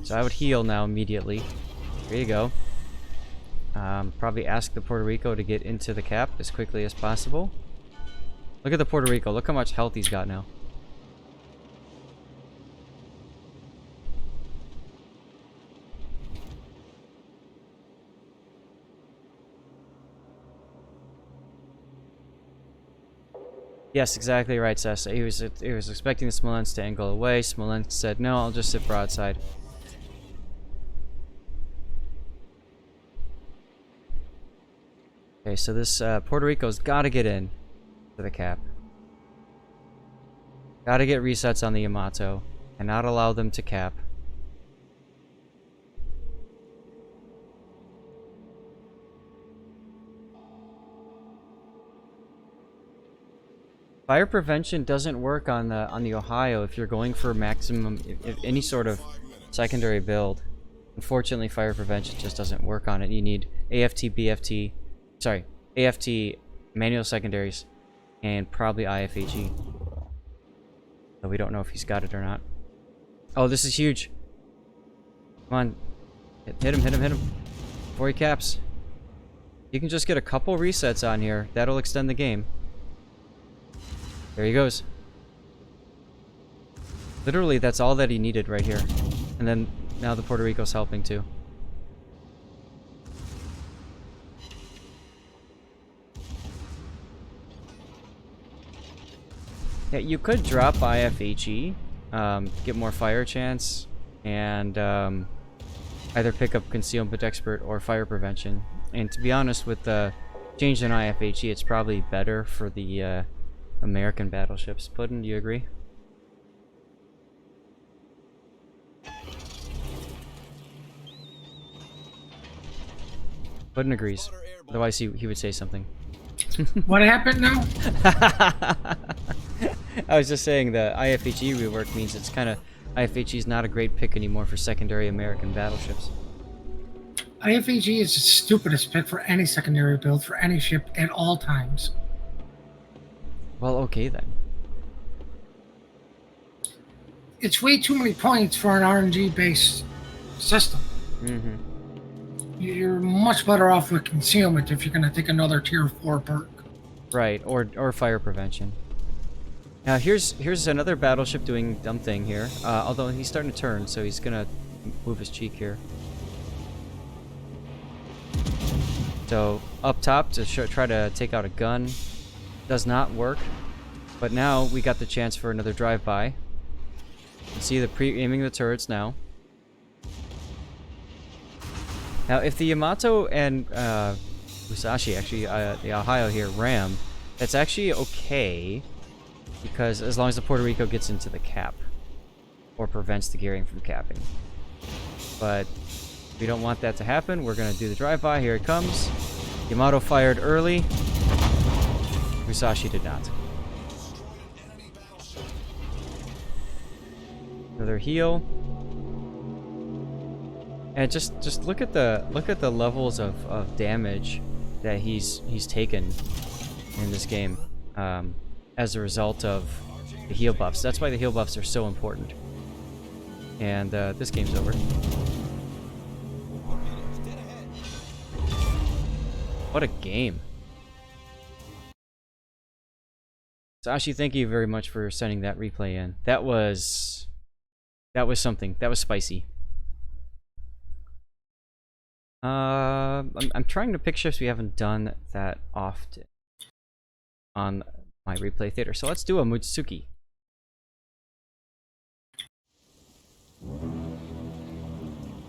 Speaker 1: So I would heal now immediately. There you go. Probably ask the Puerto Rico to get into the cap as quickly as possible. Look at the Puerto Rico. Look how much health he's got now. Yes, exactly right, Sessa. He was expecting the Smolensk to angle away. Smolensk said, no, I'll just sit broadside. Okay, so this Puerto Rico's got to get in to the cap. Got to get resets on the Yamato and not allow them to cap. Fire prevention doesn't work on the Ohio if you're going for maximum, if any sort of secondary build. Unfortunately, fire prevention just doesn't work on it. You need AFT, BFT, sorry, AFT, manual secondaries, and probably IFHE. So we don't know if he's got it or not. Oh, this is huge. Come on. Hit him, hit him, hit him. Before he caps. You can just get a couple resets on here. That'll extend the game. There he goes. Literally, that's all that he needed right here. And then, now the Puerto Rico's helping too. Yeah, you could drop IFHE, get more fire chance, and either pick up Concealment Expert or Fire Prevention. And to be honest, with the change in IFHE, it's probably better for the American battleships. Puddin', do you agree? Puddin' agrees. Otherwise, he would say something.
Speaker 3: What happened now?
Speaker 1: I was just saying the IFHE rework means it's kind of... IFHE is not a great pick anymore for secondary American battleships.
Speaker 3: IFAG is the stupidest pick for any secondary build for any ship at all times.
Speaker 1: Well, okay then.
Speaker 3: it's way too many points for an RNG based system.
Speaker 1: Mm-hmm.
Speaker 3: You're much better off with concealment if you're going to take another tier 4 perk.
Speaker 1: Right, or fire prevention. Now here's another battleship doing dumb thing here. Although he's starting to turn, so he's gonna move his cheek here. So up top to try to take out a gun does not work. But now we got the chance for another drive-by. You can see the pre-aiming the turrets now. Now if the Yamato and Musashi, actually the Ohio here, ram, that's actually okay. Because as long as the Puerto Rico gets into the cap. Or prevents the gearing from capping. But we don't want that to happen. We're going to do the drive-by. Here it comes. Yamato fired early. Musashi did not. Another heal. And just look at the levels of damage that he's taken in this game. As a result of the heal buffs. That's why the heal buffs are so important. And this game's over. What a game. Sashi, thank you very much for sending that replay in. That was something. That was spicy. I'm trying to pick shifts we haven't done that often on my replay theater. So let's do a Mutsuki.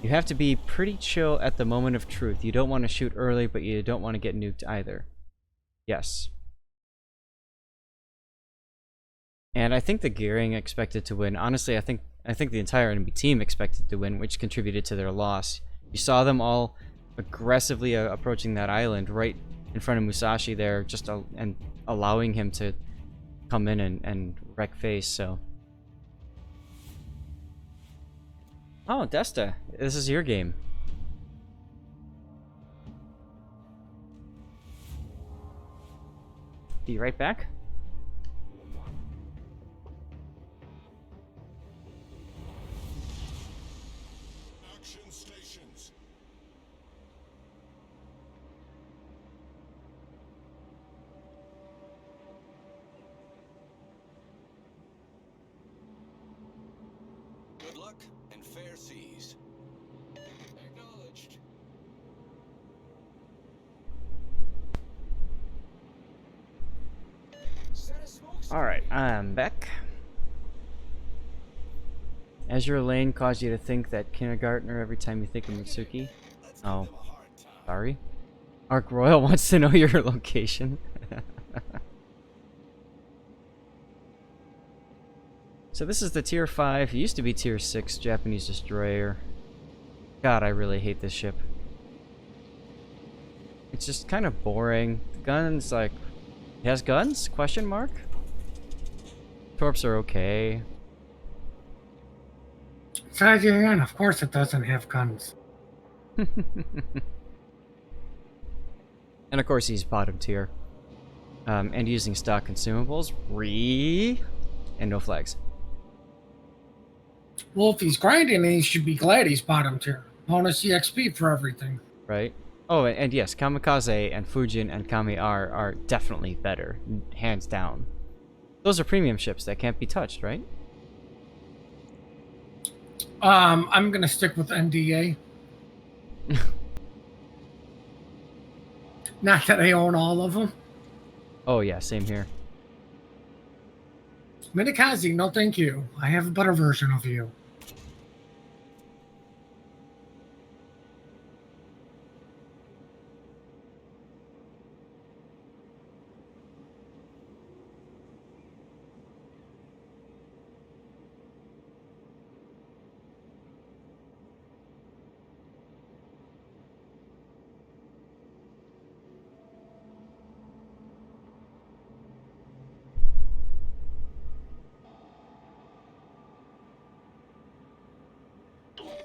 Speaker 1: You have to be pretty chill at the moment of truth. You don't want to shoot early, but you don't want to get nuked either. Yes. And I think the gearing expected to win. Honestly, I think the entire enemy team expected to win, which contributed to their loss. You saw them all aggressively approaching that island right in front of Musashi there, just and allowing him to come in and wreck face, so. Oh, Desta, this is your game. Be right back.
Speaker 2: Action stations. Good luck and fair seas. Acknowledged.
Speaker 1: Alright, I'm back. As your lane caused you to think that kindergartner every time you think of Mutsuki. Oh, sorry. Arc Royal wants to know your location. So this is the tier 5, it used to be tier 6 Japanese destroyer. God, I really hate this ship. It's just kind of boring. The guns, like, it has guns? Question mark? Torps are okay.
Speaker 3: Sajian, of course it doesn't have guns.
Speaker 1: And of course he's bottom tier. And using stock consumables. And no flags.
Speaker 3: Well, if he's grinding, he should be glad he's bottom tier. Bonus EXP for everything.
Speaker 1: Right? Oh, and yes, Kamikaze and Fujin and Kami are definitely better. Hands down. Those are premium ships that can't be touched, right?
Speaker 3: I'm gonna stick with NDA. Not that I own all of them.
Speaker 1: Oh yeah, same here.
Speaker 3: Minikaze, no thank you. I have a better version of you.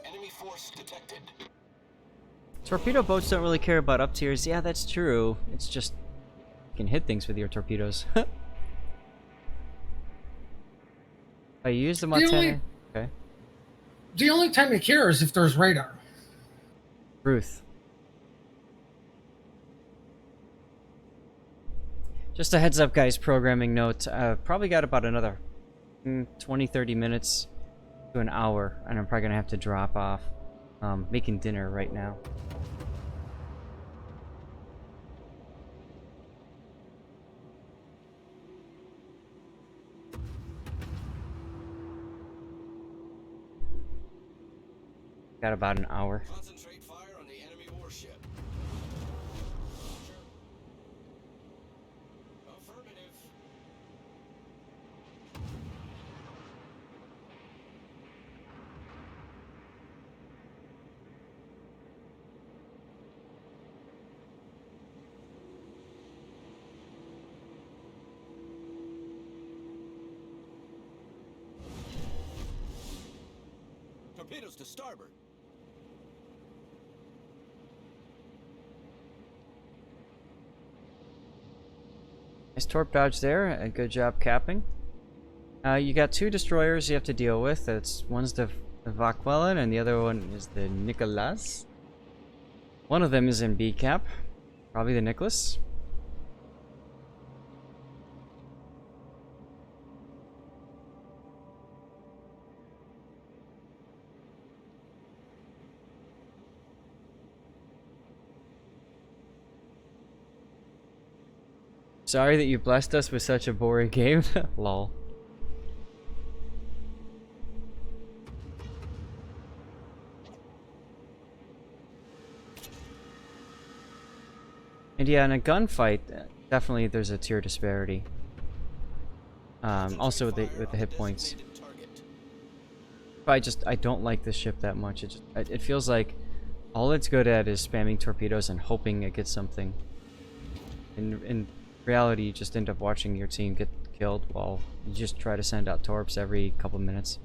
Speaker 2: Enemy force detected.
Speaker 1: Torpedo boats don't really care about up tiers. Yeah, that's true. It's just you can hit things with your torpedoes. I use the Montana. Okay.
Speaker 3: The only time they care is if there's radar.
Speaker 1: Truth. Just a heads up, guys, programming note. Probably got about another 20, 30 minutes to an hour, and I'm probably going to have to drop off. Making dinner right now. Got about an hour.
Speaker 2: Concentrate fire on the enemy warship. Affirmative. Torpedoes to starboard.
Speaker 1: Nice torp dodge there, and good job capping. You got two destroyers you have to deal with. One's the Vaquelin and the other one is the Nicholas. One of them is in B cap, probably the Nicholas. Sorry that you blessed us with such a boring game. Lol. And yeah, in a gunfight, definitely there's a tier disparity. Also with the hit points. But I don't like this ship that much. It feels like all it's good at is spamming torpedoes and hoping it gets something. In reality, you just end up watching your team get killed while you just try to send out torps every couple minutes.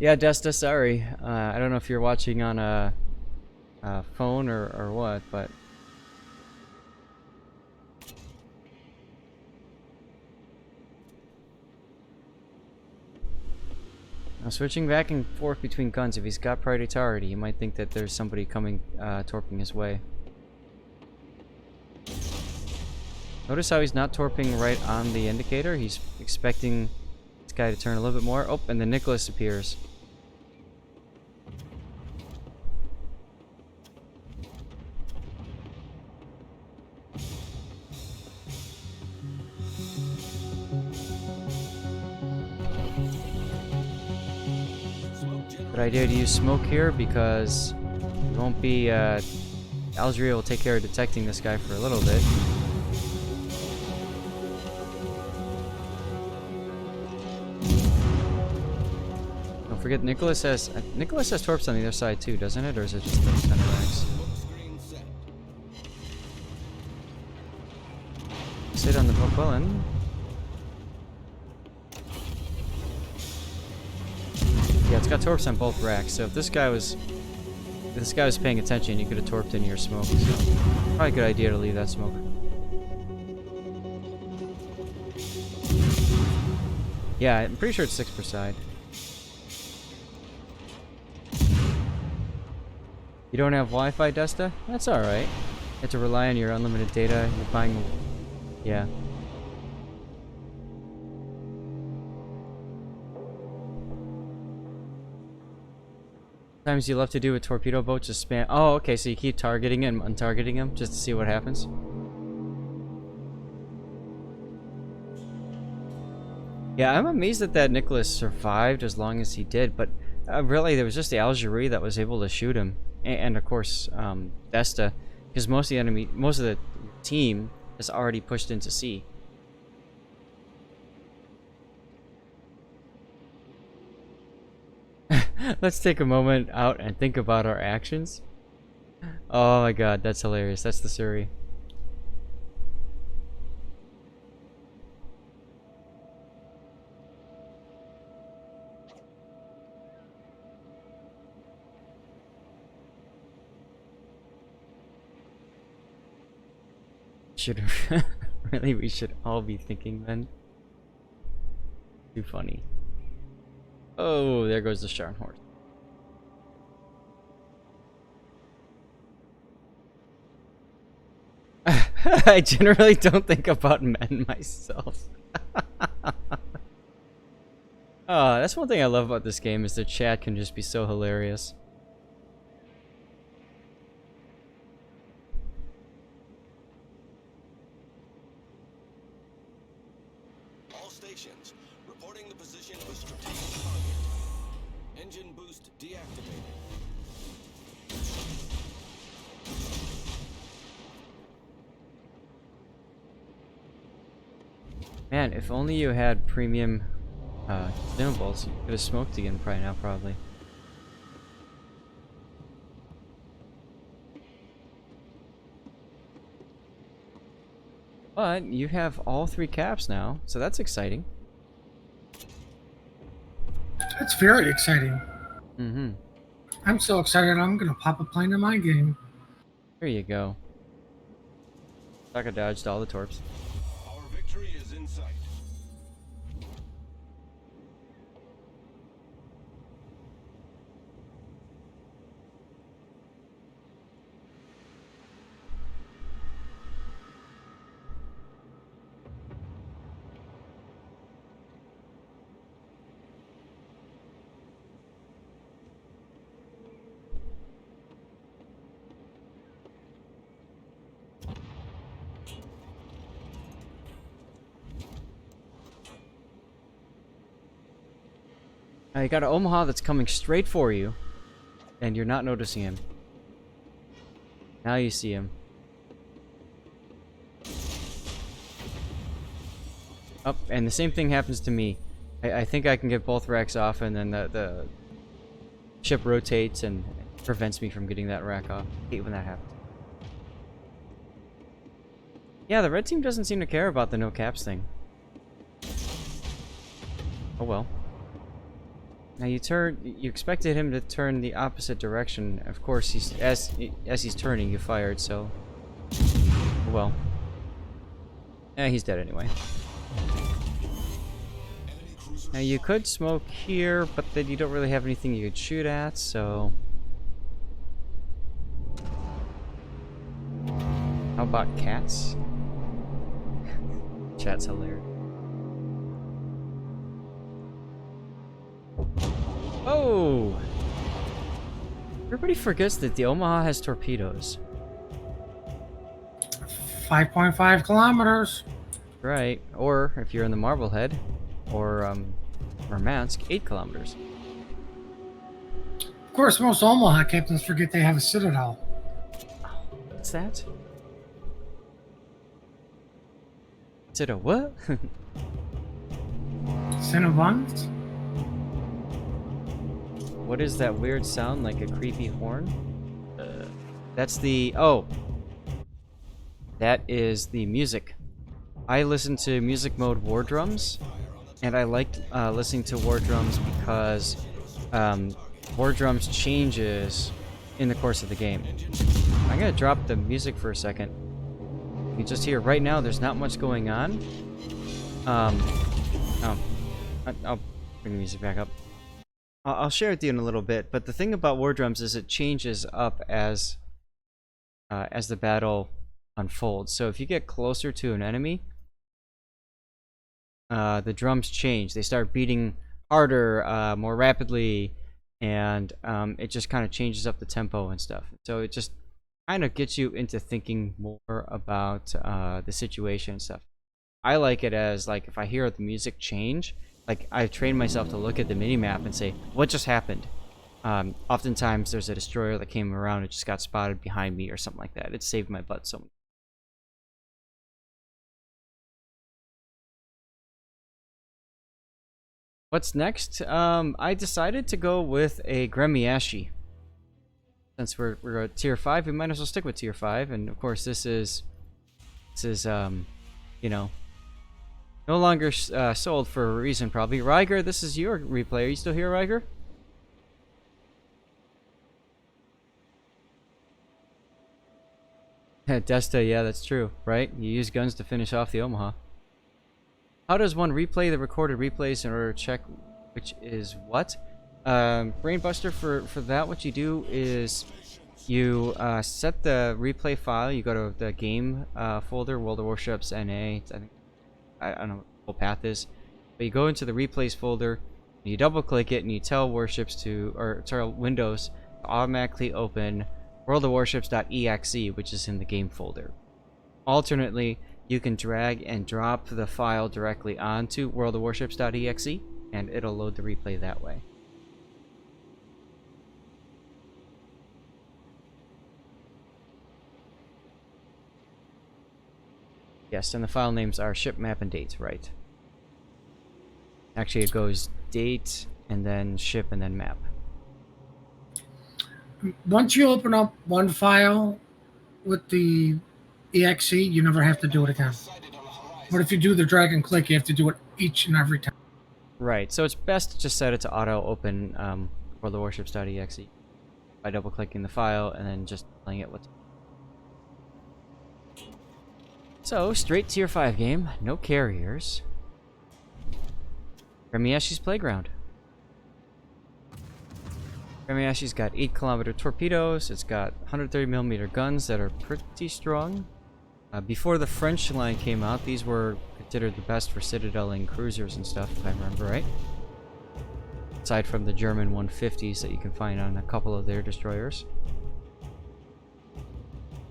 Speaker 1: Yeah, Desta, sorry. I don't know if you're watching on a phone or what, but now switching back and forth between guns. If he's got priority, you might think that there's somebody coming torping his way. Notice how he's not torping right on the indicator. He's expecting this guy to turn a little bit more. Oh, and the Nicholas appears. Good idea to use smoke here because it won't be. Algeria will take care of detecting this guy for a little bit. Don't forget Nicholas has torps on the other side too, doesn't it? Or is it just the center ranks? Sit on the Vaquelin. Yeah, it's got torps on both racks, so if this guy was paying attention, you could have torped in your smoke. So probably a good idea to leave that smoke. Yeah, I'm pretty sure it's 6 per side. You don't have Wi-Fi, Desta? That's alright. You have to rely on your unlimited data. You're buying... Yeah. Sometimes you love to do a torpedo boat, just spam. Oh, okay, so you keep targeting him and untargeting him just to see what happens. Yeah, I'm amazed that Nicholas survived as long as he did, but really there was just the Algeria that was able to shoot him, and of course Desta, because most of the team is already pushed into sea. Let's take a moment out and think about our actions. Oh my god, that's hilarious. That's the Surrey. Should really, we should all be thinking then. Too funny. Oh, there goes the Sharn horse. I generally don't think about men myself. That's one thing I love about this game is the chat can just be so hilarious.
Speaker 2: All stations reporting the position of a strategic target. Engine boost deactivated.
Speaker 1: Man, if only you had premium consumables, you could have smoked again right now, probably. But you have all 3 caps now, so that's exciting.
Speaker 3: That's very exciting.
Speaker 1: Mm-hmm.
Speaker 3: I'm so excited I'm gonna pop a plane in my game.
Speaker 1: There you go. Saka dodged all the torps.
Speaker 2: Our victory is in sight.
Speaker 1: You got an Omaha that's coming straight for you, and you're not noticing him. Now you see him. Oh, and the same thing happens to me. I think I can get both racks off, and then the ship rotates and prevents me from getting that rack off. I hate when that happens. Yeah, the red team doesn't seem to care about the no caps thing. Oh well. Now you expected him to turn the opposite direction. Of course, as he's turning, you fired, so... Oh well. He's dead anyway. Now you could smoke here, but then you don't really have anything you could shoot at, so... How about cats? Chat's hilarious. Oh! Everybody forgets that the Omaha has torpedoes.
Speaker 3: 5.5 kilometers.
Speaker 1: Right. Or, if you're in the Marblehead, or Murmansk, 8 kilometers.
Speaker 3: Of course, most Omaha captains forget they have a citadel.
Speaker 1: What's that? Is it a what?
Speaker 3: Cinnabons?
Speaker 1: What is that weird sound, like a creepy horn? That's the... Oh! That is the music. I listen to music mode war drums, and I like listening to war drums because war drums changes in the course of the game. I'm gonna drop the music for a second. You just hear right now there's not much going on. Oh, I'll bring the music back up. I'll share with you in a little bit, but the thing about war drums is it changes up as the battle unfolds. So if you get closer to an enemy, the drums change. They start beating harder, more rapidly, and it just kind of changes up the tempo and stuff. So it just kind of gets you into thinking more about the situation and stuff. I like it as, like, if I hear the music change, like, I've trained myself to look at the minimap and say, what just happened? Oftentimes there's a destroyer that came around and just got spotted behind me or something like that. It saved my butt so much. What's next? I decided to go with a Gremyaschy. Since we're at tier 5, we might as well stick with tier 5, and of course this is you know, no longer sold for a reason probably. Ryger, this is your replay. Are you still here, Ryger? Desta, yeah, that's true, right? You use guns to finish off the Omaha. How does one replay the recorded replays in order to check which is what? Brainbuster, for that, what you do is you set the replay file. You go to the game folder, World of Warships NA. I don't know what the full path is, but you go into the replays folder, and you double click it, and you tell Warships to, or tell Windows to automatically open World of Warships.exe, which is in the game folder. Alternately, you can drag and drop the file directly onto World of Warships.exe, and it'll load the replay that way. Yes, and the file names are ship, map, and date, right? Actually, it goes date, and then ship, and then map.
Speaker 3: Once you open up one file with the exe, you never have to do it again. But if you do the drag and click, you have to do it each and every time.
Speaker 1: Right, so it's best to just set it to auto open World of Warships.exe by double clicking the file and then just telling it what to. So, straight tier 5 game, no carriers. Gremyaschy's Playground. Gremyaschy's got 8-kilometer torpedoes. It's got 130mm guns that are pretty strong. Before the French line came out, these were considered the best for citadeling cruisers and stuff, if I remember right. Aside from the German 150s that you can find on a couple of their destroyers.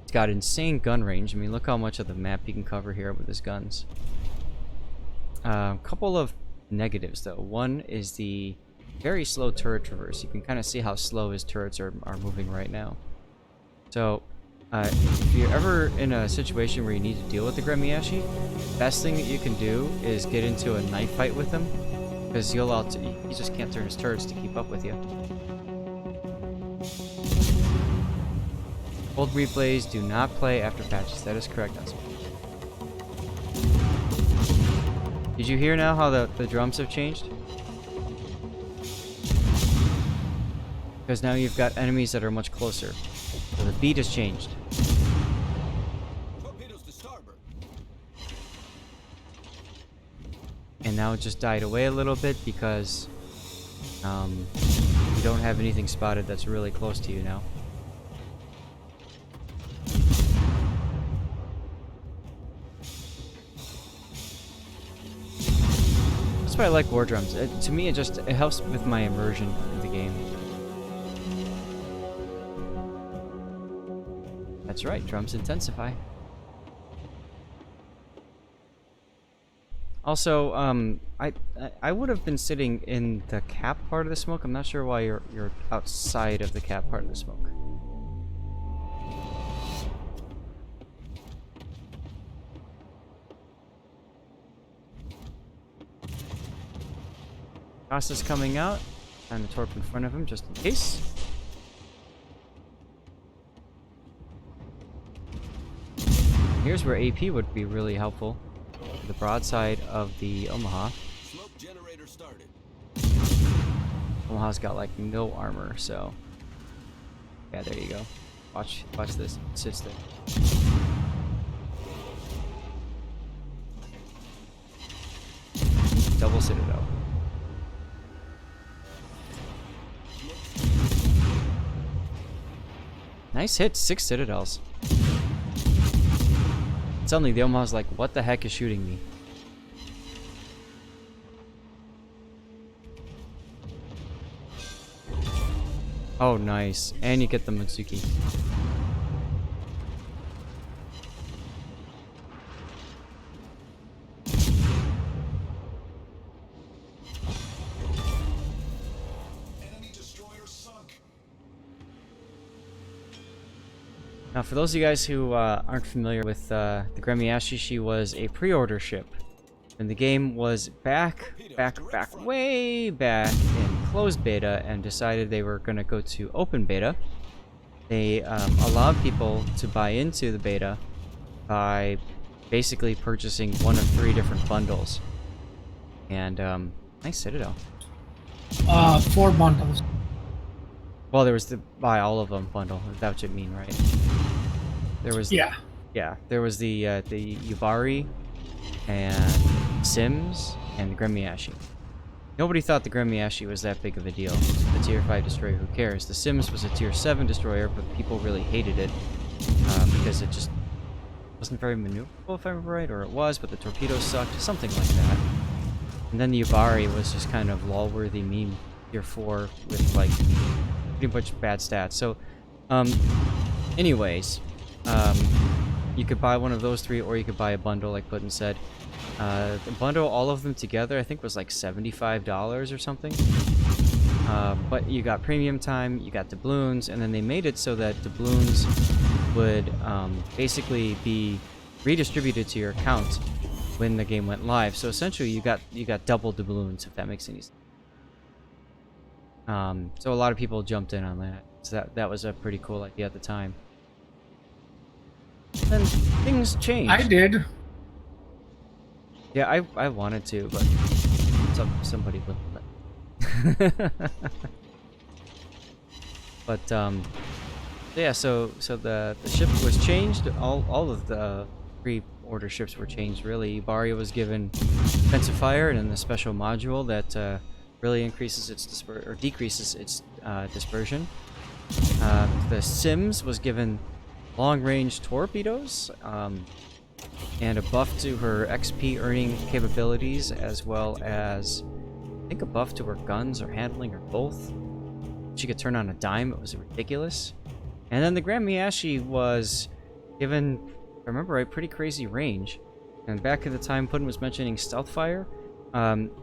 Speaker 1: It's got insane gun range. I mean, look how much of the map you can cover here with his guns. A couple of negatives, though. One is the very slow turret traverse. You can kind of see how slow his turrets are moving right now. So, if you're ever in a situation where you need to deal with the Gremyaschy, best thing that you can do is get into a knife fight with him, because you just can't turn his turrets to keep up with you. Old replays do not play after patches. That is correct. Did you hear now how the drums have changed? Because now you've got enemies that are much closer. So the beat has changed.
Speaker 2: Torpedoes to starboard.
Speaker 1: And now it just died away a little bit because you don't have anything spotted that's really close to you now. That's why I like war drums. To me, it helps with my immersion in the game. That's right, drums intensify. Also, I would have been sitting in the cap part of the smoke. I'm not sure why you're outside of the cap part of the smoke. Costa's coming out. Time to torp in front of him just in case. Here's where AP would be really helpful. The broadside of the Omaha.
Speaker 2: Smoke generator started.
Speaker 1: Omaha's got like no armor, so yeah, there you go. Watch this. It sits there. Double citadel. Nice hit, 6 citadels. Suddenly the Omaha's like, what the heck is shooting me? Oh, nice. And you get the Mutsuki.
Speaker 2: Enemy destroyer sunk.
Speaker 1: Now, for those of you guys who aren't familiar with the Gremyaschy, she was a pre-order ship. And the game was way back in closed beta and decided they were going to go to open beta. They allowed people to buy into the beta by basically purchasing one of 3 different bundles. And, nice citadel.
Speaker 3: 4 bundles.
Speaker 1: Well, there was the buy all of them bundle, if that's what you mean, right? There was
Speaker 3: Yeah.
Speaker 1: there was the Yubari and Sims and the Gremyaschy. Nobody thought the Gremyaschy was that big of a deal. The tier 5 destroyer, who cares? The Sims was a tier 7 destroyer, but people really hated it because it just wasn't very maneuverable, if I remember right, or it was, but the torpedoes sucked, something like that. And then the Yubari was just kind of lol-worthy meme tier 4 with like pretty much bad stats. So, anyways, you could buy one of those 3, or you could buy a bundle, like Putin said. The bundle, all of them together, I think was like $75 or something. But you got premium time, you got doubloons, and then they made it so that doubloons would basically be redistributed to your account when the game went live. So essentially, you got double doubloons, if that makes any sense. So a lot of people jumped in on that. So that was a pretty cool idea at the time. Then things changed.
Speaker 3: I did.
Speaker 1: Yeah, I wanted to, but somebody wouldn't let. But yeah, so the ship was changed. All of the pre-order ships were changed. Really, Ibaria was given defensive fire and then the special module that really increases its decreases its dispersion. The Sims was given long-range torpedoes. And a buff to her XP earning capabilities, as well as, I think, a buff to her guns or handling, or both. She could turn on a dime. It was ridiculous. And then the Gremyaschy was given, if I remember right, pretty crazy range. And back at the time Putin was mentioning stealth fire,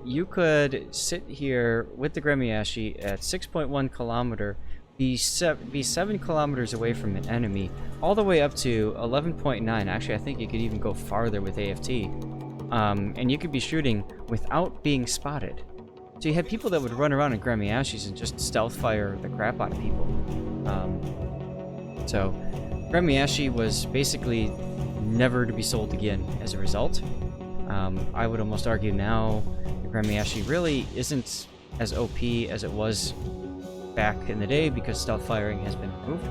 Speaker 1: you could sit here with the Gremyaschy at 6.1 kilometer, be 7 kilometers away from an enemy, all the way up to 11.9. Actually, I think you could even go farther with AFT. And you could be shooting without being spotted. So you had people that would run around in Gremyashys and just stealth fire the crap out of people. So Gremyaschy was basically never to be sold again as a result. I would almost argue now the Gremyaschy really isn't as OP as it was back in the day because stealth firing has been removed.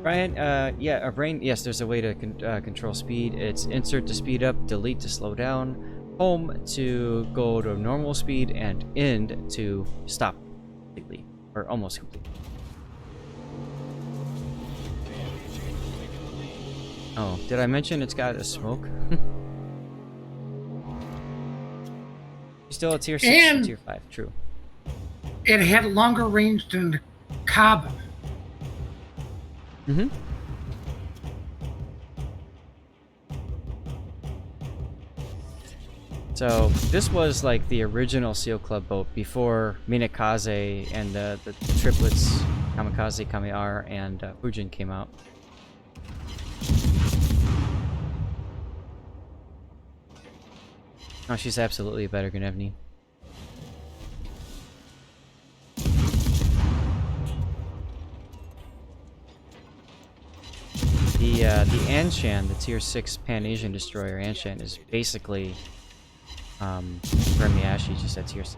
Speaker 1: Brian, yeah, our brain, yes, there's a way to control speed. It's insert to speed up, delete to slow down, home to go to normal speed, and end to stop completely, or almost completely. Oh, did I mention it's got a smoke? Still a tier 6 and tier 5, true.
Speaker 3: It had longer range than the Kaba.
Speaker 1: Mm-hmm. So this was like the original Seal Club boat before Minakaze and the triplets Kamikaze, Kami-R, and Fujin came out. Oh, she's absolutely a better Gremyaschy. The Anshan, the tier 6 Pan-Asian destroyer Anshan, is basically Gremyaschy, just at tier 6.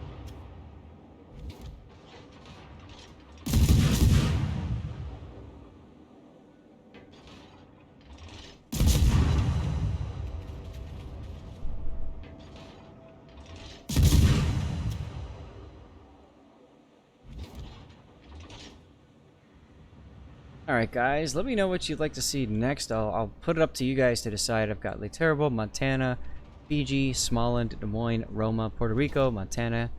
Speaker 1: Alright guys, let me know what you'd like to see next. I'll put it up to you guys to decide. I've got Lake Terrible, Montana, Fiji, Smallland, Des Moines, Roma, Puerto Rico, Montana,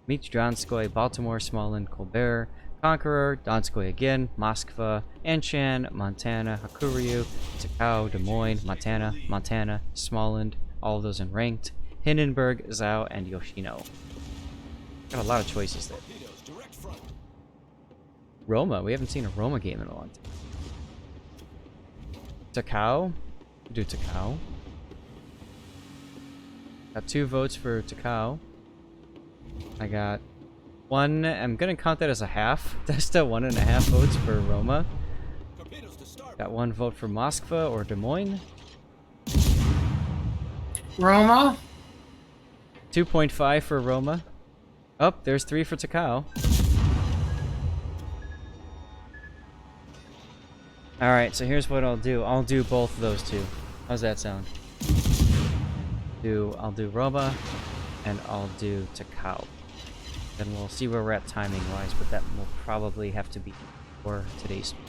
Speaker 1: Donskoy, Baltimore, Smallland, Colbert, Conqueror, Donskoy again, Moskva, Anshan, Montana, Hakuryu, Takao, Des Moines, Montana, Smallland, all of those in ranked, Hindenburg, Zhao, and Yoshino. Got a lot of choices there. Roma, we haven't seen a Roma game in a long time. Takao, do Takao. Got 2 votes for Takao. I got 1, I'm gonna count that as a half. That's still 1.5 votes for Roma. Got 1 vote for Moskva or Des Moines.
Speaker 3: Roma.
Speaker 1: 2.5 for Roma. Oh, there's 3 for Takao. Alright, so here's what I'll do. I'll do both of those two. How's that sound? I'll do Roma, and I'll do Takao. Then we'll see where we're at timing-wise, but that will probably have to be for today's stream.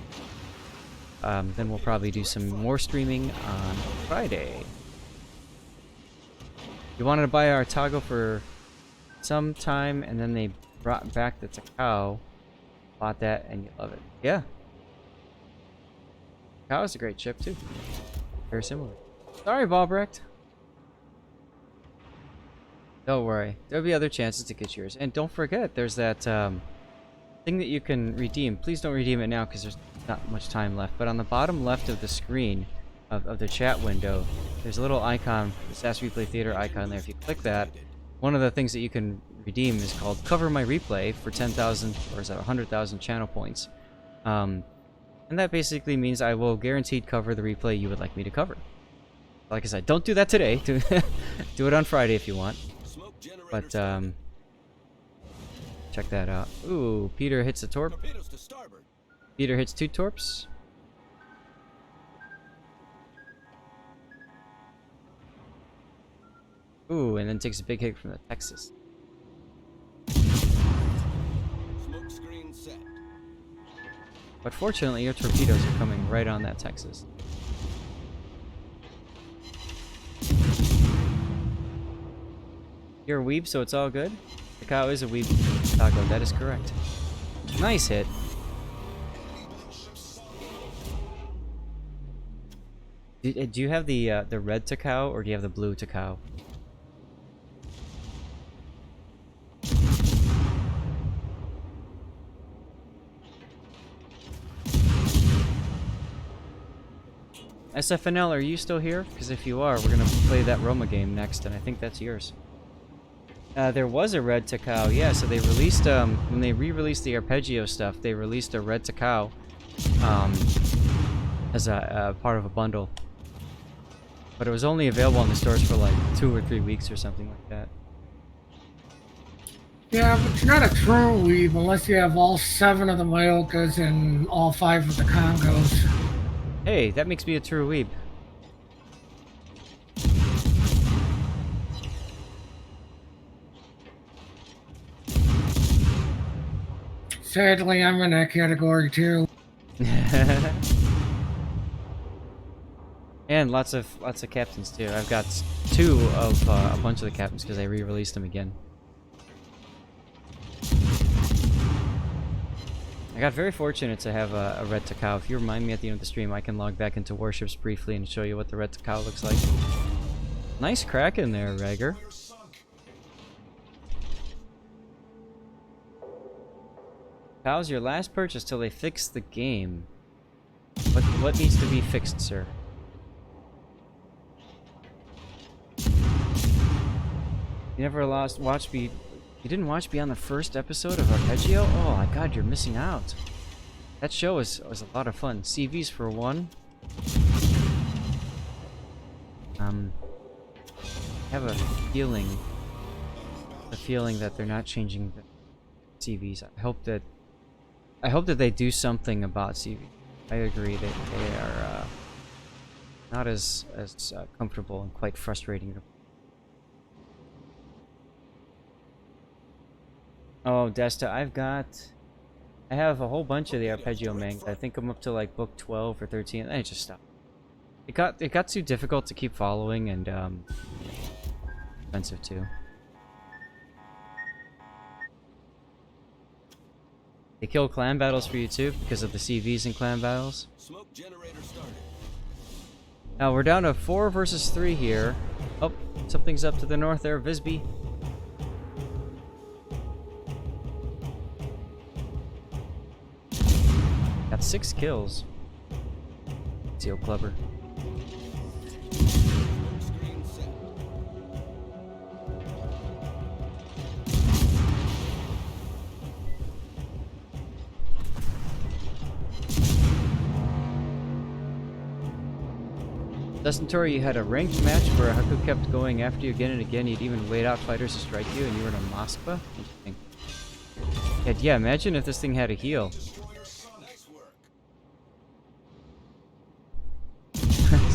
Speaker 1: Then we'll probably do some more streaming on Friday. You wanted to buy our Tago for some time, and then they brought back the Takao. Bought that, and you love it. Yeah. Takao is a great chip, too. Very similar. Sorry, Balbrecht. Don't worry. There'll be other chances to get yours. And don't forget, there's that thing that you can redeem. Please don't redeem it now because there's not much time left. But on the bottom left of the screen of the chat window, there's a little icon, the SAS Replay Theater icon there. If you click that, one of the things that you can redeem is called Cover My Replay for 10,000, or is that 100,000 channel points. And that basically means I will guaranteed cover the replay you would like me to cover. Like I said, don't do that today. Do it on Friday if you want. But, check that out. Ooh, Peter hits a torp. Peter hits 2 torps. Ooh, and then takes a big hit from the Texas.
Speaker 2: Smoke screen set.
Speaker 1: But fortunately, your torpedoes are coming right on that Texas. You're a weeb, so it's all good? Takao is a weeb. Tago, that is correct. Nice hit. Do you have the red Takao, or do you have the blue Takao? SFNL, are you still here? Because if you are, we're gonna play that Roma game next, and I think that's yours. There was a red Takao, yeah, so they released, when they re-released the Arpeggio stuff, they released a red Takao, as a part of a bundle. But it was only available in the stores for like 2 or 3 weeks or something like that.
Speaker 3: Yeah, but you're not a true weeb unless you have all 7 of the Myokas and all 5 of the Congos.
Speaker 1: Hey, that makes me a true weeb.
Speaker 3: Sadly, I'm in that category too.
Speaker 1: And lots of captains too. I've got 2 of a bunch of the captains because I re-released them again. I got very fortunate to have a red Takao. If you remind me at the end of the stream, I can log back into Warships briefly and show you what the red Takao looks like. Nice crack in there, Rager. How's your last purchase till they fix the game? What needs to be fixed, sir? You never watched me. You didn't watch Beyond the first episode of Arpeggio? Oh my god, you're missing out. That show was a lot of fun. CVs for 1. I have a feeling that they're not changing the CVs. I hope that they do something about CV. I agree that they are not as comfortable and quite frustrating. Oh, Desta, I have a whole bunch of the Arpeggio manga. I think I'm up to like book 12 or 13. I just stopped. It got too difficult to keep following and expensive too. They kill clan battles for you too because of the CVs in clan battles.
Speaker 2: Smoke generator started.
Speaker 1: Now we're down to 4 versus 3 here. Oh, something's up to the north there, Visby. Got 6 kills. Seal clever.
Speaker 2: Screen set.
Speaker 1: Dustin Tori, you had a ranked match where Haku kept going after you again and again. You'd even wait out fighters to strike you, and you were in a Moskva? Interesting. Yeah, imagine if this thing had a heal.
Speaker 2: Nice work.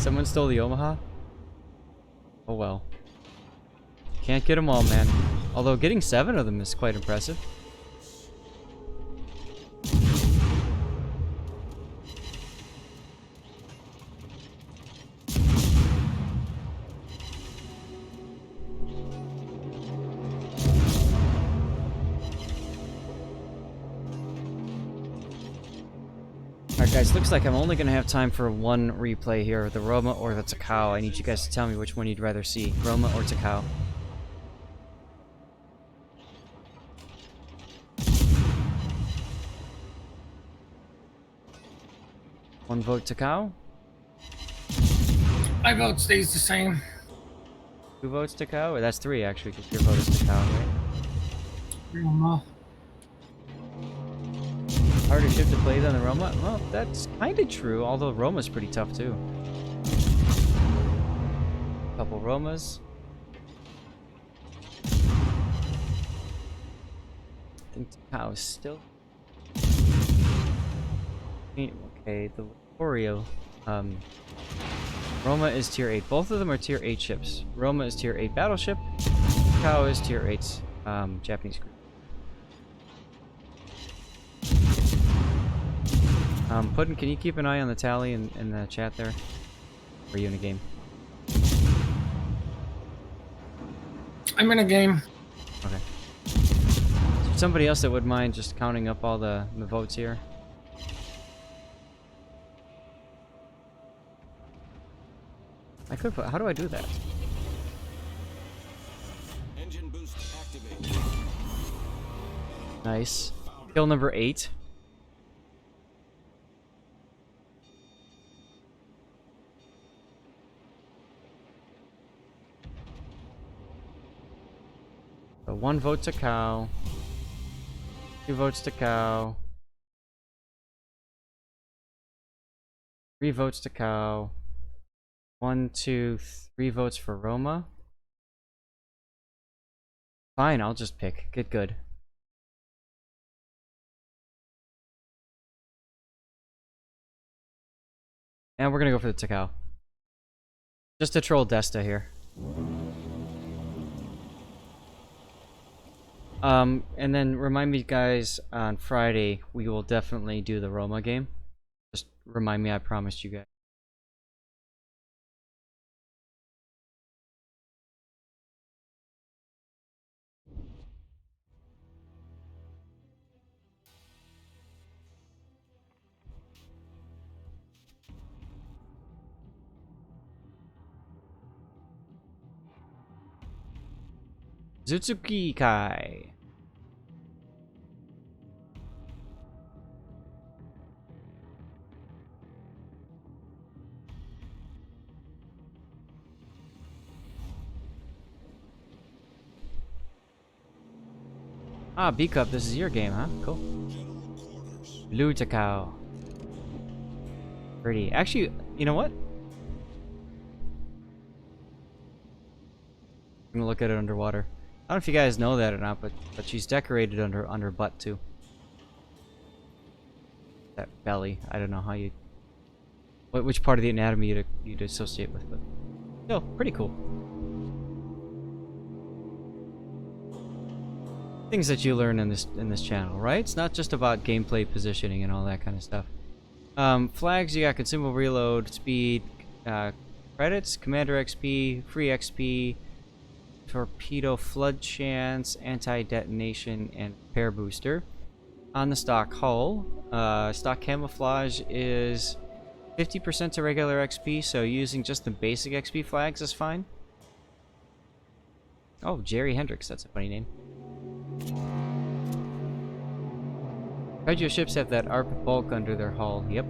Speaker 1: Someone stole the Omaha? Oh well. Can't get them all, man. Although getting 7 of them is quite impressive. Alright guys, looks like I'm only gonna have time for one replay here, the Roma or the Takao. I need you guys to tell me which one you'd rather see, Roma or Takao. One vote Takao,
Speaker 3: My vote stays the same.
Speaker 1: 2 votes Takao, or that's 3 actually, because your vote is Takao, right?
Speaker 3: I don't know.
Speaker 1: Harder ship to play than the Roma? Well, that's kinda true, although Roma's pretty tough too. Couple Romas. I think Takao is still... Okay, the Oreo. Roma is tier 8. Both of them are tier 8 ships. Roma is tier 8 battleship. Takao is tier 8 Japanese cruiser. Puddin', can you keep an eye on the tally in the chat there? Or are you in a game?
Speaker 3: I'm in a game.
Speaker 1: Okay. Is there somebody else that would mind just counting up all the votes here? I could put, how do I do that?
Speaker 2: Engine boost activated.
Speaker 1: Nice. Kill number 8. So 1 vote to Cow. 2 votes to Cow. 3 votes to Cow. 1, 2, 3 votes for Roma. Fine, I'll just pick. Get good. And we're gonna go for the Takao. Just to troll Desta here. And then remind me guys, on Friday, we will definitely do the Roma game. Just remind me, I promised you guys. Mutsuki Kai. Ah, B Cup, this is your game, huh? Cool. Blue Takao. Pretty. Actually, you know what? I'm gonna look at it underwater. I don't know if you guys know that or not, but she's decorated under butt too. That belly. I don't know how you, which part of the anatomy you'd associate with, but still pretty cool. Things that you learn in this channel, right? It's not just about gameplay positioning and all that kind of stuff. Flags, you got consumable reload, speed, credits, commander XP, free XP, torpedo flood chance, anti-detonation, and repair booster. On the stock hull, stock camouflage is 50% to regular XP, so using just the basic XP flags is fine. Oh, Jerry Hendricks, that's a funny name. Kaiju ships have that ARP bulk under their hull, yep.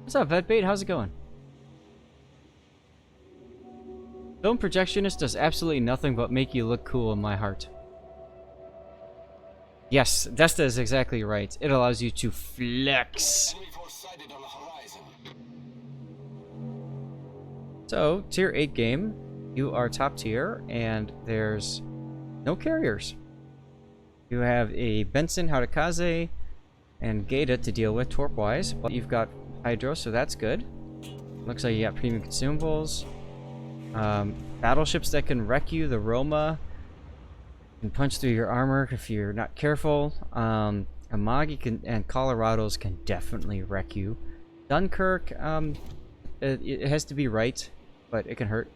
Speaker 1: What's up, Vetbait? How's it going? Film Projectionist does absolutely nothing but make you look cool in my heart. Yes, Desta is exactly right. It allows you to flex. So, tier 8 game, you are top tier, and there's no carriers. You have a Benson, Harakaze, and Gaeta to deal with torp-wise, but you've got Hydro, so that's good. Looks like you got premium consumables. Battleships that can wreck you. The Roma can punch through your armor if you're not careful. Amagi and Colorados can definitely wreck you. Dunkirk, it has to be right, but it can hurt.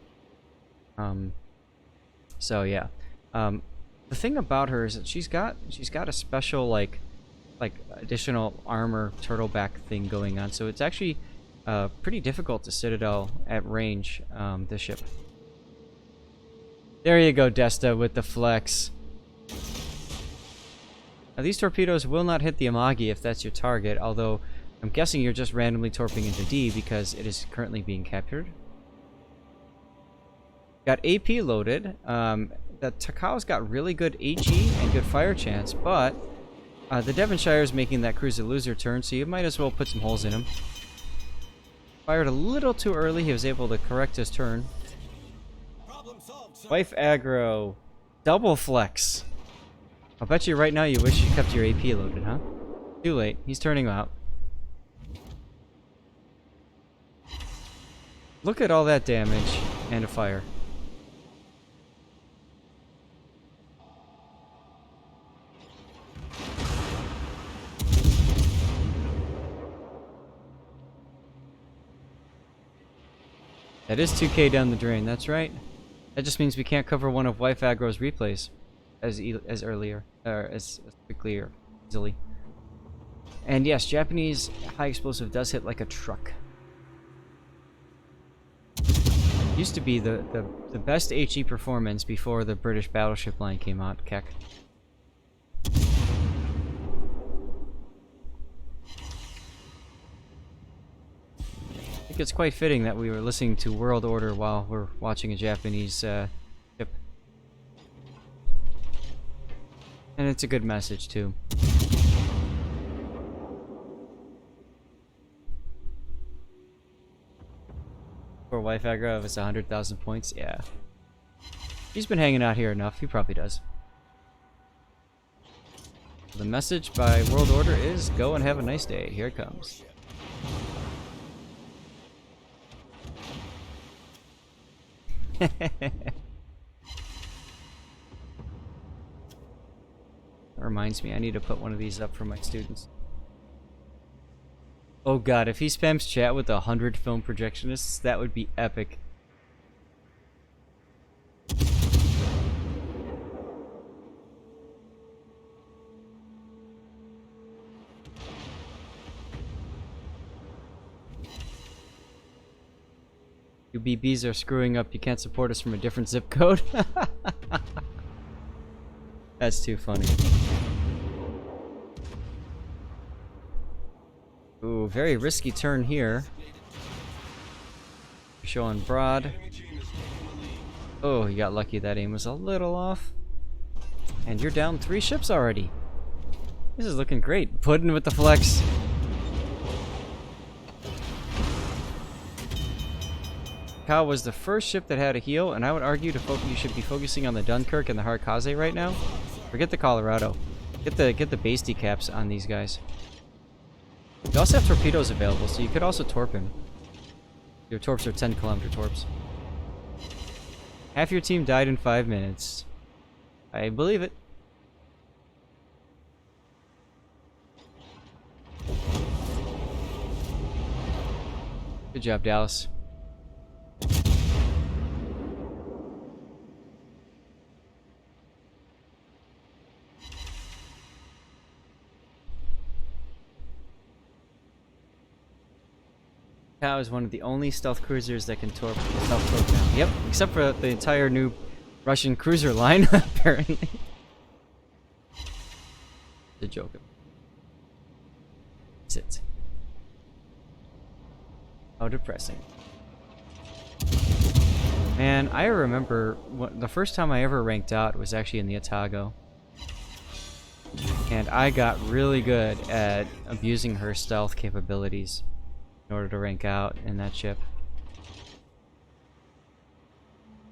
Speaker 1: So yeah. The thing about her is that she's got a special like additional armor turtleback thing going on. So it's actually pretty difficult to Citadel at range, this ship. There you go, Desta, with the flex. Now, these torpedoes will not hit the Amagi if that's your target, although I'm guessing you're just randomly torping into D because it is currently being captured. Got AP loaded. The Takau's got really good HE and good fire chance, but the Devonshire is making that cruiser loser turn, so you might as well put some holes in him. Fired a little too early. He was able to correct his turn.
Speaker 2: Problem solved, sir.
Speaker 1: Wife aggro. Double flex. I'll bet you right now you wish you kept your AP loaded, huh? Too late. He's turning out. Look at all that damage and a fire. That is 2k down the drain, that's right. That just means we can't cover one of Wife Aggro's replays as earlier, or as quickly or easily. And yes, Japanese high explosive does hit like a truck. Used to be the best HE performance before the British battleship line came out, Keck. I think it's quite fitting that we were listening to World Order while we're watching a Japanese ship. And it's a good message, too. For Wife Aggro, if it's 100,000 points, yeah. He's been hanging out here enough, he probably does. The message by World Order is, go and have a nice day. Here it comes. That reminds me, I need to put one of these up for my students. Oh god, if he spams chat with 100 film projectionists, that would be epic. You BBs are screwing up, you can't support us from a different zip code. That's too funny. Ooh, very risky turn here. Showing broad. Oh, you got lucky that aim was a little off. And you're down 3 ships already. This is looking great. Puddin' with the flex. Kyle was the first ship that had a heal, and I would argue you should be focusing on the Dunkirk and the Harkaze right now. Forget the Colorado. Get the base decaps on these guys. You also have torpedoes available, so you could also torp him. Your torps are 10-kilometer torps. Half your team died in 5 minutes. I believe it. Good job, Dallas. Cow is one of the only stealth cruisers that can self-torp down. Yep, except for the entire new Russian cruiser line, apparently. The joke. Sit. How depressing. Man, I remember the first time I ever ranked out was actually in the Otago. And I got really good at abusing her stealth capabilities in order to rank out in that ship.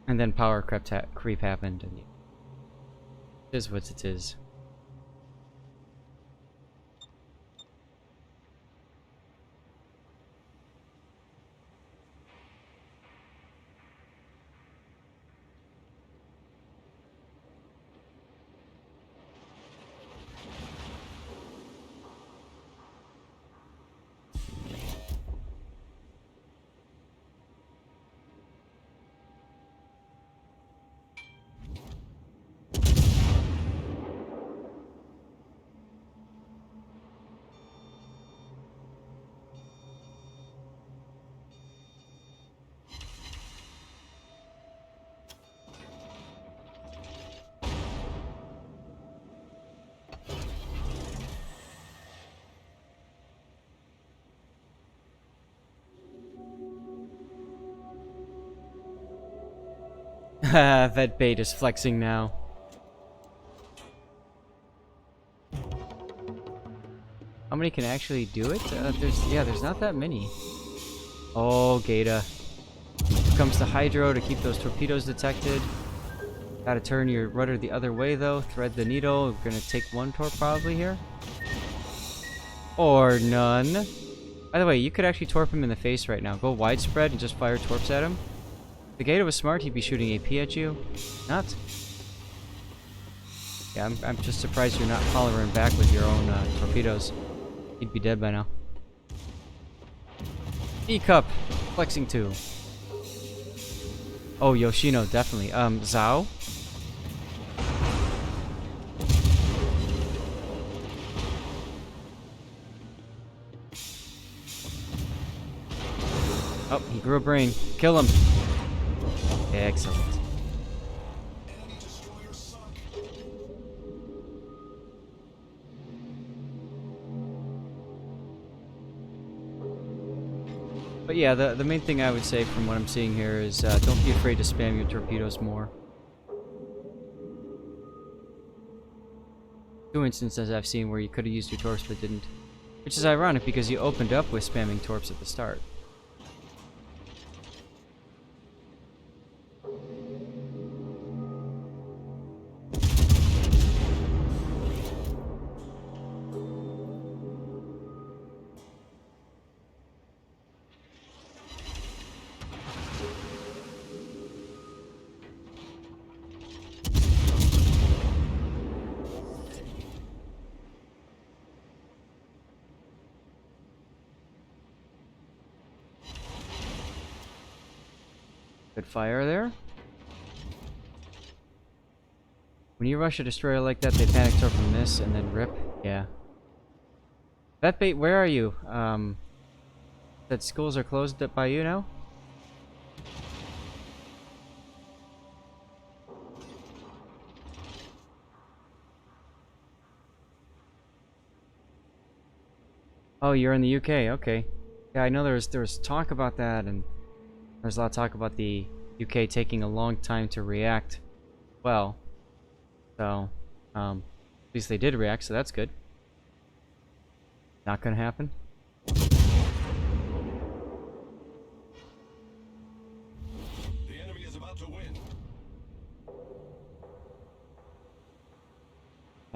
Speaker 1: And then power creep happened, and it is what it is. That bait is flexing now. How many can actually do it? There's not that many. Oh, Gata. Here comes the hydro to keep those torpedoes detected. Gotta turn your rudder the other way though. Thread the needle. We're gonna take one torp probably here. Or none. By the way, you could actually torp him in the face right now. Go widespread and just fire torps at him. If the Gata was smart, he'd be shooting AP at you. Not. Yeah, I'm just surprised you're not hollering back with your own torpedoes. He'd be dead by now. E-Cup. Flexing 2. Oh, Yoshino, definitely. Zhao? Oh, he grew a brain. Kill him. Excellent.
Speaker 2: Enemy destroyer sunk.
Speaker 1: But yeah, the main thing I would say from what I'm seeing here is don't be afraid to spam your torpedoes more. 2 instances I've seen where you could have used your torps but didn't. Which is ironic because you opened up with spamming torps at the start. Good fire there. When you rush a destroyer like that, they panic torp and miss and then rip. Yeah. That bait, where are you? That schools are closed up by you now? Oh, you're in the UK. Okay. Yeah, I know there was talk about that, and there's a lot of talk about the UK taking a long time to react. Well, so at least they did react, so that's good. Not gonna happen.
Speaker 2: The enemy is about to win.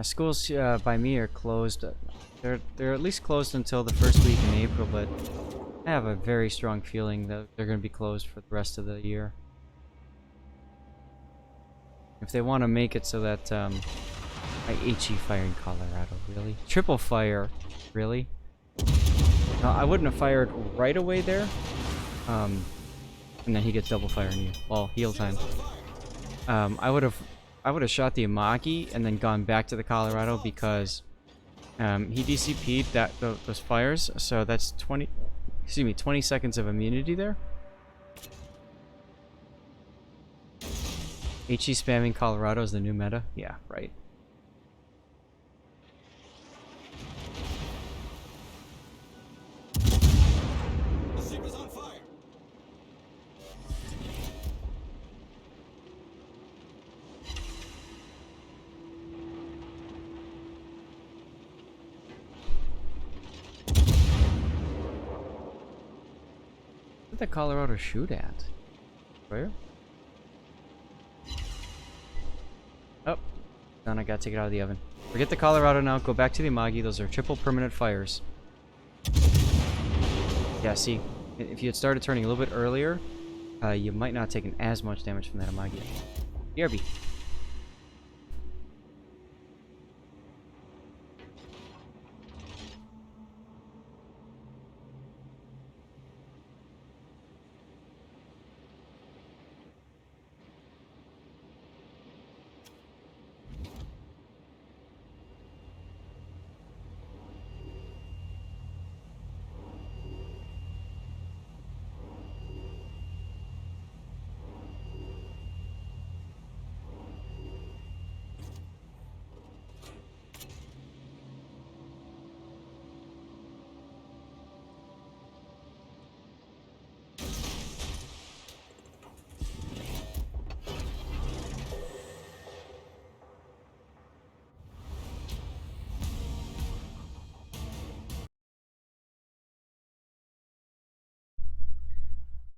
Speaker 1: Schools by me are closed. They're at least closed until the first week in April, but I have a very strong feeling that they're going to be closed for the rest of the year. If they want to make it so that I HE fire in Colorado, really? Triple fire, really? No, I wouldn't have fired right away there. And then he gets double fire on you. Well, heal time. I would have shot the Amagi and then gone back to the Colorado because he DCP'd those fires, so that's 20 seconds of immunity there. HE spamming Colorado is the new meta? Yeah, right.
Speaker 2: The ship is on fire.
Speaker 1: What did the Colorado shoot at? Where? Oh, then I gotta take it out of the oven. Forget the Colorado now, go back to the Amagi. Those are triple permanent fires. Yeah, see, if you had started turning a little bit earlier, you might not have taken as much damage from that Amagi. BRB.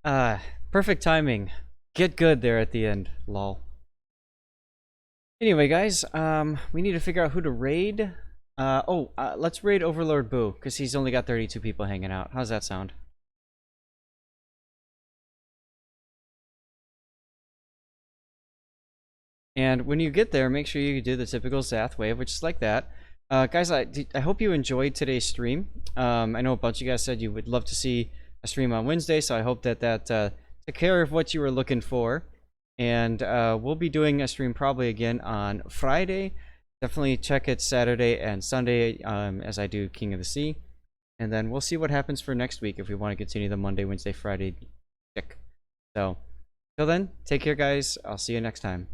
Speaker 1: Perfect timing. Get good there at the end. Lol. Anyway, guys, we need to figure out who to raid. Let's raid Overlord Boo, because he's only got 32 people hanging out. How's that sound? And when you get there, make sure you do the typical Zath wave, which is like that. Guys, I hope you enjoyed today's stream. I know a bunch of you guys said you would love to see a stream on Wednesday, so I hope that took care of what you were looking for. And we'll be doing a stream probably again on Friday. Definitely check it Saturday and Sunday as I do King of the Sea. And then we'll see what happens for next week if we want to continue the Monday, Wednesday, Friday tick. So, till then, take care, guys. I'll see you next time.